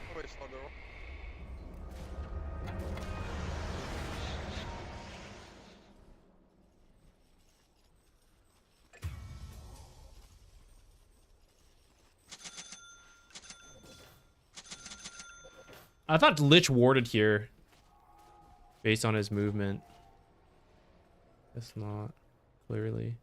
Always on the rock. I thought Lich warded here based on his movement. Guess not, clearly.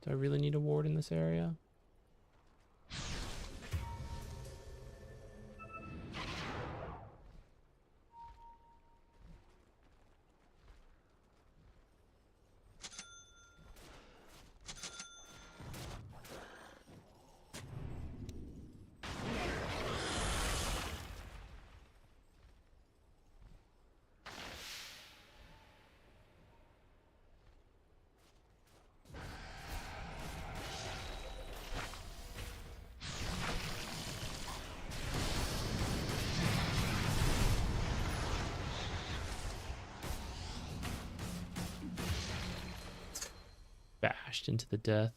Do I really need a ward in this area? Bashed into the death.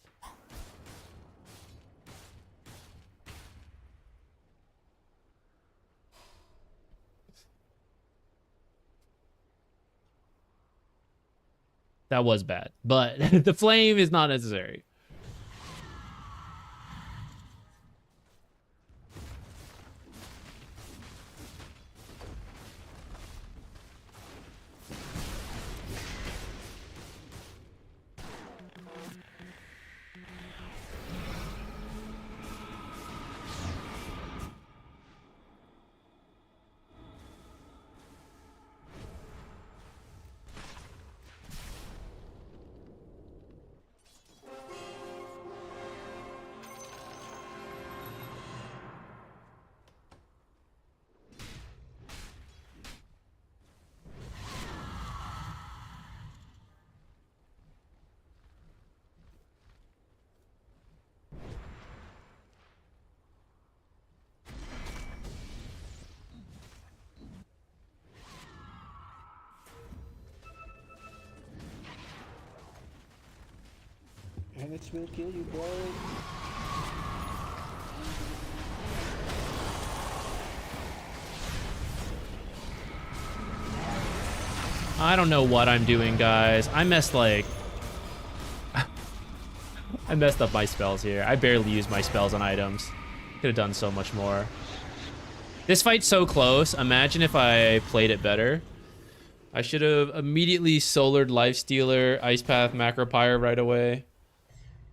That was bad, but the flame is not necessary. And it will kill you, bro. I don't know what I'm doing, guys. I messed like... I messed up my spells here. I barely used my spells on items. Could have done so much more. This fight's so close. Imagine if I played it better. I should have immediately solared Lifestealer, Ice Path, Macropyre right away.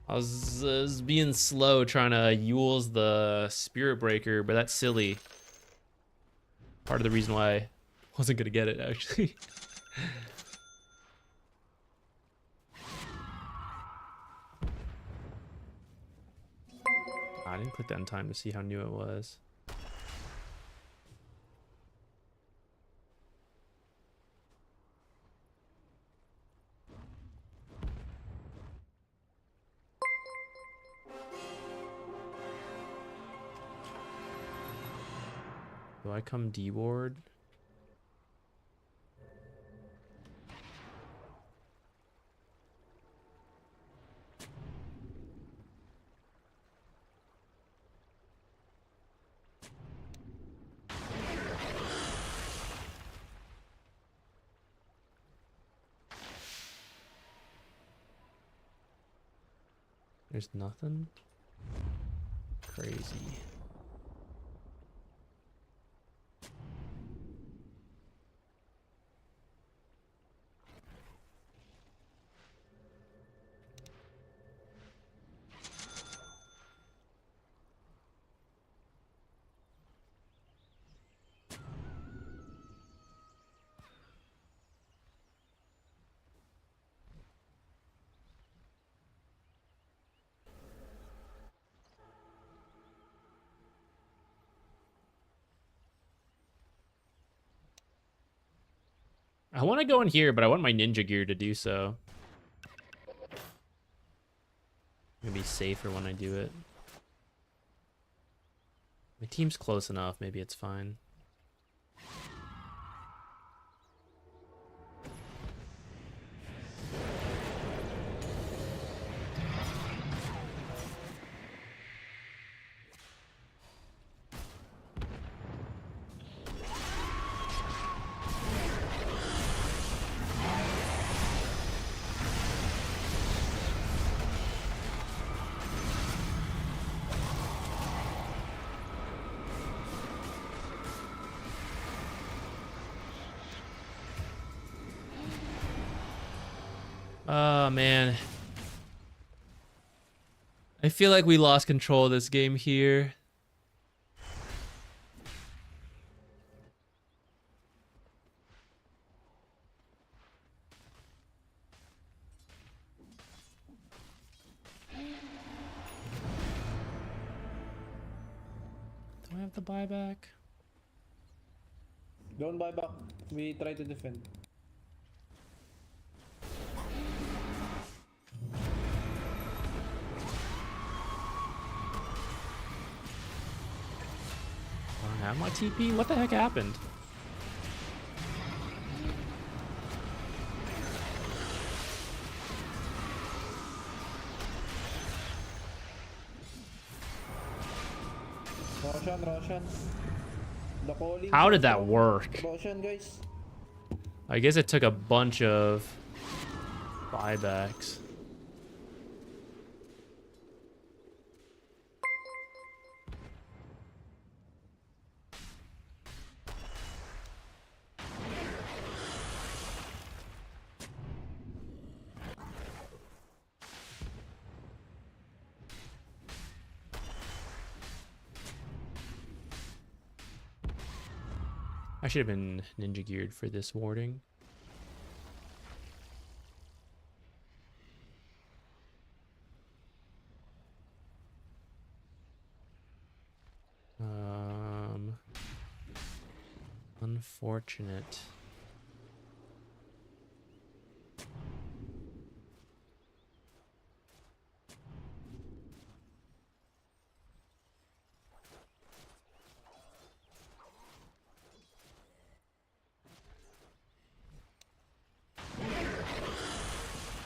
I was being slow trying to Yule's the Spirit Breaker, but that's silly. Part of the reason why I wasn't gonna get it, actually. I didn't click that in time to see how new it was. Do I come D-ward? There's nothing. Crazy. I want to go in here, but I want my ninja gear to do so. Maybe safer when I do it. My team's close enough. Maybe it's fine. Oh, man. I feel like we lost control of this game here. Do I have the buyback? Don't buy back. We try to defend. I don't have my TP? What the heck happened? Roshan. The calling. How did that work? Roshan, guys. I guess it took a bunch of buybacks. I should have been ninja geared for this warding. Unfortunate.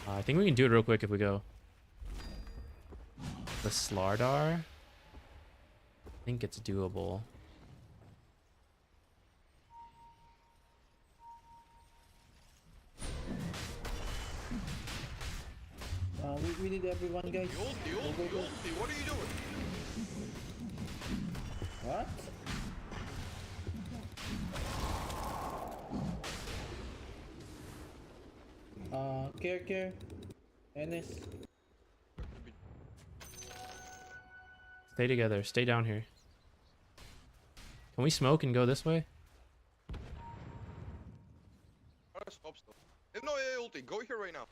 I think we can do it real quick if we go. The Slardar? I think it's doable. We need everyone, guys. Ulti, what are you doing? What? Care. NS. Stay together. Stay down here. Can we smoke and go this way? Stop. No, ulti, go here right now.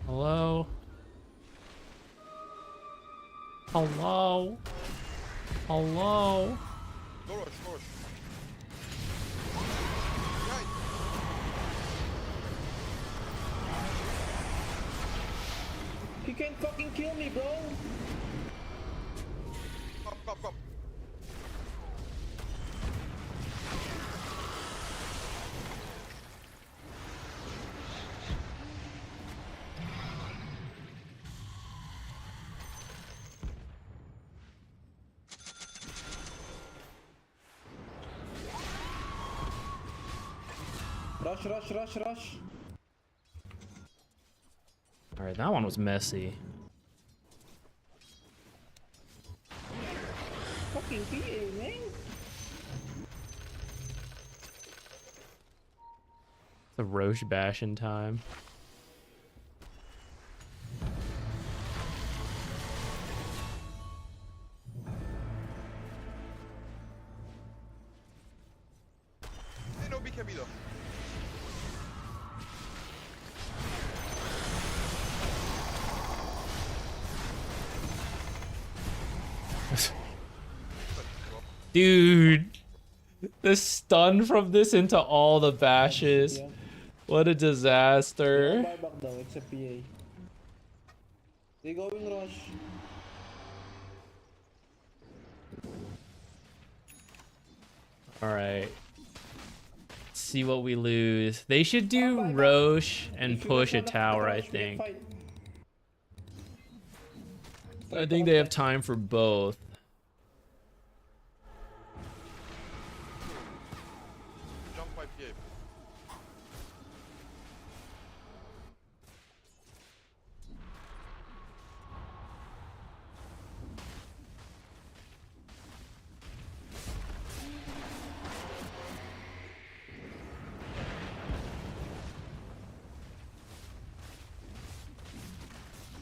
Hello? Hello? Hello? Go rush. He can't fucking kill me, bro. Come. Rush. Alright, that one was messy. Fucking PA, man. The Roche bash in time. Hey, no BKB though. Dude, the stun from this into all the bashes. Yeah. What a disaster. Buyback daw, it's a PA. They going rush. Alright. Let's see what we lose. They should do Roche and If you push a guys wanna tower, rush, I we can think. fight. I think they have time for both. Jump by PA.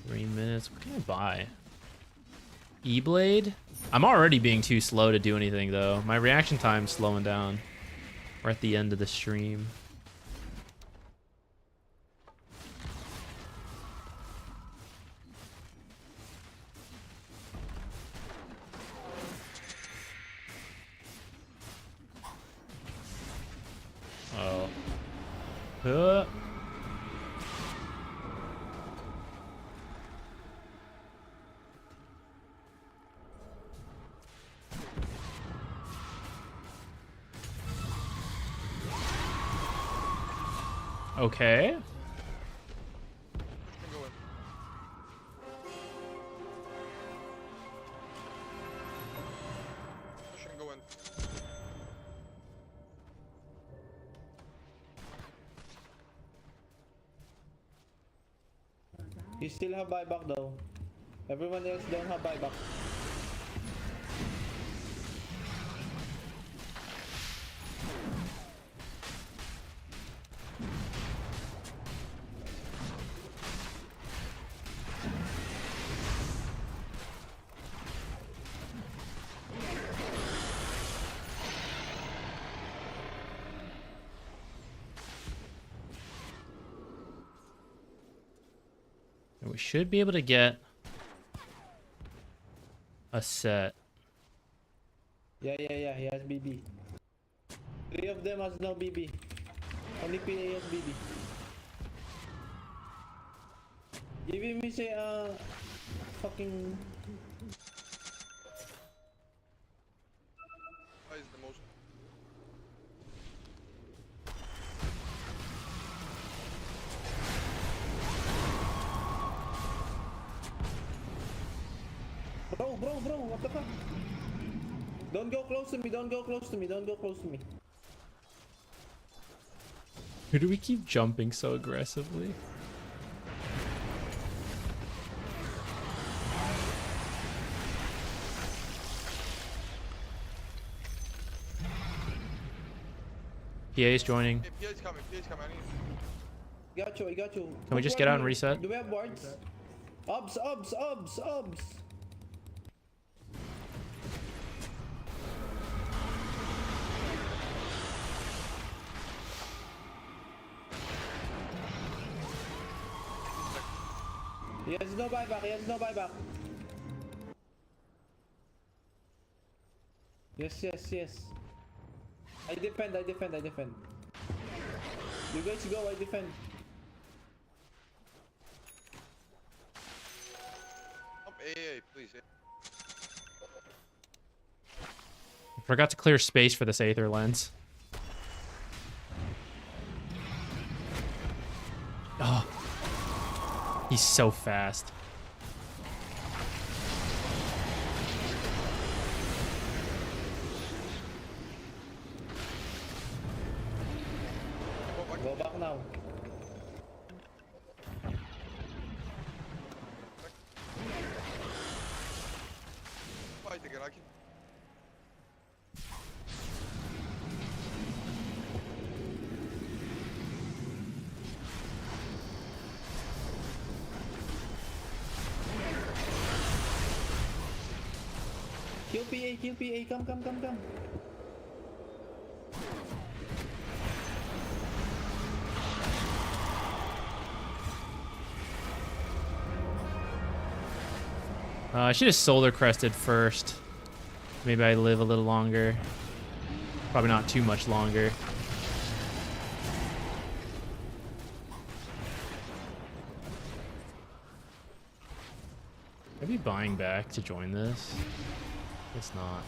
3 minutes. What can I buy? E-Blade? I'm already being too slow to do anything, though. My reaction time's slowing down. We're at the end of the stream. Oh. Okay. Can go in. Push and go in. You still have buyback though. Everyone else don't have buyback. And we should be able to get a set. Yeah, he has BB. 3 of them has no BB. Only PA has BB. Give me say fucking Why is the most? bro, what the fuck? Don't go close to me, don't go close to me, don't go close to me. Who do we keep jumping so aggressively? PA is joining. Hey, PA's coming, I need. I got you. Can we just get out and reset? Do we have wards? Obs. He has no buyback. Yes. I defend. You guys go, I defend. Up AA, please. Forgot to clear space for this Aether Lens. Oh. He's so fast. Go back now. Take it, Rocky. Kill PA, come. I should have solar crested first. Maybe I live a little longer. Probably not too much longer. Are we buying back to join this? It's not.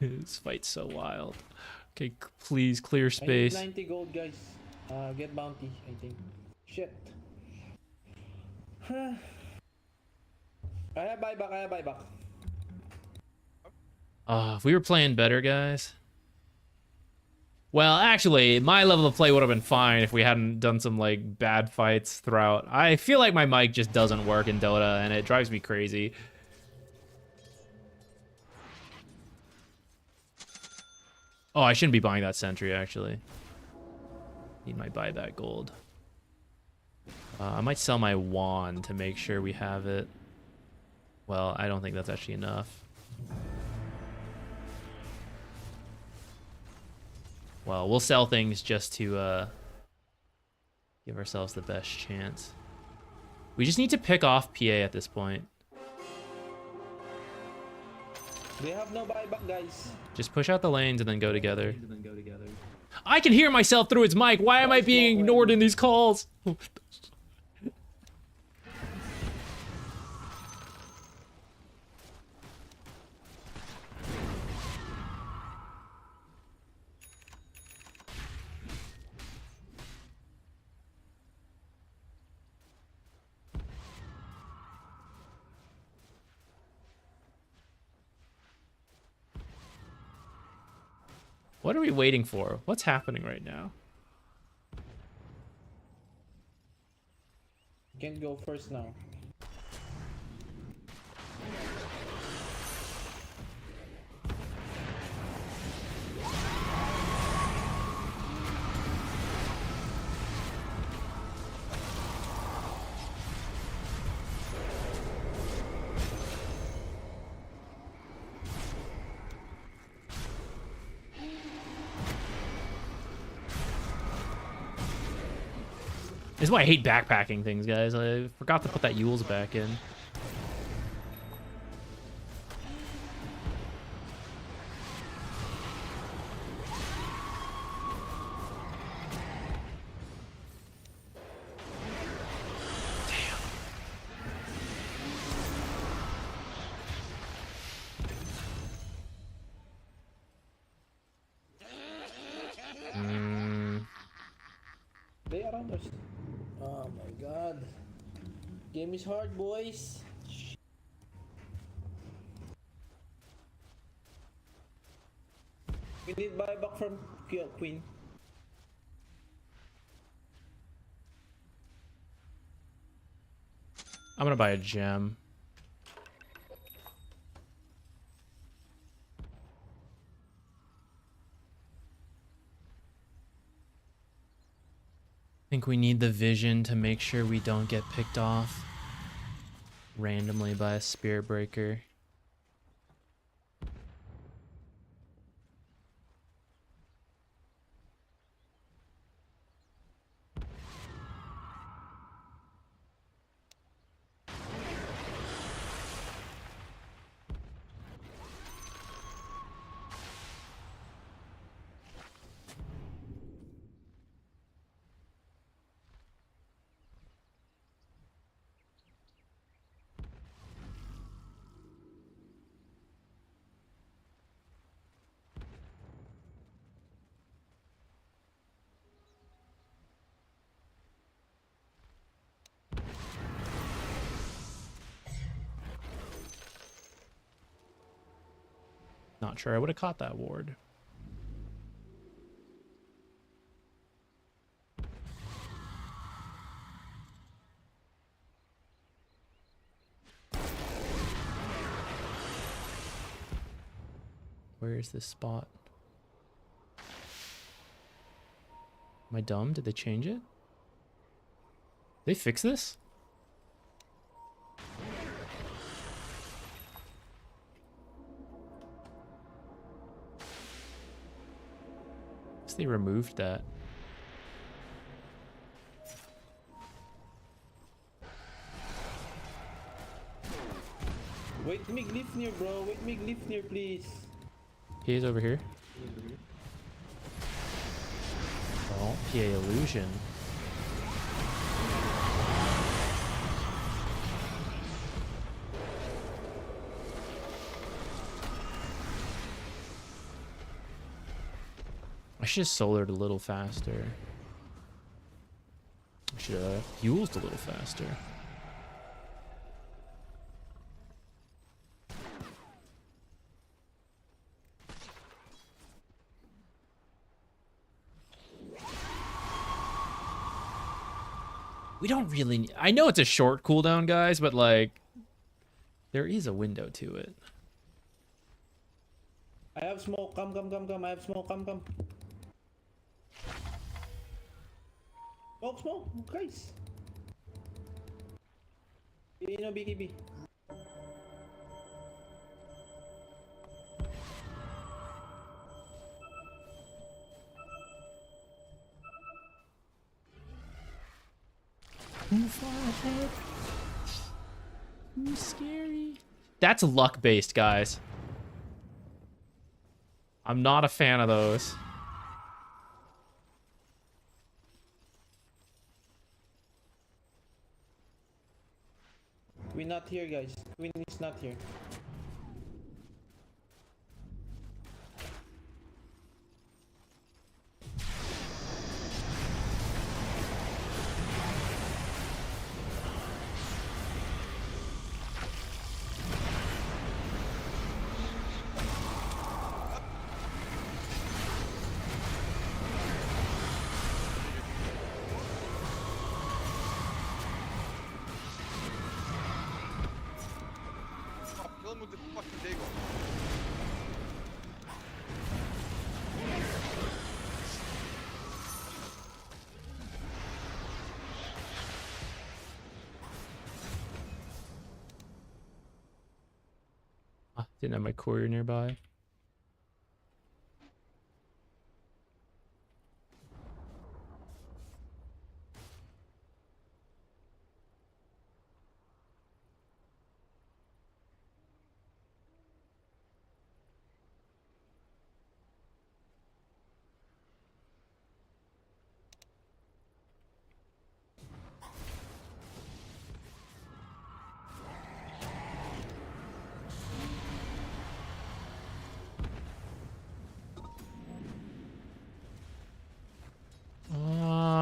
This fight's so wild. Okay, please clear space. I need 90 gold, guys. Get bounty, I think. Shit. I have buyback. If we were playing better, guys. Well, actually, my level of play would have been fine if we hadn't done some, like, bad fights throughout. I feel like my mic just doesn't work in Dota, and it drives me crazy. Oh, I shouldn't be buying that sentry, actually. Need my buyback gold. I might sell my wand to make sure we have it. Well, I don't think that's actually enough. Well, we'll sell things just to give ourselves the best chance. We just need to pick off PA at this point. They have no buyback, guys. Just push out the lanes and then go together. I can hear myself through its mic. Why am I being ignored in these calls? What are we waiting for? What's happening right now? You can go first now. This is why I hate backpacking things, guys. I forgot to put that Yule's back in. They are on us. Oh my god. Game is hard, boys. We need buyback from Queen. I'm gonna buy a gem. I think we need the vision to make sure we don't get picked off randomly by a spirit breaker. Not sure I would have caught that ward. Where is this spot? Am I dumb? Did they change it? They fix this? Guess they removed that. Wait me Glifnir, bro. Wait me Glifnir, please. He's over here. Oh, PA illusion. I should have solored a little faster. I should have used a little faster. We don't really... I know it's a short cooldown, guys, but, like, there is a window to it. I have smoke. Come. I have smoke. Come. Smoke. Guys. You know, BKB. Too far ahead. Too scary. That's luck based, guys. I'm not a fan of those. We're not here, guys. Queen is not here. Kill him with the fucking Dagon. Didn't have my courier nearby.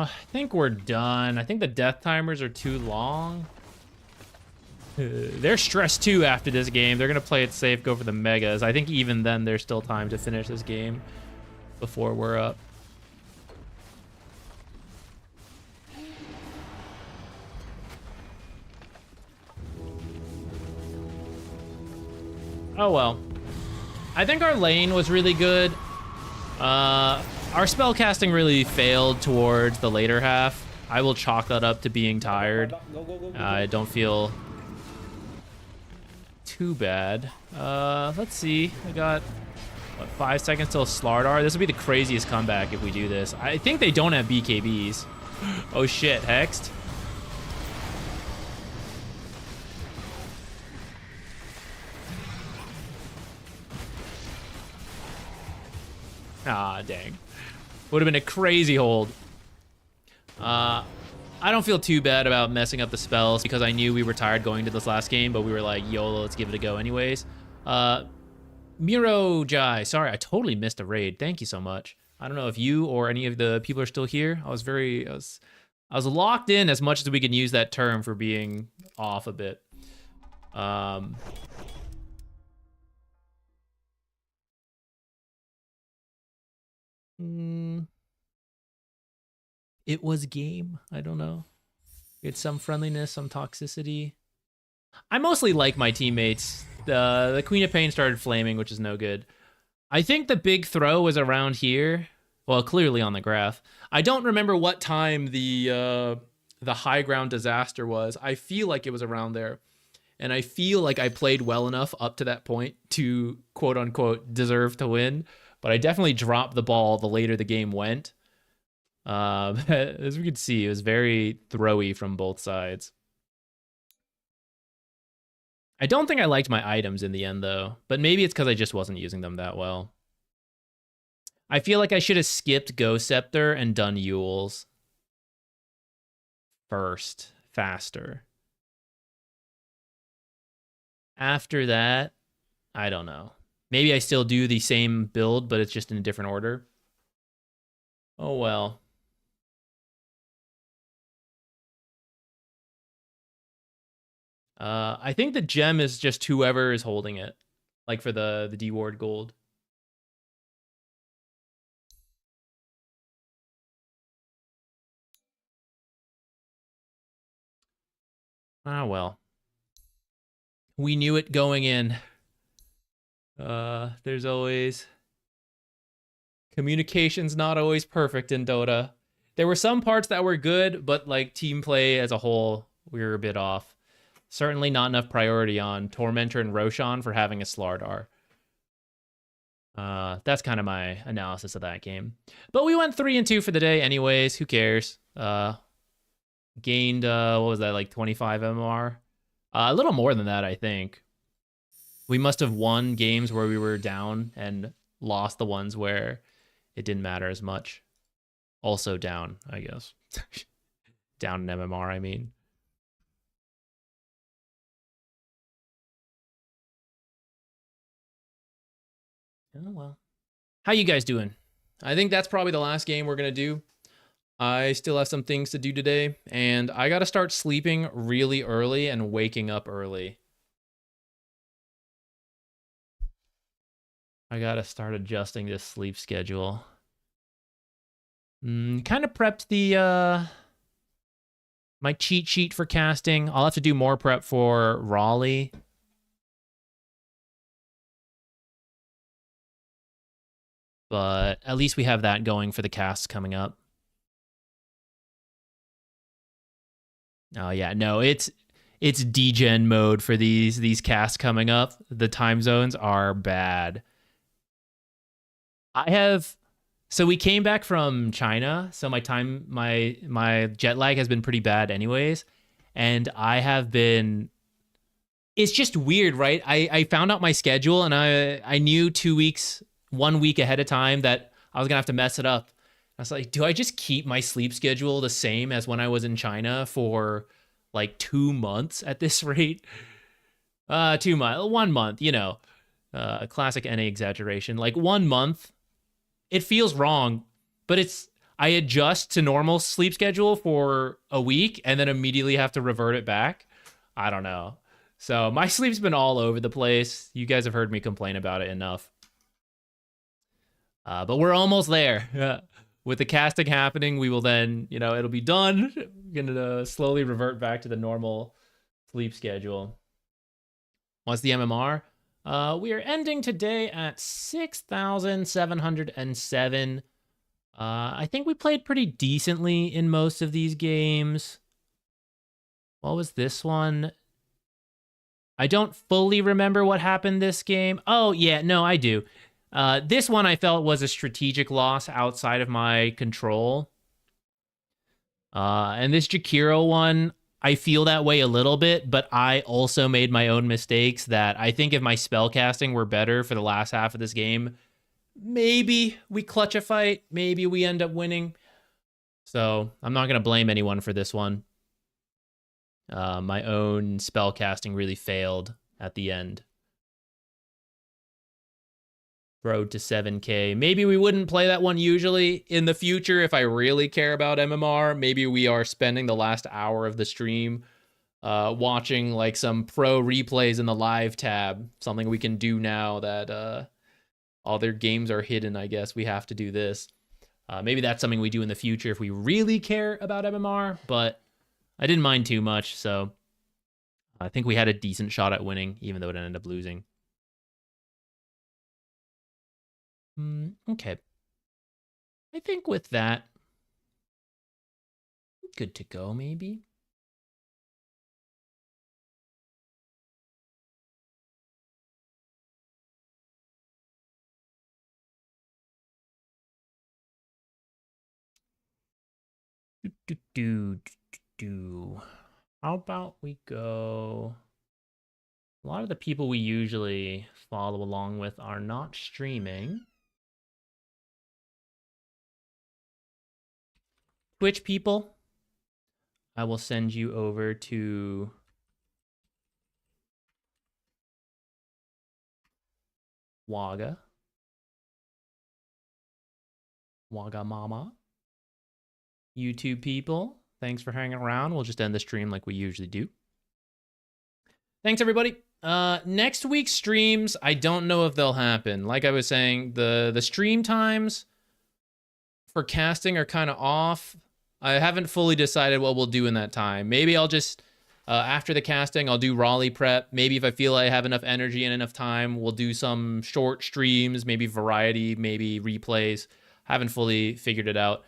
I think we're done. I think the death timers are too long. They're stressed too after this game. They're going to play it safe, go for the megas. I think even then there's still time to finish this game before we're up. Oh well. I think our lane was really good. Our spellcasting really failed towards the later half. I will chalk that up to being tired. I don't feel too bad. Let's see. I got, what, 5 seconds till Slardar. This will be the craziest comeback if we do this. I think they don't have BKBs. Oh shit, Hexed. Ah, dang. Would have been a crazy hold. I don't feel too bad about messing up the spells because I knew we were tired going to this last game, but we were like, YOLO, let's give it a go anyways. Miro Jai, sorry, I totally missed a raid. Thank you so much. I don't know if you or any of the people are still here. I was locked in as much as we can use that term for being off a bit. It was game. I don't know. It's some friendliness, some toxicity. I mostly like my teammates. The Queen of Pain started flaming, which is no good. I think the big throw was around here. Well, clearly on the graph. I don't remember what time the high ground disaster was. I feel like it was around there. And I feel like I played well enough up to that point to, quote unquote, deserve to win. But I definitely dropped the ball the later the game went. As we could see, it was very throwy from both sides. I don't think I liked my items in the end, though. But maybe it's because I just wasn't using them that well. I feel like I should have skipped Ghost Scepter and done Yule's first, faster. After that, I don't know. Maybe I still do the same build, but it's just in a different order. Oh well. I think the gem is just whoever is holding it. Like for the D-Ward gold. Ah, well. We knew it going in. There's always... Communication's not always perfect in Dota. There were some parts that were good, but like team play as a whole, we were a bit off. Certainly not enough priority on Tormentor and Roshan for having a Slardar. That's kind of my analysis of that game. But we went 3-2 for the day anyways. Who cares? Gained, what was that, like 25 MMR? A little more than that, I think. We must have won games where we were down and lost the ones where it didn't matter as much. Also down, I guess. Down in MMR, I mean. Oh, well. How you guys doing? I think that's probably the last game we're going to do. I still have some things to do today, and I got to start sleeping really early and waking up early. I got to start adjusting this sleep schedule. Kind of prepped the my cheat sheet for casting. I'll have to do more prep for Raleigh. But at least we have that going for the casts coming up. Oh yeah, no, it's degen mode for these casts coming up. The time zones are bad. So we came back from China, so my jet lag has been pretty bad anyways, and it's just weird, right? I found out my schedule, and I knew 2 weeks, 1 week ahead of time that I was gonna have to mess it up. I was like, do I just keep my sleep schedule the same as when I was in China for like 2 months at this rate? 1 month, you know, a classic NA exaggeration. Like 1 month, it feels wrong, but I adjust to normal sleep schedule for a week and then immediately have to revert it back. I don't know. So my sleep's been all over the place. You guys have heard me complain about it enough. But we're almost there. With the casting happening, we will then, you know, it'll be done. We're going to slowly revert back to the normal sleep schedule. What's the MMR? We are ending today at 6,707. I think we played pretty decently in most of these games. What was this one? I don't fully remember what happened this game. Oh, yeah, no, I do. This one I felt was a strategic loss outside of my control. And this Jakiro one, I feel that way a little bit, but I also made my own mistakes that I think if my spellcasting were better for the last half of this game, maybe we clutch a fight, maybe we end up winning. So I'm not going to blame anyone for this one. My own spellcasting really failed at the end. Road to 7K. Maybe we wouldn't play that one usually. In the future, if I really care about MMR, maybe we are spending the last hour of the stream watching like some pro replays in the live tab. Something we can do now that all their games are hidden, I guess. We have to do this. Maybe that's something we do in the future if we really care about MMR, but I didn't mind too much, so I think we had a decent shot at winning, even though it ended up losing. Okay. I think with that, good to go, maybe. How about we go? A lot of the people we usually follow along with are not streaming. Twitch people, I will send you over to Waga Mama. YouTube people, thanks for hanging around. We'll just end the stream like we usually do. Thanks, everybody. Next week's streams, I don't know if they'll happen. Like I was saying, the stream times for casting are kind of off. I haven't fully decided what we'll do in that time. Maybe I'll just, after the casting, I'll do Raleigh prep. Maybe if I feel I have enough energy and enough time, we'll do some short streams, maybe variety, maybe replays. Haven't fully figured it out.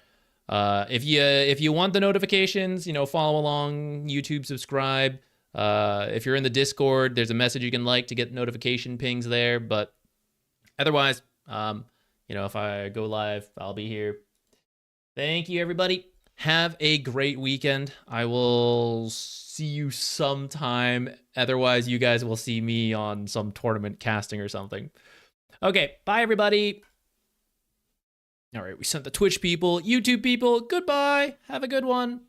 If you want the notifications, follow along, YouTube, subscribe. If you're in the Discord, there's a message you can like to get notification pings there. But otherwise, if I go live, I'll be here. Thank you, everybody. Have a great weekend. I will see you sometime. Otherwise, you guys will see me on some tournament casting or something. Okay, bye, everybody. All right, we sent the Twitch people, YouTube people. Goodbye. Have a good one.